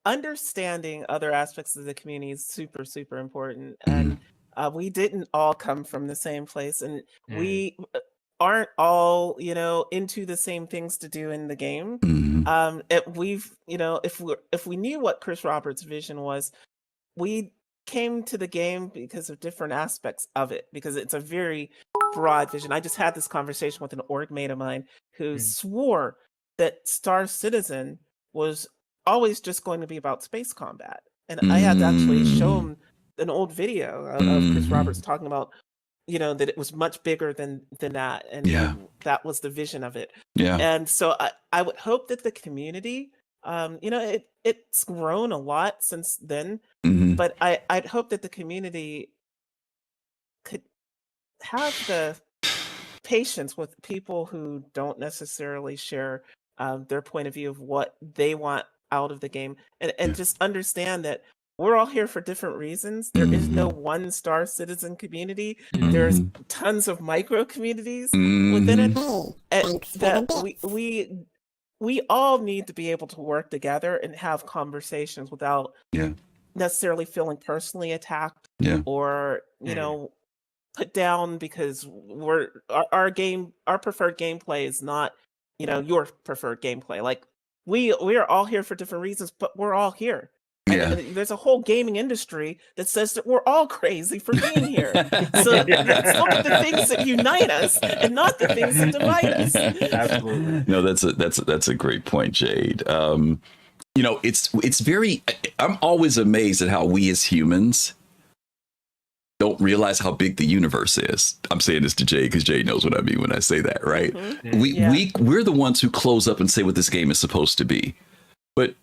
understanding other aspects of the community is super, super important. And we didn't all come from the same place, and we aren't all, into the same things to do in the game. If we knew what Chris Roberts' vision was, we came to the game because of different aspects of it, because it's a very broad vision. I just had this conversation with an org mate of mine who swore that Star Citizen was always just going to be about space combat. And I had to actually show him an old video of Chris Roberts talking about, that it was much bigger than that. And that was the vision of it. Yeah. And so I would hope that the community, it's grown a lot since then, but I'd hope that the community could have the patience with people who don't necessarily share their point of view of what they want out of the game, and just understand that we're all here for different reasons. There is no one Star Citizen community. There's tons of micro communities within it, and that we all need to be able to work together and have conversations without necessarily feeling personally attacked or put down, because our preferred gameplay is not your preferred gameplay. Like we are all here for different reasons, but we're all here. And there's a whole gaming industry that says that we're all crazy for being here. So let's look at the things that unite us and not the things that divide us. Absolutely. No, that's a great point, Jade. It's very. I'm always amazed at how we as humans don't realize how big the universe is. I'm saying this to Jade because Jade knows what I mean when I say that, right? We're the ones who close up and say what this game is supposed to be. But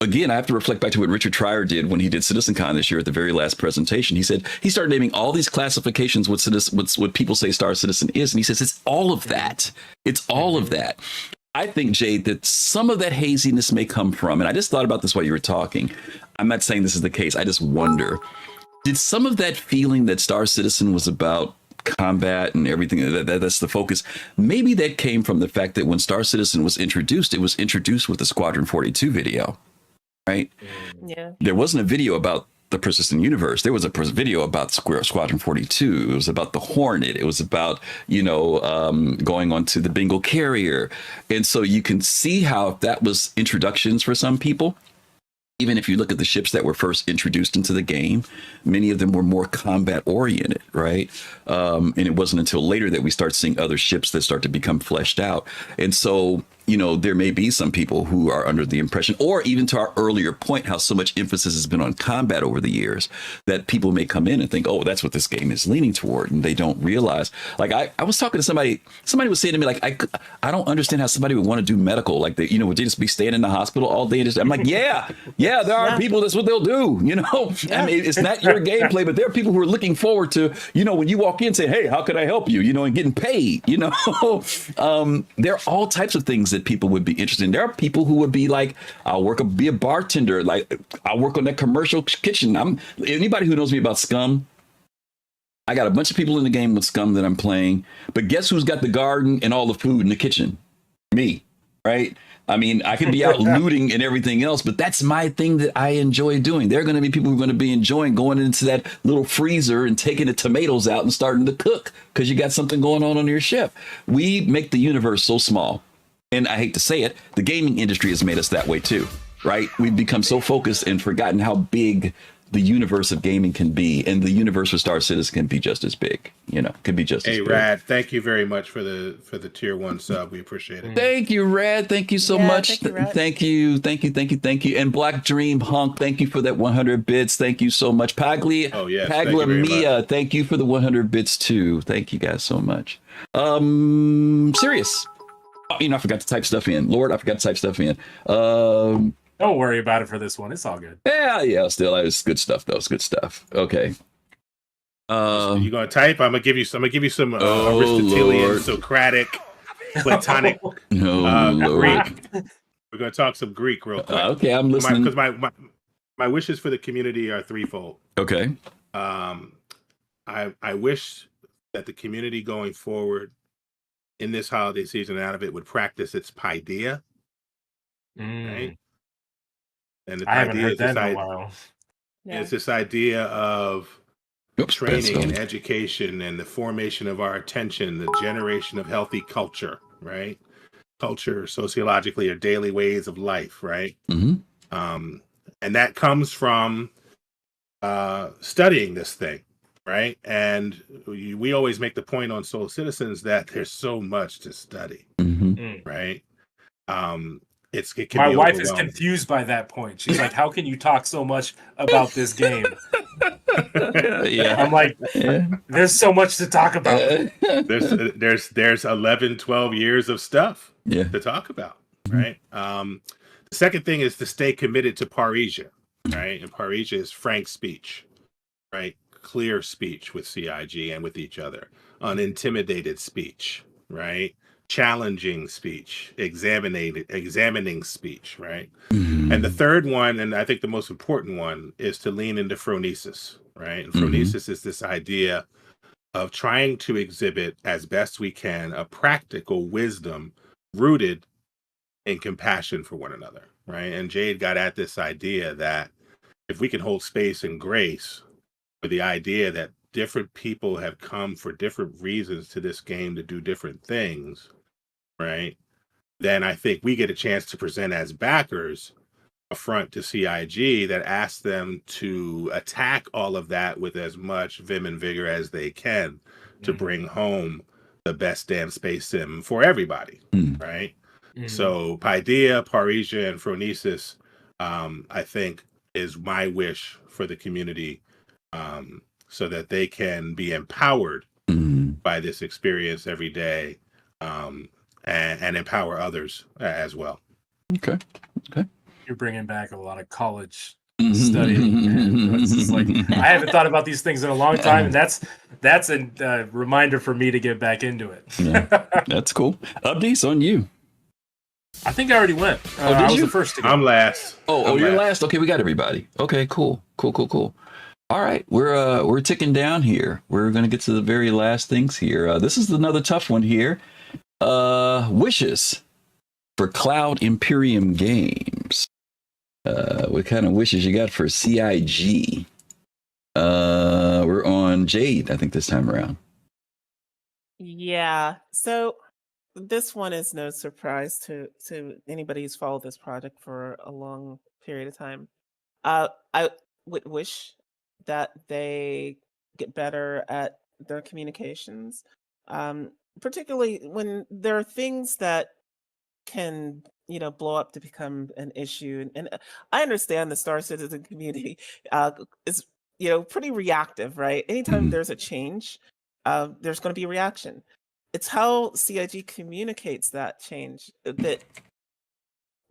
again, I have to reflect back to what Richard Trier did when he did CitizenCon this year at the very last presentation. He said he started naming all these classifications what people say Star Citizen is, and he says it's all of that. It's all of that. I think, Jade, that some of that haziness may come from, and I just thought about this while you were talking. I'm not saying this is the case. I just wonder, did some of that feeling that Star Citizen was about combat and everything, that's the focus, maybe that came from the fact that when Star Citizen was introduced, it was introduced with the Squadron 42 video. Right? Yeah. There wasn't a video about the persistent universe. There was a video about Squadron 42. It was about the Hornet. It was about, going on to the Bengal carrier. And so you can see how that was introductions for some people. Even if you look at the ships that were first introduced into the game, many of them were more combat oriented, right? And it wasn't until later that we start seeing other ships that start to become fleshed out. And so, there may be some people who are under the impression, or even to our earlier point, how so much emphasis has been on combat over the years, that people may come in and think, oh, that's what this game is leaning toward. And they don't realize. Like I was talking to somebody was saying to me, like, I don't understand how somebody would want to do medical. Like, would they just be staying in the hospital all day? I'm like, yeah, there are people, that's what they'll do. I mean, it's not your gameplay, but there are people who are looking forward to, when you walk in, say, hey, how could I help you? And getting paid, there are all types of things that people would be interested in. There are people who would be like, be a bartender. Like, I'll work on that commercial kitchen. Anybody who knows me about Scum, I got a bunch of people in the game with Scum that I'm playing, but guess who's got the garden and all the food in the kitchen? Me, right? I mean, I could be out looting and everything else, but that's my thing that I enjoy doing. There are going to be people who are going to be enjoying going into that little freezer and taking the tomatoes out and starting to cook because you got something going on your ship. We make the universe so small. And I hate to say it, the gaming industry has made us that way too, right? We've become so focused and forgotten how big the universe of gaming can be, and the universe of Star Citizen can be just as big. Could be just as big. Hey, Rad, thank you very much for the tier 1 sub. We appreciate it. Thank you, Rad. Thank you so much. Thank you. And Black Dream Hunk, thank you for that 100 bits. Thank you so much. Paglia Mia, thank you for the 100 bits too. Thank you guys so much. Serious. I forgot to type stuff in. Lord, I forgot to type stuff in. Don't worry about it for this one. It's all good. Yeah. Still, it's good stuff though. It's good stuff. Okay. You gonna type? I'm gonna give you some Aristotelian, Socratic, Platonic, Greek. We're gonna talk some Greek real quick. Okay, I'm listening. Because my wishes for the community are threefold. Okay. I wish that the community going forward in this holiday season and out of it would practice its paideia. Right? And the I haven't heard that in a while. It's this idea of training and education and the formation of our attention, the generation of healthy culture, right? Culture, sociologically, are daily ways of life, right? And that comes from studying this thing, right? And we always make the point on Soul Citizens that there's so much to study, right? My wife is confused by that point. She's like, how can you talk so much about this game? I'm like, there's so much to talk about. There's 11, 12 years of stuff to talk about, right? The second thing is to stay committed to parrhesia, right? And parrhesia is frank speech, right? Clear speech with CIG and with each other. Unintimidated speech, right? Challenging speech, examining speech, right? And the third one, and I think the most important one, is to lean into phronesis, right? And phronesis is this idea of trying to exhibit as best we can a practical wisdom rooted in compassion for one another, right? And Jade got at this idea that if we can hold space and grace for the idea that different people have come for different reasons to this game to do different things, right? Then I think we get a chance to present as backers a front to CIG that asks them to attack all of that with as much vim and vigor as they can to bring home the best damn space sim for everybody, right? So paideia, parrhesia, and phronesis, I think, is my wish for the community, so that they can be empowered by this experience every day, and empower others as well. Okay. You're bringing back a lot of college studying. It's just like, I haven't thought about these things in a long time, and that's a reminder for me to get back into it. That's cool. Abdi's on you. I think I already went. I was the first to go. I'm last. You're last. Okay, we got everybody. Okay, cool. All right, we're ticking down here. We're gonna get to the very last things here. This is another tough one here. Wishes for Cloud Imperium Games. What kind of wishes you got for CIG? We're on Jade, I think, this time around. Yeah. So this one is no surprise to anybody who's followed this project for a long period of time. I would wish that they get better at their communications, particularly when there are things that can blow up to become an issue. And I understand the Star Citizen community is pretty reactive, right? Anytime there's a change, there's going to be a reaction. It's how CIG communicates that change that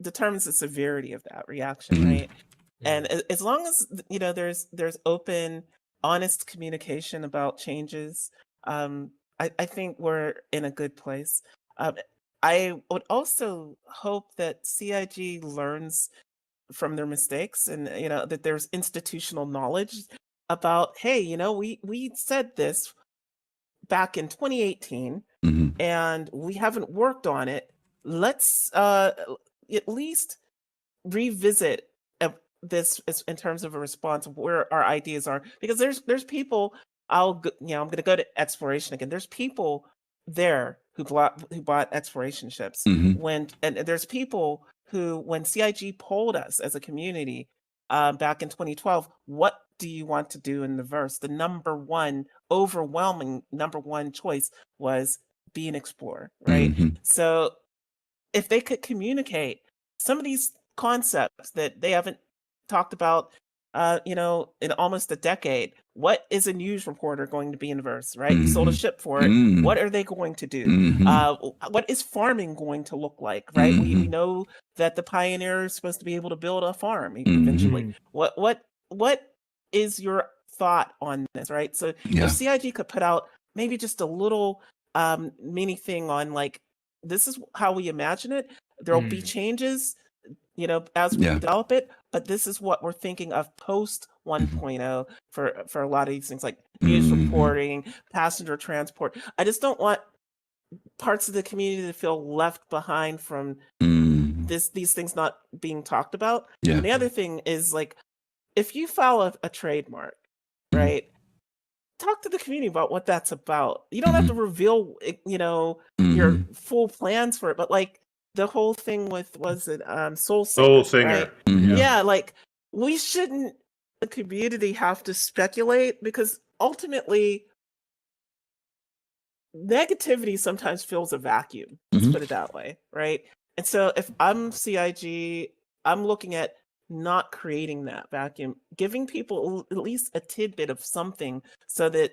determines the severity of that reaction, right? And as long as there's open, honest communication about changes, I think we're in a good place. I would also hope that CIG learns from their mistakes, and that there's institutional knowledge about, hey, we said this back in 2018, and we haven't worked on it. Let's at least revisit this in terms of a response of where our ideas are, because there's people. I'm going to go to exploration again. There's people there who bought exploration ships and there's people who, when CIG polled us as a community back in 2012, what do you want to do in the verse? The overwhelming number one choice was be an explorer, right? So if they could communicate some of these concepts that they haven't talked about, in almost a decade, what is a news reporter going to be in the verse, right? You sold a ship for it. What are they going to do? What is farming going to look like, right? We know that the pioneer is supposed to be able to build a farm eventually. What is your thought on this, right? So if CIG could put out maybe just a little mini thing on like, this is how we imagine it. There'll be changes, as we develop it, but this is what we're thinking of post 1.0 for a lot of these things like news reporting, passenger transport. I just don't want parts of the community to feel left behind from these things not being talked about. And the other thing is, like, if you file a trademark, right, talk to the community about what that's about. You don't have to reveal, your full plans for it, but like the whole thing with, was it Soul Singer? Right? Yeah, like we shouldn't, the community, have to speculate, because ultimately negativity sometimes fills a vacuum. Let's put it that way, right? And so if I'm CIG, I'm looking at not creating that vacuum, giving people at least a tidbit of something so that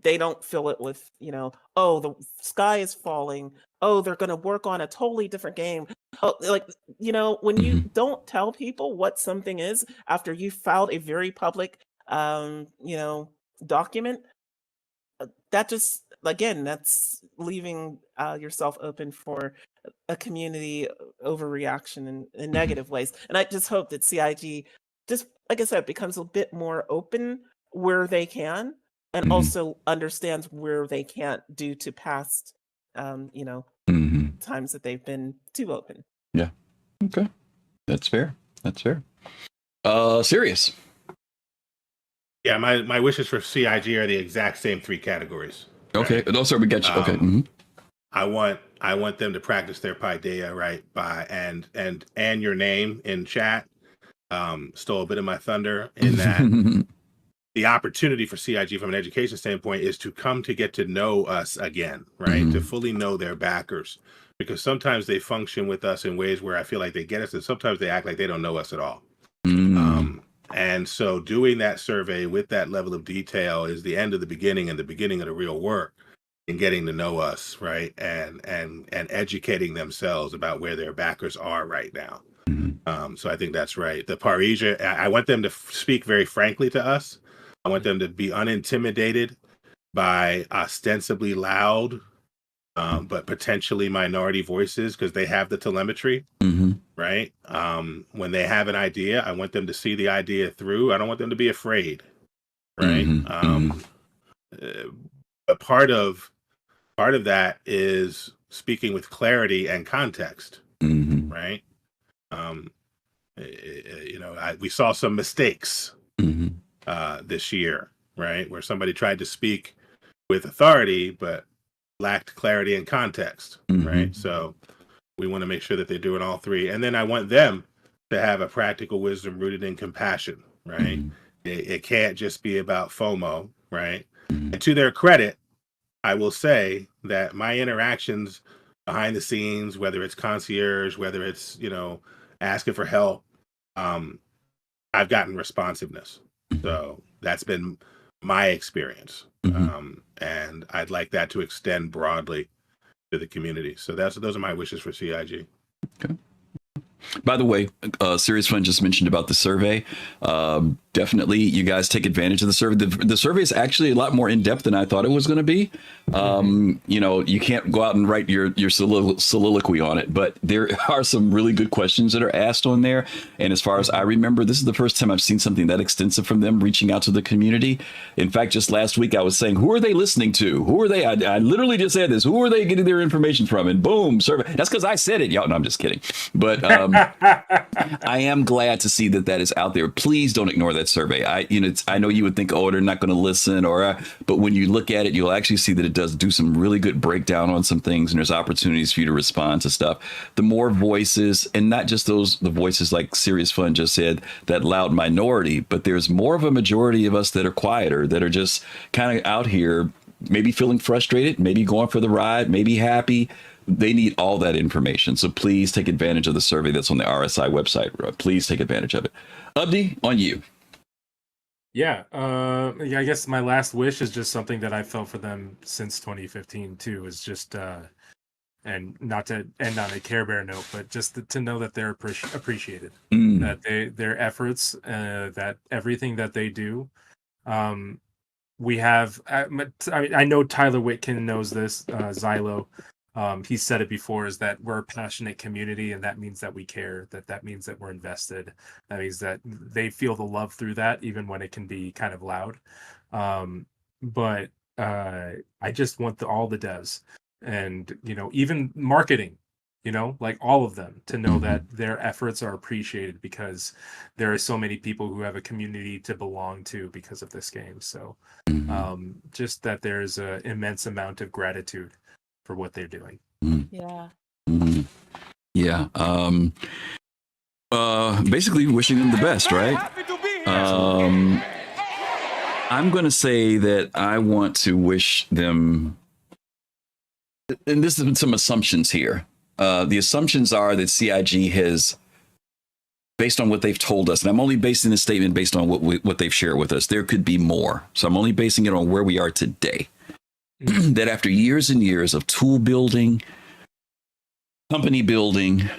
they don't fill it with, oh, the sky is falling. Oh, they're going to work on a totally different game. Oh, like, when you don't tell people what something is after you filed a very public, document, that just, again, that's leaving yourself open for a community overreaction in negative ways. And I just hope that CIG, just like I said, becomes a bit more open where they can, and also understands where they can't due to past, times that they've been too open. Yeah. Okay. That's fair. Serious. Yeah, my wishes for CIG are the exact same three categories. Okay. Right? No, sir, we got you. Okay. I want them to practice their paideia, right? And your name in chat stole a bit of my thunder in that the opportunity for CIG from an education standpoint is to come to get to know us again, right? To fully know their backers, because sometimes they function with us in ways where I feel like they get us, and sometimes they act like they don't know us at all. And so doing that survey with that level of detail is the end of the beginning and the beginning of the real work in getting to know us, right? And educating themselves about where their backers are right now. So I think that's right. The Parisia, I want them to speak very frankly to us. I want them to be unintimidated by ostensibly loud, but potentially minority voices, because they have the telemetry, right? When they have an idea, I want them to see the idea through. I don't want them to be afraid, right? But part of that is speaking with clarity and context, right? We saw some mistakes this year, right, where somebody tried to speak with authority but lacked clarity and context, right? So we want to make sure that they're doing all three, and then I want them to have a practical wisdom rooted in compassion, right? It can't just be about FOMO, right? And to their credit, I will say that my interactions behind the scenes, whether it's concierge, whether it's, asking for help, I've gotten responsiveness. So that's been my experience. And I'd like that to extend broadly to the community. So those are my wishes for CIG. Okay. By the way, SeriousFun just mentioned about the survey. Definitely, you guys take advantage of the survey. The survey is actually a lot more in depth than I thought it was going to be. You can't go out and write your soliloquy on it, but there are some really good questions that are asked on there. And as far as I remember, this is the first time I've seen something that extensive from them reaching out to the community. In fact, just last week I was saying, who are they listening to? Who are they? I literally just said this. Who are they getting their information from? And boom, survey. That's because I said it, y'all. No, I'm just kidding. But I am glad to see that is out there. Please don't ignore that that survey. I know you would think, oh, they're not going to listen, but when you look at it, you'll actually see that it does do some really good breakdown on some things, and there's opportunities for you to respond to stuff. The more voices, and not just the voices like SeriousFun just said, that loud minority, but there's more of a majority of us that are quieter, that are just kind of out here, maybe feeling frustrated, maybe going for the ride, maybe happy. They need all that information. So please take advantage of the survey that's on the RSI website. Please take advantage of it. Abdi, on you. Yeah, I guess my last wish is just something that I felt for them since 2015 too. Is just, and not to end on a Care Bear note, but just to know that they're appreciated, that their efforts, that everything that they do. We have, I know Tyler Witkin knows this, Xylo. He said it before, is that we're a passionate community, and that means that we care, that means that we're invested. That means that they feel the love through that, even when it can be kind of loud. But I just want all the devs and, even marketing, like all of them, to know that their efforts are appreciated, because there are so many people who have a community to belong to because of this game. So just that there's an immense amount of gratitude for what they're doing. Yeah. Yeah. Basically wishing them the best, right? I'm going to say that I want to wish them, and this is some assumptions here. The assumptions are that CIG has, based on what they've told us, and I'm only basing this statement based on what they've shared with us, there could be more. So I'm only basing it on where we are today. That after years and years of tool building, company building,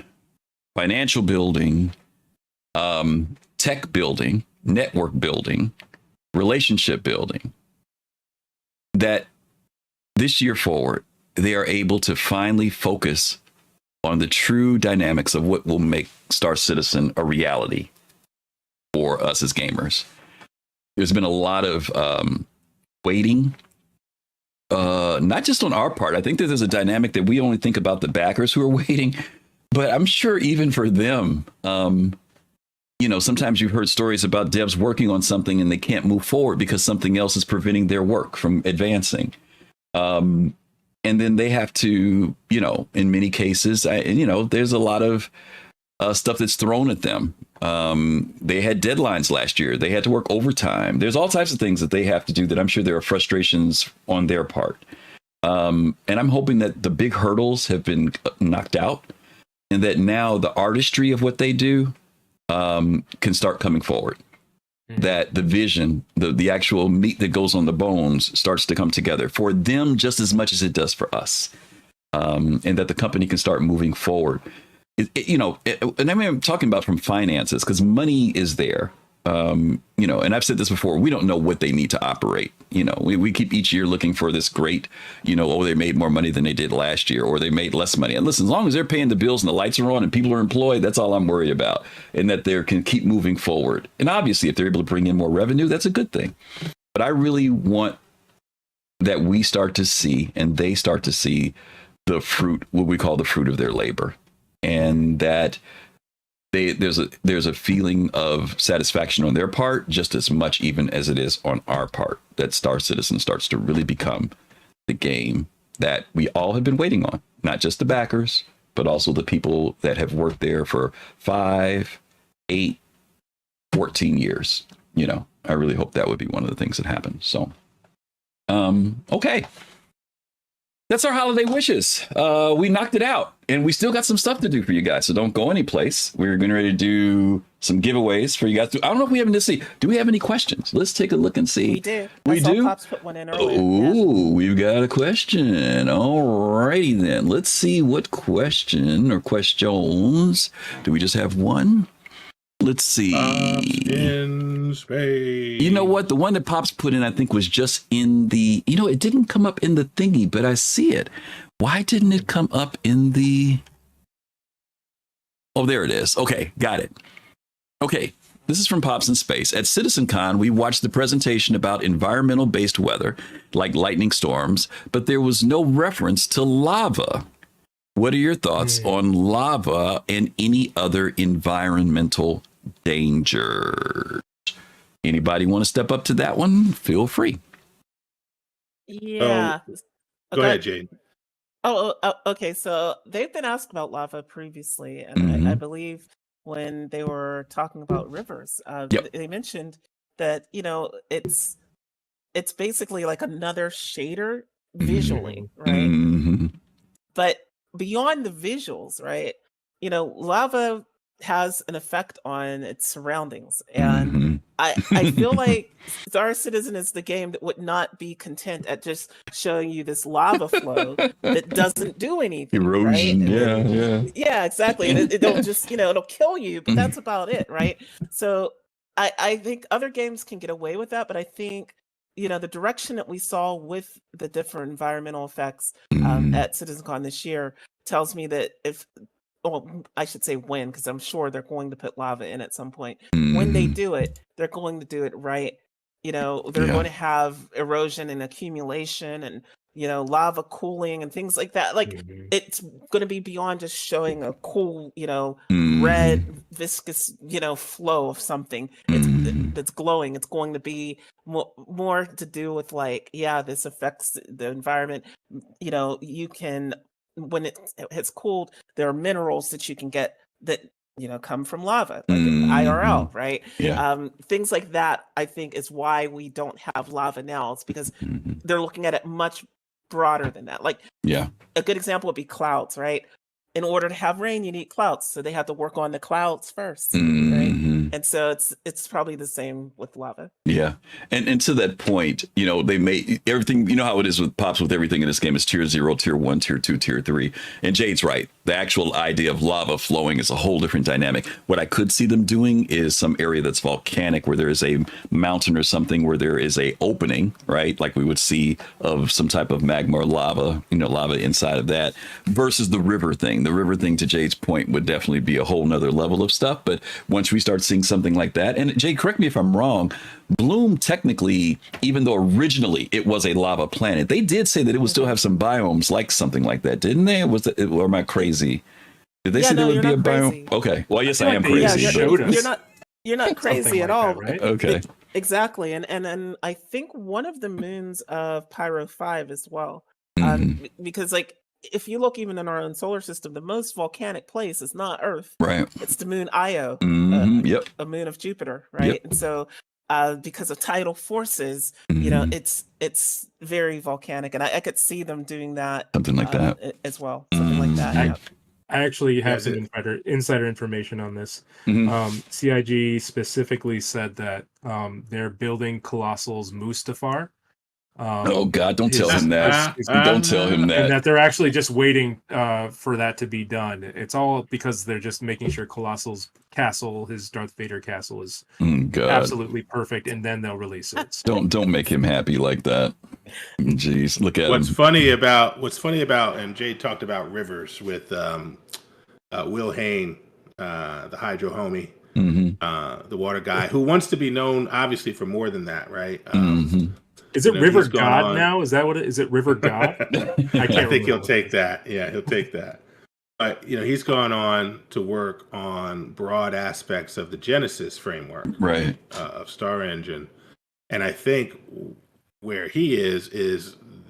financial building, tech building, network building, relationship building, that this year forward, they are able to finally focus on the true dynamics of what will make Star Citizen a reality for us as gamers. There's been a lot of waiting. Not just on our part. I think that there's a dynamic that we only think about the backers who are waiting, but I'm sure even for them, sometimes you've heard stories about devs working on something and they can't move forward because something else is preventing their work from advancing. And then they have to, in many cases, there's a lot of stuff that's thrown at them. They had deadlines last year. They had to work overtime. There's all types of things that they have to do that I'm sure there are frustrations on their part. And I'm hoping that the big hurdles have been knocked out, and that now the artistry of what they do can start coming forward. That the vision, the actual meat that goes on the bones starts to come together for them just as much as it does for us. And that the company can start moving forward. And I mean, I'm talking about from finances, because money is there. And I've said this before, we don't know what they need to operate. We keep each year looking for this great, they made more money than they did last year, or they made less money. And listen, as long as they're paying the bills and the lights are on and people are employed, that's all I'm worried about. And that they can keep moving forward. And obviously, if they're able to bring in more revenue, that's a good thing. But I really want that we start to see, and they start to see, the fruit, what we call the fruit of their labor. And that there's a feeling of satisfaction on their part just as much even as it is on our part, that Star Citizen starts to really become the game that we all have been waiting on, not just the backers, but also the people that have worked there for 5, 8, 14 years. I really hope that would be one of the things that happens. So, okay. That's our holiday wishes. We knocked it out, and we still got some stuff to do for you guys, so don't go anyplace. We're getting ready to do some giveaways for you guys. I don't know if we have to see. Do we have any questions? Let's take a look and see. We do. We do? Pops put one in earlier. Oh, we've got a question. All righty then. Let's see what question or questions. Do we just have one? Let's see. In space. You know what? The one that Pops put in, I think, was just in the, it didn't come up in the thingy, but I see it. Why didn't it come up in the... Oh, there it is. Okay, got it. Okay, this is from Pops in Space. At CitizenCon, we watched the presentation about environmental-based weather, like lightning storms, but there was no reference to lava. What are your thoughts on lava and any other environmental danger? Anybody want to step up to that one? Feel free. Yeah. Go ahead, Jade. Okay. So they've been asked about lava previously, and I believe when they were talking about rivers, they mentioned that it's basically like another shader visually, right? But beyond the visuals, right? Lava has an effect on its surroundings, and I feel like Star Citizen is the game that would not be content at just showing you this lava flow that doesn't do anything. Erosion, right? Yeah, exactly. And it'll just it'll kill you, but that's about it, right? So I think other games can get away with that, but I think the direction that we saw with the different environmental effects at CitizenCon this year tells me that I should say when, because I'm sure they're going to put lava in at some point. When they do it, they're going to do it right. They're going to have erosion and accumulation and, lava cooling and things like that. Like it's going to be beyond just showing a cool, red, viscous, flow of something. That's glowing. It's going to be more to do with this affects the environment. You can, when it's cooled, there are minerals that you can get that come from lava, like in IRL, right? Things like that, I think, is why we don't have lava now. It's because they're looking at it much broader than that. A good example would be clouds, right? In order to have rain, you need clouds, so they have to work on the clouds first, right? And so it's probably the same with lava. Yeah, and to that point, they made everything. You know how it is with pops with everything in this game is tier 0, tier 1, tier 2, tier 3. And Jade's right. The actual idea of lava flowing is a whole different dynamic. What I could see them doing is some area that's volcanic, where there is a mountain or something where there is a opening, right? Like we would see of some type of magma or lava, lava inside of that, versus the river thing. The river thing, to Jade's point, would definitely be a whole nother level of stuff. But once we start seeing something like that, and Jade, correct me if I'm wrong, Bloom technically, even though originally it was a lava planet, they did say that it would still have some biomes like something like that, didn't they? Or am I crazy? Did they say there would be a biome? Okay. Well, yes, I am crazy. You're not crazy at all. Right? Okay. Exactly. And I think one of the moons of Pyro 5 as well. Because if you look even in our own solar system, the most volcanic place is not Earth. Right. It's the moon Io, a moon of Jupiter, right? And so because of tidal forces, it's very volcanic. And I could see them doing that. Something like that. As well. Something like that. I actually have some insider information on this. CIG specifically said that they're building Colossal's Mustafar. Oh God! Don't tell him that. Don't tell him that. And that they're actually just waiting for that to be done. It's all because they're just making sure Colossal's castle, his Darth Vader castle, is absolutely perfect, and then they'll release it. Don't make him happy like that. Jeez, look at what's funny about, and Jade talked about rivers with Will Hain, the Hydro homie, the water guy, who wants to be known obviously for more than that, right? Is it River God now? Is that what it is? It River God? I think he'll take that. Yeah, he'll take that. But he's gone on to work on broad aspects of the Genesis framework, right, of Star Engine, and I think where he is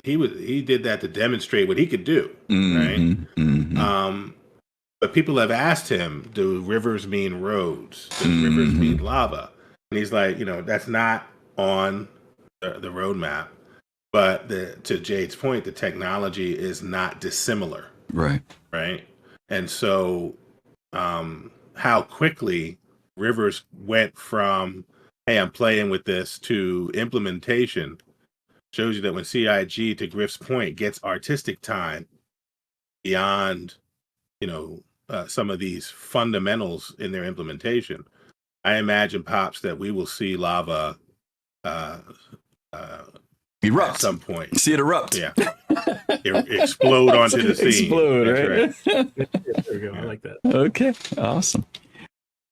he did that to demonstrate what he could do, right? But people have asked him, do rivers mean roads? Does rivers mean lava? And he's like, that's not on the roadmap, but to Jade's point, the technology is not dissimilar, right? And so how quickly rivers went from, hey, I'm playing with this, to implementation shows you that when CIG, to Griff's point, gets artistic time beyond some of these fundamentals in their implementation, I imagine, Pops, that we will see lava erupt at some point. See it erupt. Yeah. Explode onto the scene. Explode, right? There we go. I like that. Okay. Awesome.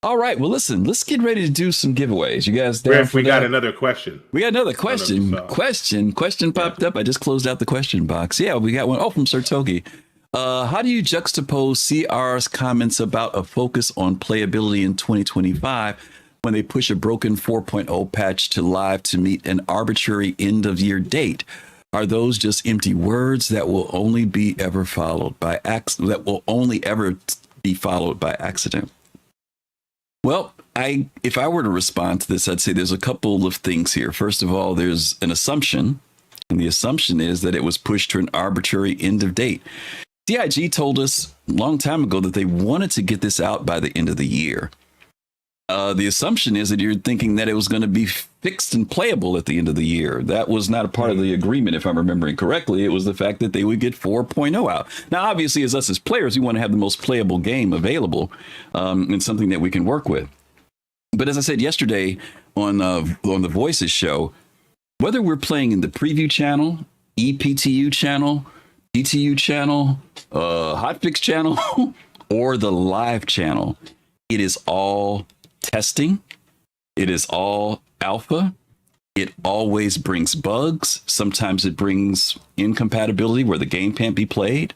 All right. Well, listen, let's get ready to do some giveaways. You guys down Griff, for we that? got another question. We got another question. Question popped up. I just closed out the question box. Yeah, we got one. Oh, from Sir Togi. How do you juxtapose CR's comments about a focus on playability in 2025 when they push a broken 4.0 patch to live to meet an arbitrary end of year date? Are those just empty words that will only be ever followed by that will only ever be followed by accident? Well, if I were to respond to this, I'd say there's a couple of things here. First of all, there's an assumption, and the assumption is that it was pushed to an arbitrary end of date. CIG told us a long time ago that they wanted to get this out by the end of the year. The assumption is that you're thinking that it was going to be fixed and playable at the end of the year. That was not a part of the agreement, if I'm remembering correctly. It was the fact that they would get 4.0 out. Now, obviously, as us as players, we want to have the most playable game available and something that we can work with. But as I said yesterday on the Voices show, whether we're playing in the preview channel, EPTU channel, DTU channel, hotfix channel, or the live channel, it is all testing. It is all alpha. It always brings bugs. Sometimes it brings incompatibility where the game can't be played.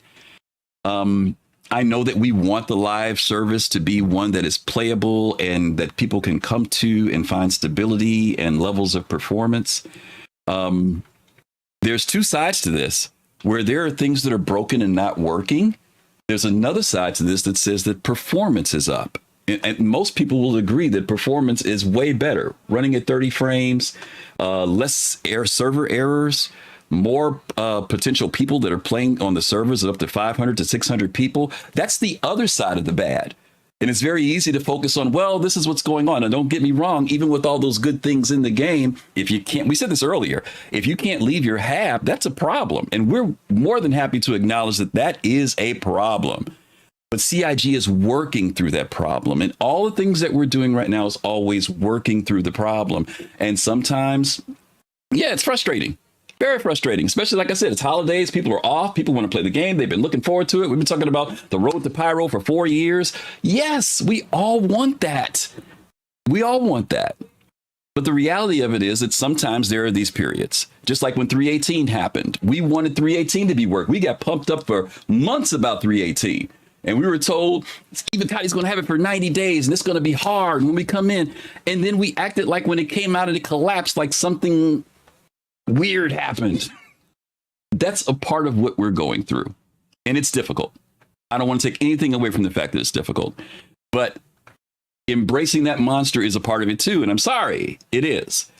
I know that we want the live service to be one that is playable and that people can come to and find stability and levels of performance. There's two sides to this. Where there are things that are broken and not working, there's another side to this that says that performance is up. And most people will agree that performance is way better. Running at 30 frames, less server errors, more potential people that are playing on the servers of up to 500 to 600 people. That's the other side of the bad. And it's very easy to focus on, well, this is what's going on. And don't get me wrong, even with all those good things in the game, if you can't, we said this earlier, if you can't leave your hab, that's a problem. And we're more than happy to acknowledge that that is a problem. But CIG is working through that problem. And all the things that we're doing right now is always working through the problem. And sometimes, yeah, it's frustrating. Very frustrating, especially like I said, it's holidays. People are off. People want to play the game. They've been looking forward to it. We've been talking about the road to Pyro for 4 years. Yes, we all want that. We all want that. But the reality of it is that sometimes there are these periods, just like when 318 happened. We wanted 318 to be worked. We got pumped up for months about 318. And we were told Stephen Cotty's going to have it for 90 days and it's going to be hard when we come in. And then we acted like when it came out and it collapsed, like something weird happened. That's a part of what we're going through. And it's difficult. I don't want to take anything away from the fact that it's difficult. But embracing that monster is a part of it too. And I'm sorry, it is.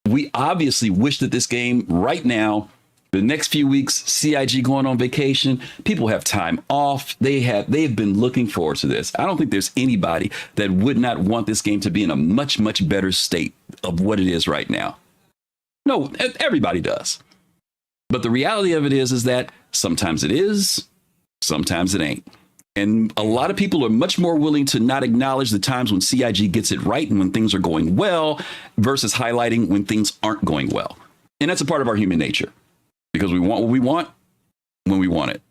We obviously wish that this game right now, the next few weeks, CIG going on vacation, people have time off. They've been looking forward to this. I don't think there's anybody that would not want this game to be in a much, much better state of what it is right now. No, everybody does. But the reality of it is that sometimes it is, sometimes it ain't. And a lot of people are much more willing to not acknowledge the times when CIG gets it right and when things are going well versus highlighting when things aren't going well. And that's a part of our human nature because we want what we want when we want it.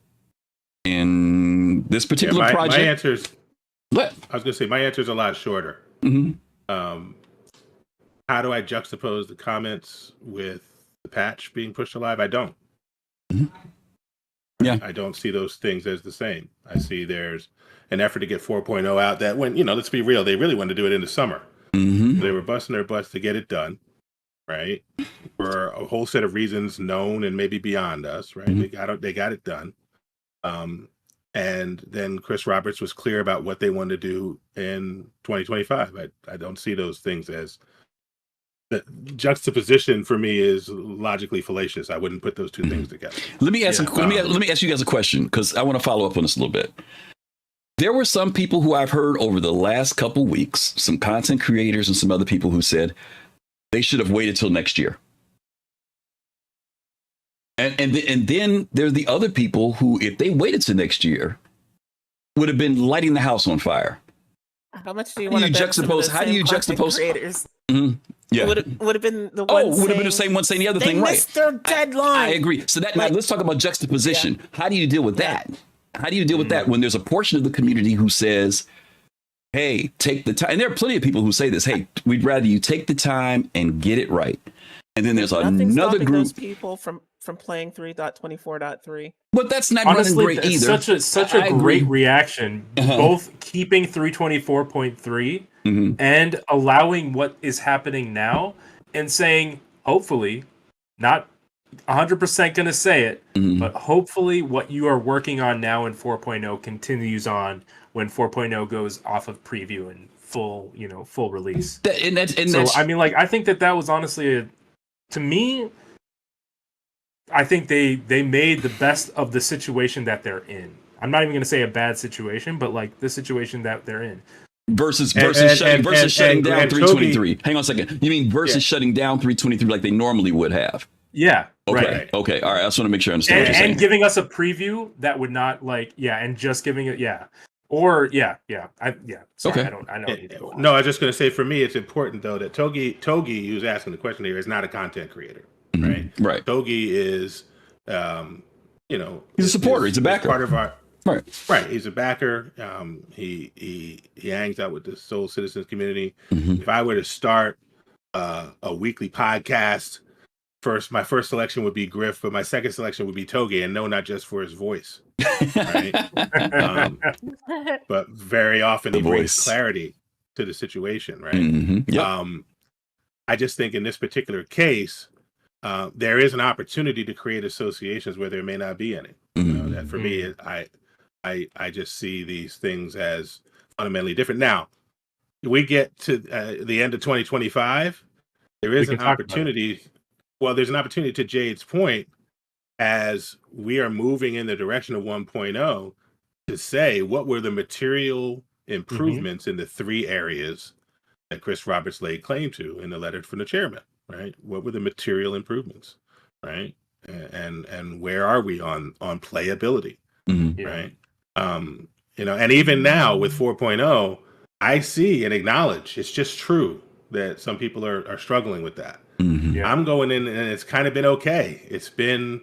In this particular project. My answer's, what? I was going to say, my answer's a lot shorter. Mm-hmm. How do I juxtapose the comments with the patch being pushed to live? I don't. Mm-hmm. Yeah. I don't see those things as the same. I see there's an effort to get 4.0 out that when, let's be real, they really wanted to do it in the summer. Mm-hmm. They were busting their butts to get it done, right? For a whole set of reasons known and maybe beyond us, right? Mm-hmm. They got it done. And then Chris Roberts was clear about what they wanted to do in 2025. I don't see those things as the juxtaposition for me is logically fallacious. I wouldn't put those two things together. Let me ask you guys a question because I want to follow up on this a little bit. There were some people who I've heard over the last couple weeks, some content creators and some other people who said they should have waited till next year. And then there's the other people who, if they waited till next year, would have been lighting the house on fire. How much do you want to juxtapose? How do you juxtapose creators? Mm-hmm. Yeah, would have been the one. Would have been the same one saying the other thing, right? Missed their deadline. I agree. So that now let's talk about juxtaposition. Yeah. How do you deal with that? How do you deal with that when there's a portion of the community who says, "Hey, take the time," and there are plenty of people who say this. Hey, we'd rather you take the time and get it right. And then there's another group. Those people from playing 3.24.3. But that's not honestly running great either. Such a great reaction. Both keeping 324.3 and allowing what is happening now and saying, hopefully, not 100% going to say it, but hopefully what you are working on now in 4.0 continues on when 4.0 goes off of preview and full release. I mean, like, I think that was honestly, to me, I think they made the best of the situation that they're in. I'm not even going to say a bad situation, but like the situation that they're in. Versus shutting down 323. Toby, hang on a second. You mean versus shutting down 323 like they normally would have? Yeah. Okay. Right. Okay. All right. I just want to make sure I understand what you're saying. And giving us a preview that would not and just giving it Or Sorry, okay. I don't need to go on. No, I was just going to say, for me, it's important though that Togi, who's asking the question here, is not a content creator, right? Right. Togi is, he's a supporter. He's a backer. Part of our right. He's a backer. He hangs out with the Soul Citizens community. If I were to start a weekly podcast, my first selection would be Griff, but my second selection would be Togi, and no, not just for his voice, right? But very often he brings clarity to the situation, right? Yep. I just think in this particular case, there is an opportunity to create associations where there may not be any. That for me, I just see these things as fundamentally different. Now, we get to the end of 2025, there is an opportunity. Well, there's an opportunity, to Jade's point, as we are moving in the direction of 1.0, to say what were the material improvements in the 3 areas that Chris Roberts laid claim to in the letter from the chairman, right? What were the material improvements, right? And where are we on playability, right? And even now with 4.0, I see and acknowledge it's just true that some people are struggling with that. I'm going in and it's kind of been okay. It's been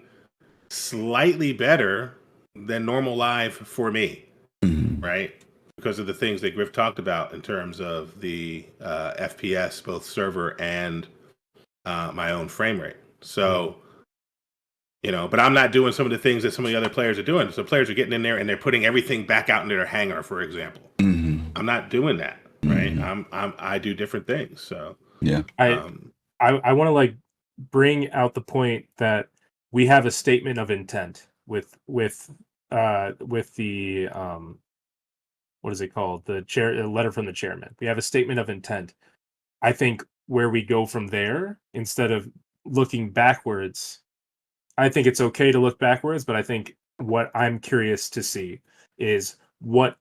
slightly better than normal live for me, right? Because of the things that Griff talked about in terms of the FPS, both server and my own frame rate. So, but I'm not doing some of the things that some of the other players are doing. So players are getting in there and they're putting everything back out into their hangar, for example. I'm not doing that, right? I do different things. So I want to like bring out the point that we have a statement of intent with the what is it called? The letter from the chairman. We have a statement of intent. I think where we go from there, instead of looking backwards, I think it's okay to look backwards, but I think what I'm curious to see is what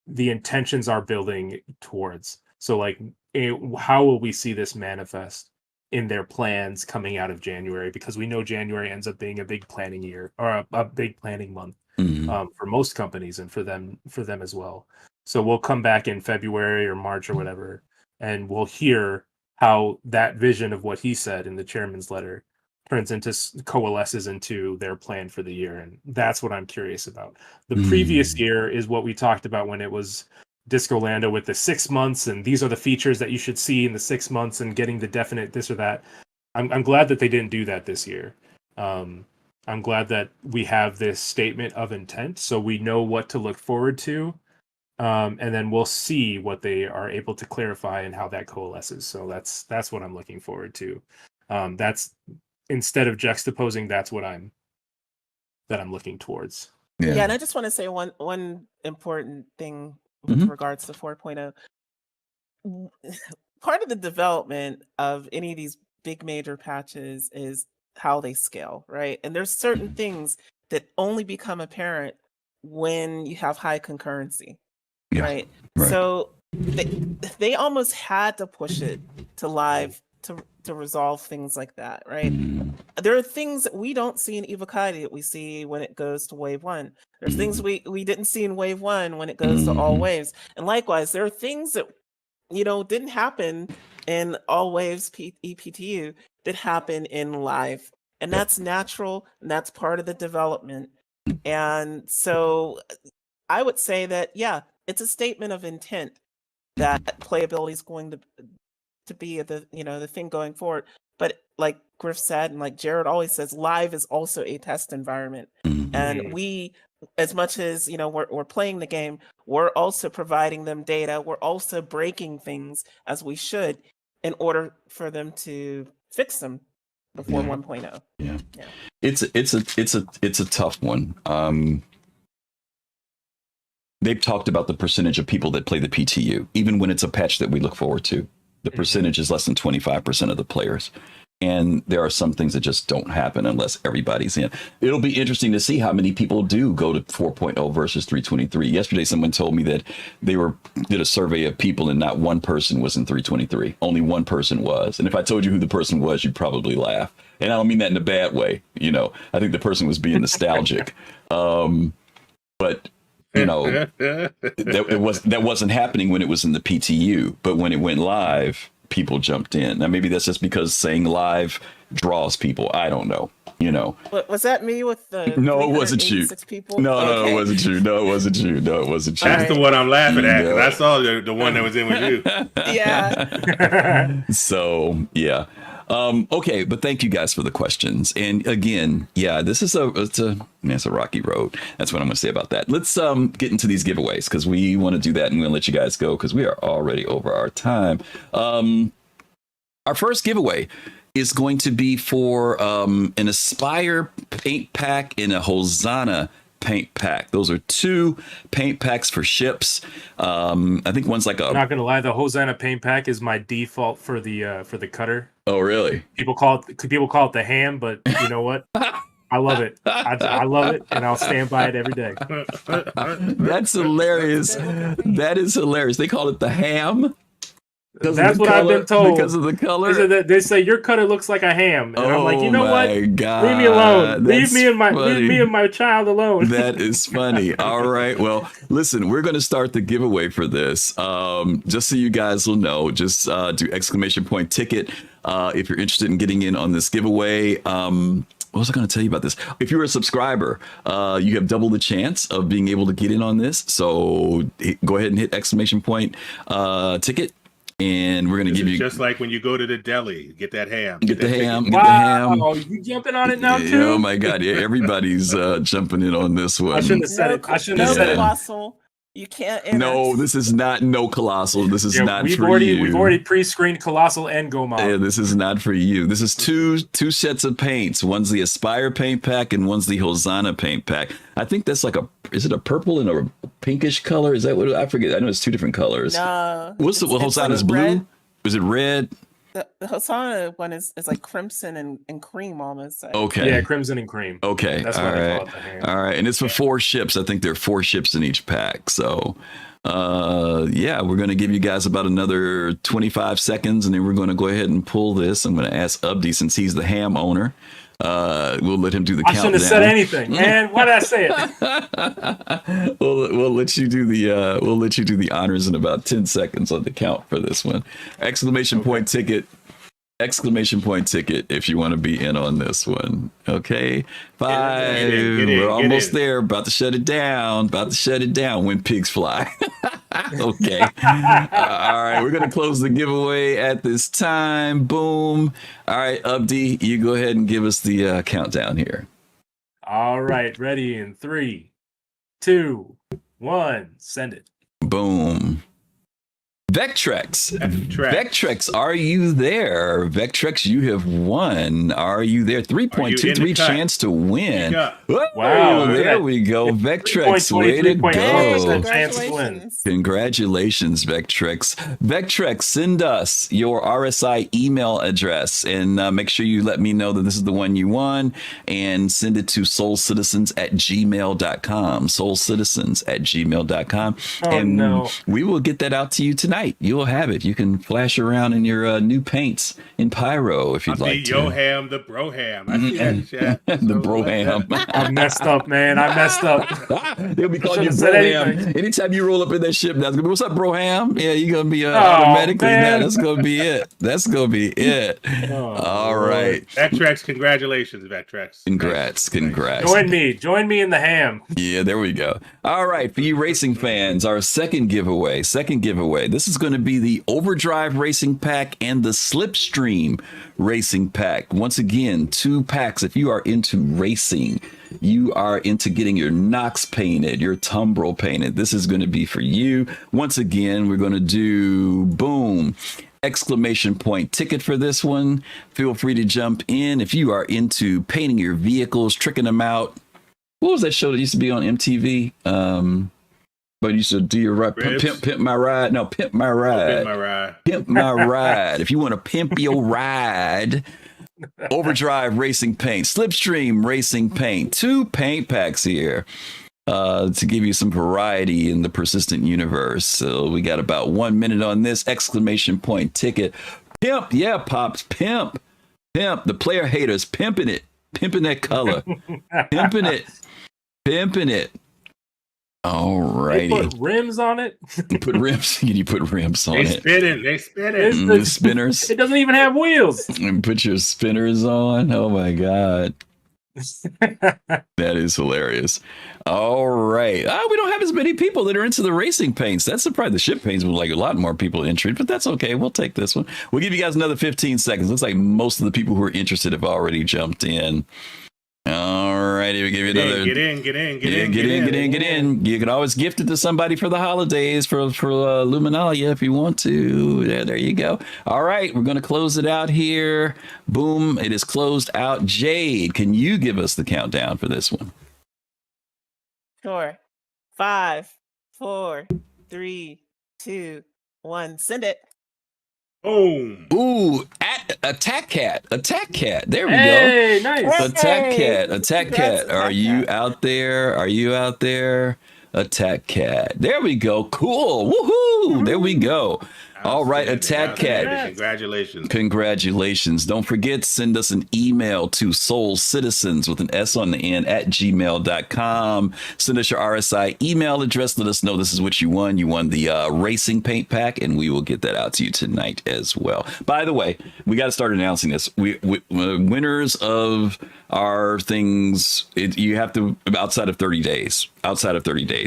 the intentions are building towards. So like, how will we see this manifest in their plans coming out of January? Because we know January ends up being a big planning year, or a big planning month for most companies, and for them as well. So we'll come back in February or March or whatever, and we'll hear how that vision of what he said in the chairman's letter coalesces into their plan for the year. And that's what I'm curious about. The previous year is what we talked about when it was Disco Lando with the 6 months, and these are the features that you should see in the 6 months, and getting the definite this or that. I'm glad that they didn't do that this year. I'm glad that we have this statement of intent, so we know what to look forward to, and then we'll see what they are able to clarify and how that coalesces. So that's what I'm looking forward to. That's, instead of juxtaposing, that's what I'm looking towards. Yeah, and I just want to say one important thing with regards to 4.0. Part of the development of any of these big major patches is how they scale, right? And there's certain things that only become apparent when you have high concurrency, right? So they almost had to push it to live to resolve things like that, right? There are things that we don't see in Evocati that we see when it goes to wave 1. There's things we didn't see in wave 1 when it goes to all waves. And likewise, there are things that didn't happen in all waves EPTU that happen in live. And that's natural, and that's part of the development. And so I would say that, it's a statement of intent that playability is going to be the thing going forward. But like Griff said, and like Jared always says, live is also a test environment. And we as much as we're playing the game, we're also providing them data. We're also breaking things as we should in order for them to fix them before 1.0. Yeah. It's a tough one. They've talked about the percentage of people that play the PTU, even when it's a patch that we look forward to. The percentage is less than 25% of the players. And there are some things that just don't happen unless everybody's in. It'll be interesting to see how many people do go to 4.0 versus 323. Yesterday, someone told me that they did a survey of people and not one person was in 323. Only one person was. And if I told you who the person was, you'd probably laugh. And I don't mean that in a bad way. I think the person was being nostalgic. But that wasn't happening when it was in the PTU. But when it went live, people jumped in. Now, maybe that's just because saying live draws people. I don't know. Was that me with the No, it wasn't you. People? No, Okay. it wasn't you. No, it wasn't you. No, it wasn't you. That's the one I'm laughing at. 'Cause I saw the one that was in with you. Yeah. So, yeah. Okay, but thank you guys for the questions. And again, yeah, this is a rocky road. That's what I'm going to say about that. Let's get into these giveaways because we want to do that and we'll let you guys go because we are already over our time. Our first giveaway is going to be for an Aspire paint pack and a Hosanna paint pack. Those are 2 paint packs for ships. I think one's like I'm not gonna lie, the Hosanna paint pack is my default for the cutter. Oh, really? People call it the ham, but you know what? I love it. I love it, and I'll stand by it every day. That's hilarious. That is hilarious. They call it the ham. That's what I've been told. Because of the color? They say your cutter looks like a ham. And I'm like, you know what? God. Leave me alone. That's Leave me and my child alone. That is funny. All right. Well, listen, we're going to start the giveaway for this. Just so you guys will know, just do ! ticket if you're interested in getting in on this giveaway. What was I going to tell you about this? If you're a subscriber, you have double the chance of being able to get in on this. So go ahead and hit ! Ticket. And we're going to give you just like when you go to the deli, get that ham. Get the ham. Get wow, the ham. Oh, you jumping on it now too? Oh my God! Yeah, everybody's jumping in on this one. I shouldn't have said it. I shouldn't have said it. Colossal. You can't enter. No, this is not no Colossal. This is not for you. We've already pre-screened Colossal and Gomab. Yeah, this is not for you. This is two sets of paints. One's the Aspire paint pack and one's the Hosanna paint pack. I think that's like is it a purple and a pinkish color? Is that what I forget? I know it's 2 different colors. No. What's the Hosanna's blue? Red. Is it red? The Hosanna one is like crimson and cream almost. Okay. Yeah, crimson and cream. Okay. That's why they call it the ham. All right. And it's for 4 ships. I think there are 4 ships in each pack. So, yeah, we're going to give you guys about another 25 seconds and then we're going to go ahead and pull this. I'm going to ask Abdi, since he's the ham owner. We'll let him do the countdown. I shouldn't have said anything, man. Why did I say it? We'll let you do the honors in about 10 seconds on the count for this one. ! Ticket. ! Ticket if you want to be in on this one. Okay. 5. We're almost there. About to shut it down. When pigs fly. Okay. All right. We're going to close the giveaway at this time. Boom. All right. Abdi, you go ahead and give us the countdown here. All right. Ready in 3, 2, 1. Send it. Boom. Vectrex, are you there? Vectrex, you have won. Are you there? 3.23 chance to win. Wow, there we go. Vectrex, way to go. Congratulations, Vectrex. Vectrex, send us your RSI email address and make sure you let me know that this is the one you won and send it to soulcitizens@gmail.com. soulcitizens@gmail.com. And we will get that out to you tonight. You'll have it. You can flash around in your new paints in Pyro if you'd like to. Yo-ham, the bro-ham. I see that in chat. The bro-ham. I messed up, man. I messed up. They'll be calling you bro-ham. Anytime you roll up in that ship, that's gonna be, what's up, bro-ham? Yeah, you're gonna be automatically. Nah, that's gonna be it. That's gonna be it. All right. Vectrex, congratulations, Vectrex. Congrats. Join me in the ham. Yeah, there we go. All right, for you racing fans, our second giveaway. This is going to be the Overdrive Racing Pack and the Slipstream Racing Pack. Once again, 2 packs if you are into racing. you are into getting your Nox painted, your Tumbrel painted, this is going to be for you. Once again, we're going to do boom. Exclamation point ticket for this one. Feel free to jump in if you are into painting your vehicles, tricking them out. What was that show that used to be on MTV? But you used to do your ride, pimp my ride. No, pimp my ride. Pimp my ride. Pimp my ride. If you want to pimp your ride, Overdrive Racing Paint, Slipstream Racing Paint, 2 paint packs here to give you some variety in the persistent universe. So we got about 1 minute on this. Exclamation point ticket. Pimp, yeah, Pops, pimp. The player haters pimping it, pimping that color, pimping it. All righty. They put rims on it. You put rims on it. They spin it. The spinners. It doesn't even have wheels. And put your spinners on. Oh my God. That is hilarious. All right. We don't have as many people that are into the racing paints. That's surprised. The ship paints would like a lot more people entry, but that's okay. We'll take this one. We'll give you guys another 15 seconds. Looks like most of the people who are interested have already jumped in. All righty, we give you another. Get in. You can always gift it to somebody for the holidays for Luminalia if you want to. Yeah, there you go. All right, we're going to close it out here. Boom, it is closed out. Jade, can you give us the countdown for this one? Sure. 5, 4, 3, 2, 1. Send it. Boom. Ooh, Attack Cat. There we go. Hey, nice. Attack Cat. Are you out there? Attack Cat. There we go. Cool. Woohoo. There we go. All right, Attack Cat. Congratulations. Don't forget, send us an email to soulcitizens with an S on the end at gmail.com. Send us your RSI email address. Let us know this is what you won. You won the racing paint pack, and we will get that out to you tonight as well. By the way, we got to start announcing this. We winners of our things, you have to, outside of 30 days.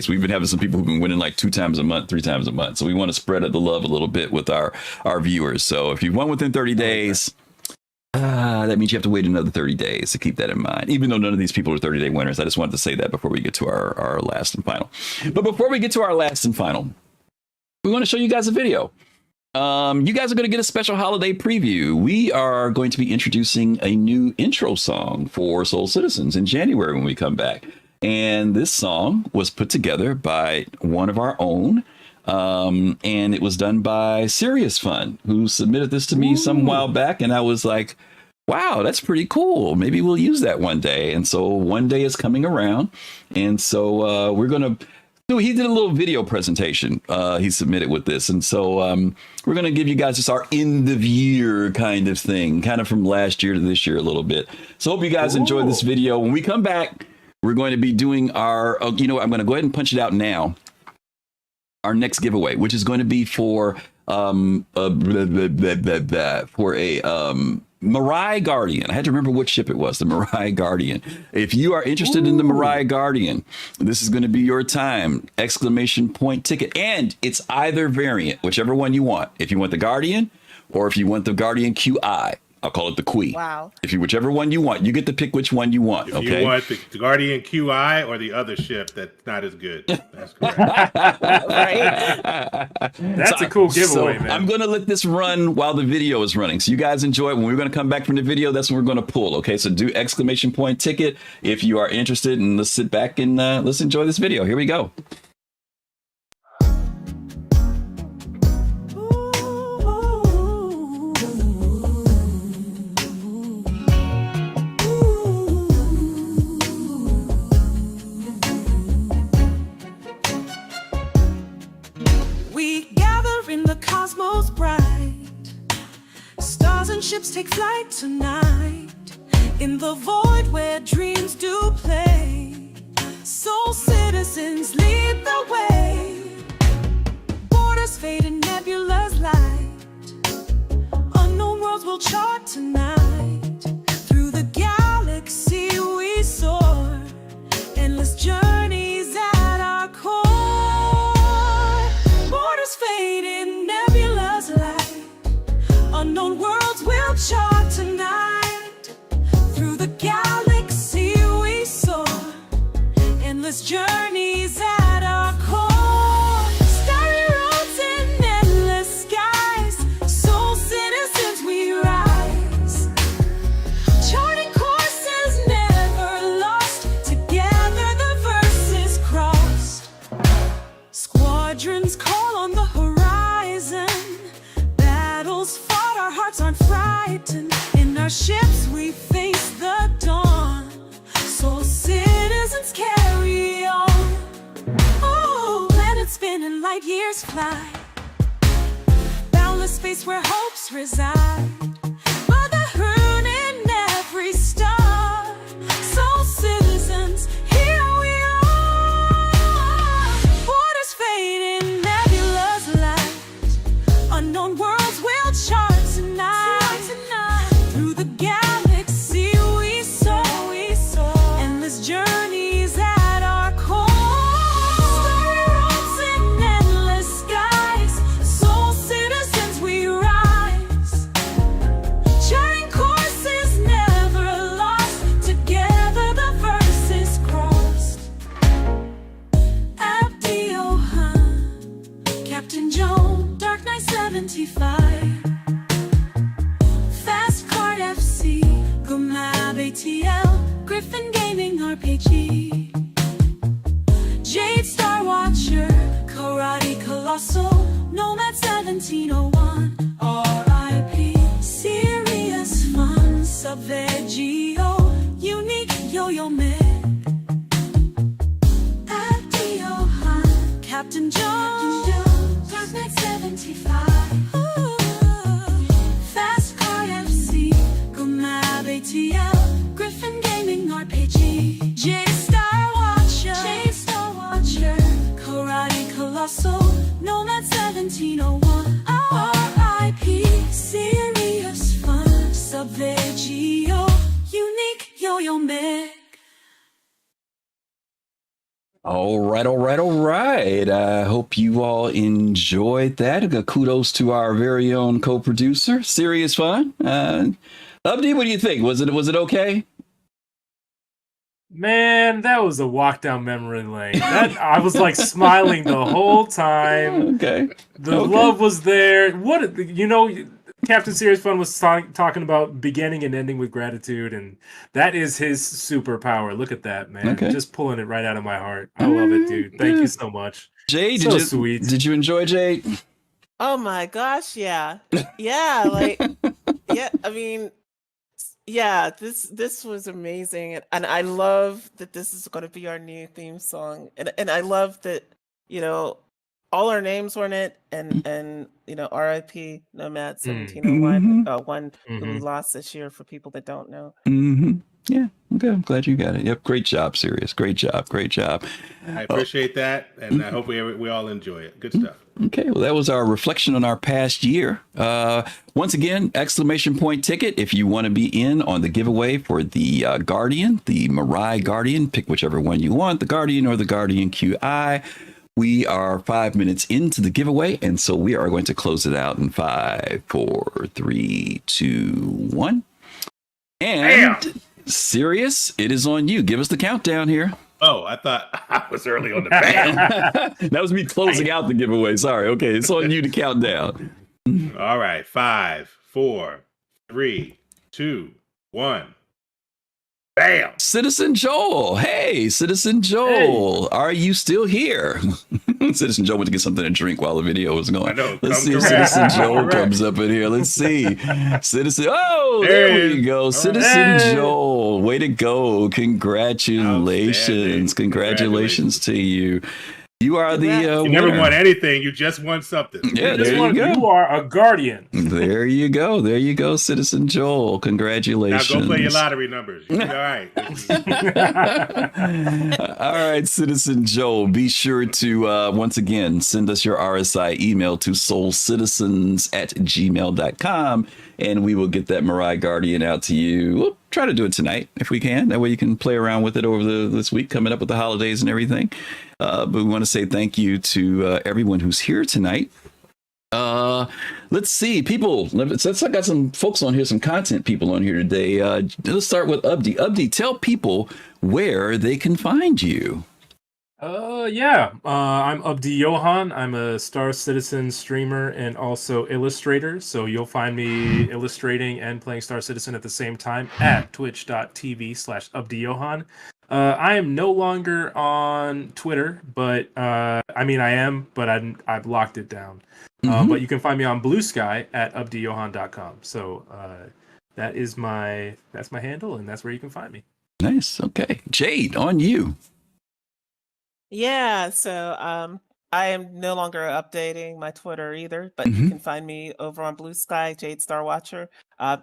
We've been having some people who've been winning like 2 times a month, 3 times a month. So we want to spread the love a little bit with our viewers. So if you've won within 30 days, that means you have to wait another 30 days, to keep that in mind. Even though none of these people are 30-day winners, I just wanted to say that before we get to our last and final. But before we get to our last and final, we want to show you guys a video. You guys are going to get a special holiday preview. We are going to be introducing a new intro song for Soul Citizens in January when we come back. And this song was put together by one of our own. And it was done by SeriousFun, who submitted this to me some while back. And I was like, wow, that's pretty cool. Maybe we'll use that one day. And so one day is coming around. And so we're going to do, he did a little video presentation he submitted with this. And so we're going to give you guys just our end of year kind of thing, kind of from last year to this year a little bit. So hope you guys enjoy this video. When we come back, we're going to be doing our, you know what, I'm going to go ahead and punch it out now. Our next giveaway, which is going to be for a Mirai Guardian. I had to remember what ship it was, the Mirai Guardian. If you are interested in the Mirai Guardian, this is going to be your time. Exclamation point ticket. And it's either variant, whichever one you want. If you want the Guardian or if you want the Guardian QI. I'll call it the Qui. Wow. If you, whichever one you want, you get to pick which one you want. If you want the Guardian QI or the other ship that's not as good. That's correct. Right. That's a cool giveaway, man. I'm going to let this run while the video is running. So you guys enjoy it. When we're going to come back from the video, that's when we're going to pull. Okay. So do exclamation point ticket if you are interested, and let's sit back and let's enjoy this video. Here we go. Cosmos bright, stars and ships take flight tonight, in the void where dreams do play. Soul citizens lead the way, borders fade in nebula's light, unknown worlds will chart tonight. Through the galaxy we soar, endless journeys at our core. Borders fade in nebula's light, unknown worlds will chart tonight. Through the galaxy we soar, light years fly. Boundless space where hopes reside. Motherhood in every star. Soul citizens, here we are. Borders fade in nebulous light. Unknown worlds will chart tonight. Through the galaxy we soar. Endless journeys at our core. Starry roads in endless skies. Soul citizens we rise. Charting courses never lost. Together the verses crossed. AbdiYohan, Captain Joan, Dark Knight 75. Fast Card FC, Gumab ATL, Griffin Gaming RPG. JadeStarwatcher, Karate Colossal, Nomad 1701. RIP, Serious Fun, Sub-Vegio, Unique Yo-Yo Meg. AbdiYohan, Captain Jones, Dark Knight 75. Ooh. Fast Card FC, Gumab ATL, Griffin Gaming RPG. JadeStarwatcher, Karate Colossal, Nomad 1701. RIP, Serious Fun, Sub-Vegio, Unique Yo-Yo Meg. All right. I hope you all enjoyed that. Kudos to our very own co-producer, SeriousFun. Abdi, what do you think? Was it okay? Man, that was a walk down memory lane. I was like smiling the whole time. Okay. The love was there. Captain Serious Fun was talking about beginning and ending with gratitude, and that is his superpower. Look at that, man. Okay. Just pulling it right out of my heart. I love it, dude. Thank you so much. Jade, Sweet. Did you enjoy Jade? Oh my gosh, yeah. Yeah, yeah, I mean, yeah, this was amazing. And I love that this is going to be our new theme song. And I love that, all our names were in it, and RIP Nomad 1701, one who we lost this year for people that don't know. Yeah, okay. I'm glad you got it. Yep, great job, Serious. Great job. I appreciate that, and I hope we all enjoy it. Good stuff. Okay, well, that was our reflection on our past year. Once again, exclamation point ticket if you want to be in on the giveaway for the Guardian, the Mirai Guardian. Pick whichever one you want, the Guardian or the Guardian QI. We are 5 minutes into the giveaway, and so we are going to close it out in 5, 4, 3, 2, 1. And Serious, it is on you. Give us the countdown here. Oh, I thought I was early on the bam. That was me closing out the giveaway. Sorry. Okay, it's on you to count down. All right, 5, 4, 3, 2, 1. Bam! Citizen Joel. Hey, Citizen Joel. Hey. Are you still here? Citizen Joel went to get something to drink while the video was going. I know. Let's see if Citizen Joel comes up in here. Let's see. Citizen. Oh, there we go. Citizen Joel. Way to go. Congratulations. Congratulations to you. You are the you never won anything. You just won something. Yeah, there you go. You are a guardian. There you go, Citizen Joel. Congratulations. Now go play your lottery numbers. You'll be all right. All right, Citizen Joel. Be sure to, once again, send us your RSI email to soulcitizens@gmail.com, and we will get that Mirai Guardian out to you. We'll try to do it tonight if we can. That way you can play around with it over this week coming up with the holidays and everything. But we want to say thank you to everyone who's here tonight. Let's see, people. Since I got some folks on here, some content people on here today. Let's start with Abdi. Abdi, tell people where they can find you. I'm AbdiYohan. I'm a Star Citizen streamer and also illustrator. So you'll find me illustrating and playing Star Citizen at the same time at twitch.tv/AbdiYohan. I am no longer on Twitter, but I am, but I've locked it down. But you can find me on Blue Sky at AbdiYohan.com. So that's my handle, and that's where you can find me. Nice. Okay, Jade, on you. Yeah, so I am no longer updating my Twitter either, but you can find me over on Blue Sky, JadeStarwatcher.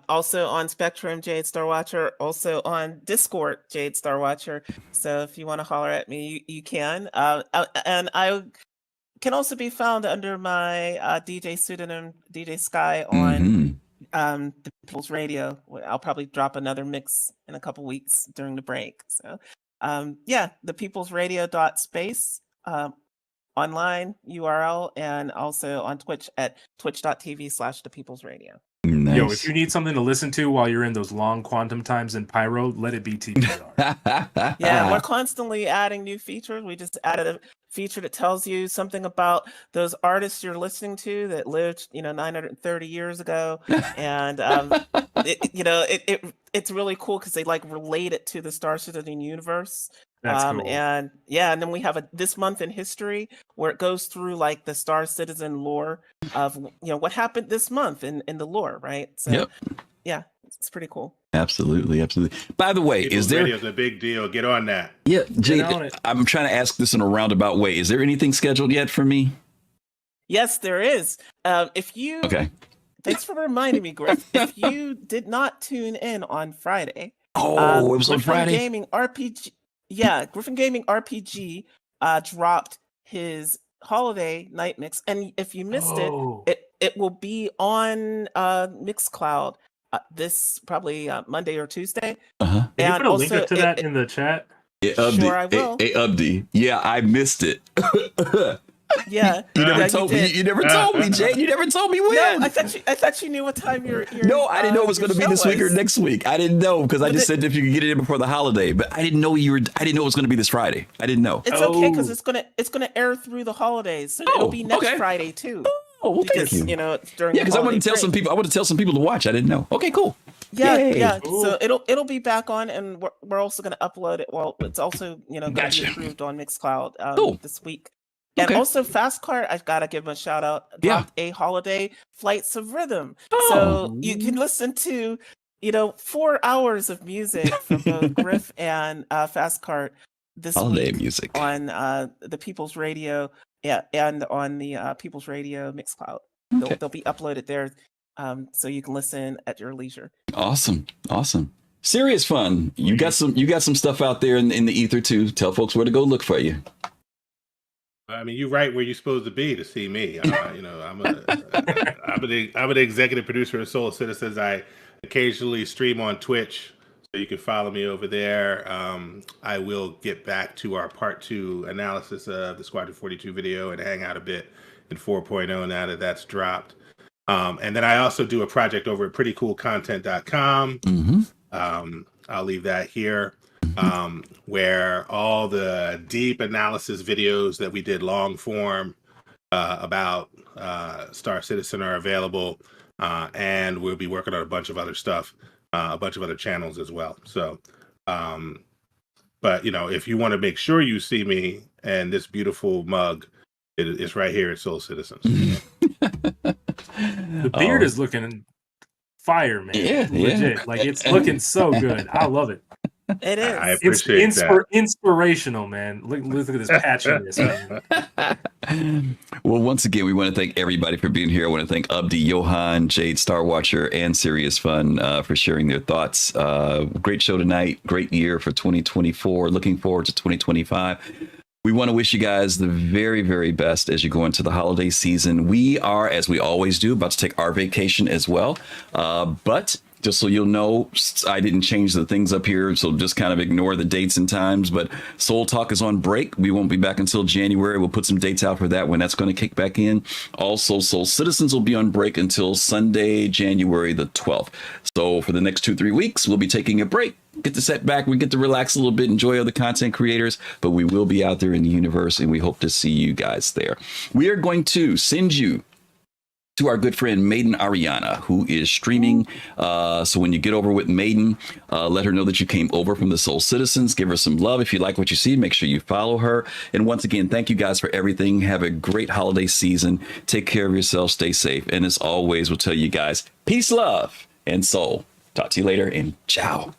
Also on Spectrum, JadeStarwatcher. Also on Discord, JadeStarwatcher. So if you want to holler at me, you can. And I can also be found under my DJ pseudonym, DJ Sky, on the People's Radio. I'll probably drop another mix in a couple weeks during the break. So yeah, the People's Radio.space. Online URL, and also on Twitch at twitch.tv/The People's Radio. Nice. Yo, if you need something to listen to while you're in those long quantum times in Pyro, let it be TBR. Yeah, we're constantly adding new features. We just added a feature that tells you something about those artists you're listening to that lived, 930 years ago, and it's really cool because they relate it to the Star Citizen universe. That's cool. And then we have this month in history where it goes through the Star Citizen lore of what happened this month in the lore, right? So yeah, it's pretty cool. Absolutely. By the way, People's is there Radio's a big deal? Get on that. Yeah, Jade, I'm trying to ask this in a roundabout way. Is there anything scheduled yet for me? Yes, there is. Thanks for reminding me, Griff. If you did not tune in on Friday, it was on Friday. Griffin Gaming RPG dropped his holiday night mix, and if you missed it will be on Mixcloud this probably Monday or Tuesday. Can you put a link to that in the chat? Sure, I will. Hey, Abdi. Yeah, I missed it. Yeah, you never told me. You never told me, Jade. You never told me when. No, I thought you knew what time you're. No, I didn't know it was going to be this week or next week. I didn't know because I just said if you could get it in before the holiday, but I didn't know I didn't know it was going to be this Friday. I didn't know. It's okay because it's gonna air through the holidays. So it'll be next Friday too. Oh, well, thank you. It's during. Yeah, because I want to tell some people. I want to tell some people to watch. I didn't know. Okay, cool. Yeah. So it'll be back on, and we're also going to upload it. Well, it's also going to be approved on Mixcloud this week. And also Fast Cart, I've got to give them a shout out. Dropped a holiday Flights of Rhythm. So you can listen to 4 hours of music from both Griff and Fast Cart this holiday week music on the People's Radio, and on the People's Radio Mixcloud. They'll be uploaded there, so you can listen at your leisure. Awesome. SeriousFun. You got some stuff out there in the ether too. Tell folks where to go look for you. I mean, you're right where you're supposed to be to see me. I'm an executive producer of Soul Citizens. I occasionally stream on Twitch, so you can follow me over there. I will get back to our part 2 analysis of the Squadron 42 video and hang out a bit in 4.0 now that that's dropped. And then I also do a project over at prettycoolcontent.com. I'll leave that here. Where all the deep analysis videos that we did long form about Star Citizen are available, and we'll be working on a bunch of other stuff, a bunch of other channels as well. So, but if you want to make sure you see me and this beautiful mug, it's right here at Soul Citizens. The beard is looking fire, man. Yeah, legit. It's looking so good. I love it. It is. I appreciate that. Inspirational, man. Look at this patchiness, man. Well, once again, we want to thank everybody for being here. I want to thank AbdiYohan, JadeStarwatcher, and SeriousFun for sharing their thoughts. Great show tonight. Great year for 2024. Looking forward to 2025. We want to wish you guys the very, very best as you go into the holiday season. We are, as we always do, about to take our vacation as well. But just so you'll know, I didn't change the things up here, so just kind of ignore the dates and times. But Soul Talk is on break. We won't be back until January. We'll put some dates out for that when that's going to kick back in. Also, Soul Citizens will be on break until Sunday, January the 12th. So for the next 2-3 weeks, we'll be taking a break. Get to set back. We get to relax a little bit, enjoy other content creators, but we will be out there in the universe, and we hope to see you guys there. We are going to send you to our good friend Maiden Ariana, who is streaming. So when you get over with Maiden, let her know that you came over from the Soul Citizens. Give her some love. If you like what you see, make sure you follow her. And once again, thank you guys for everything. Have a great holiday season. Take care of yourselves. Stay safe. And as always, we'll tell you guys, peace, love, and soul. Talk to you later, and ciao.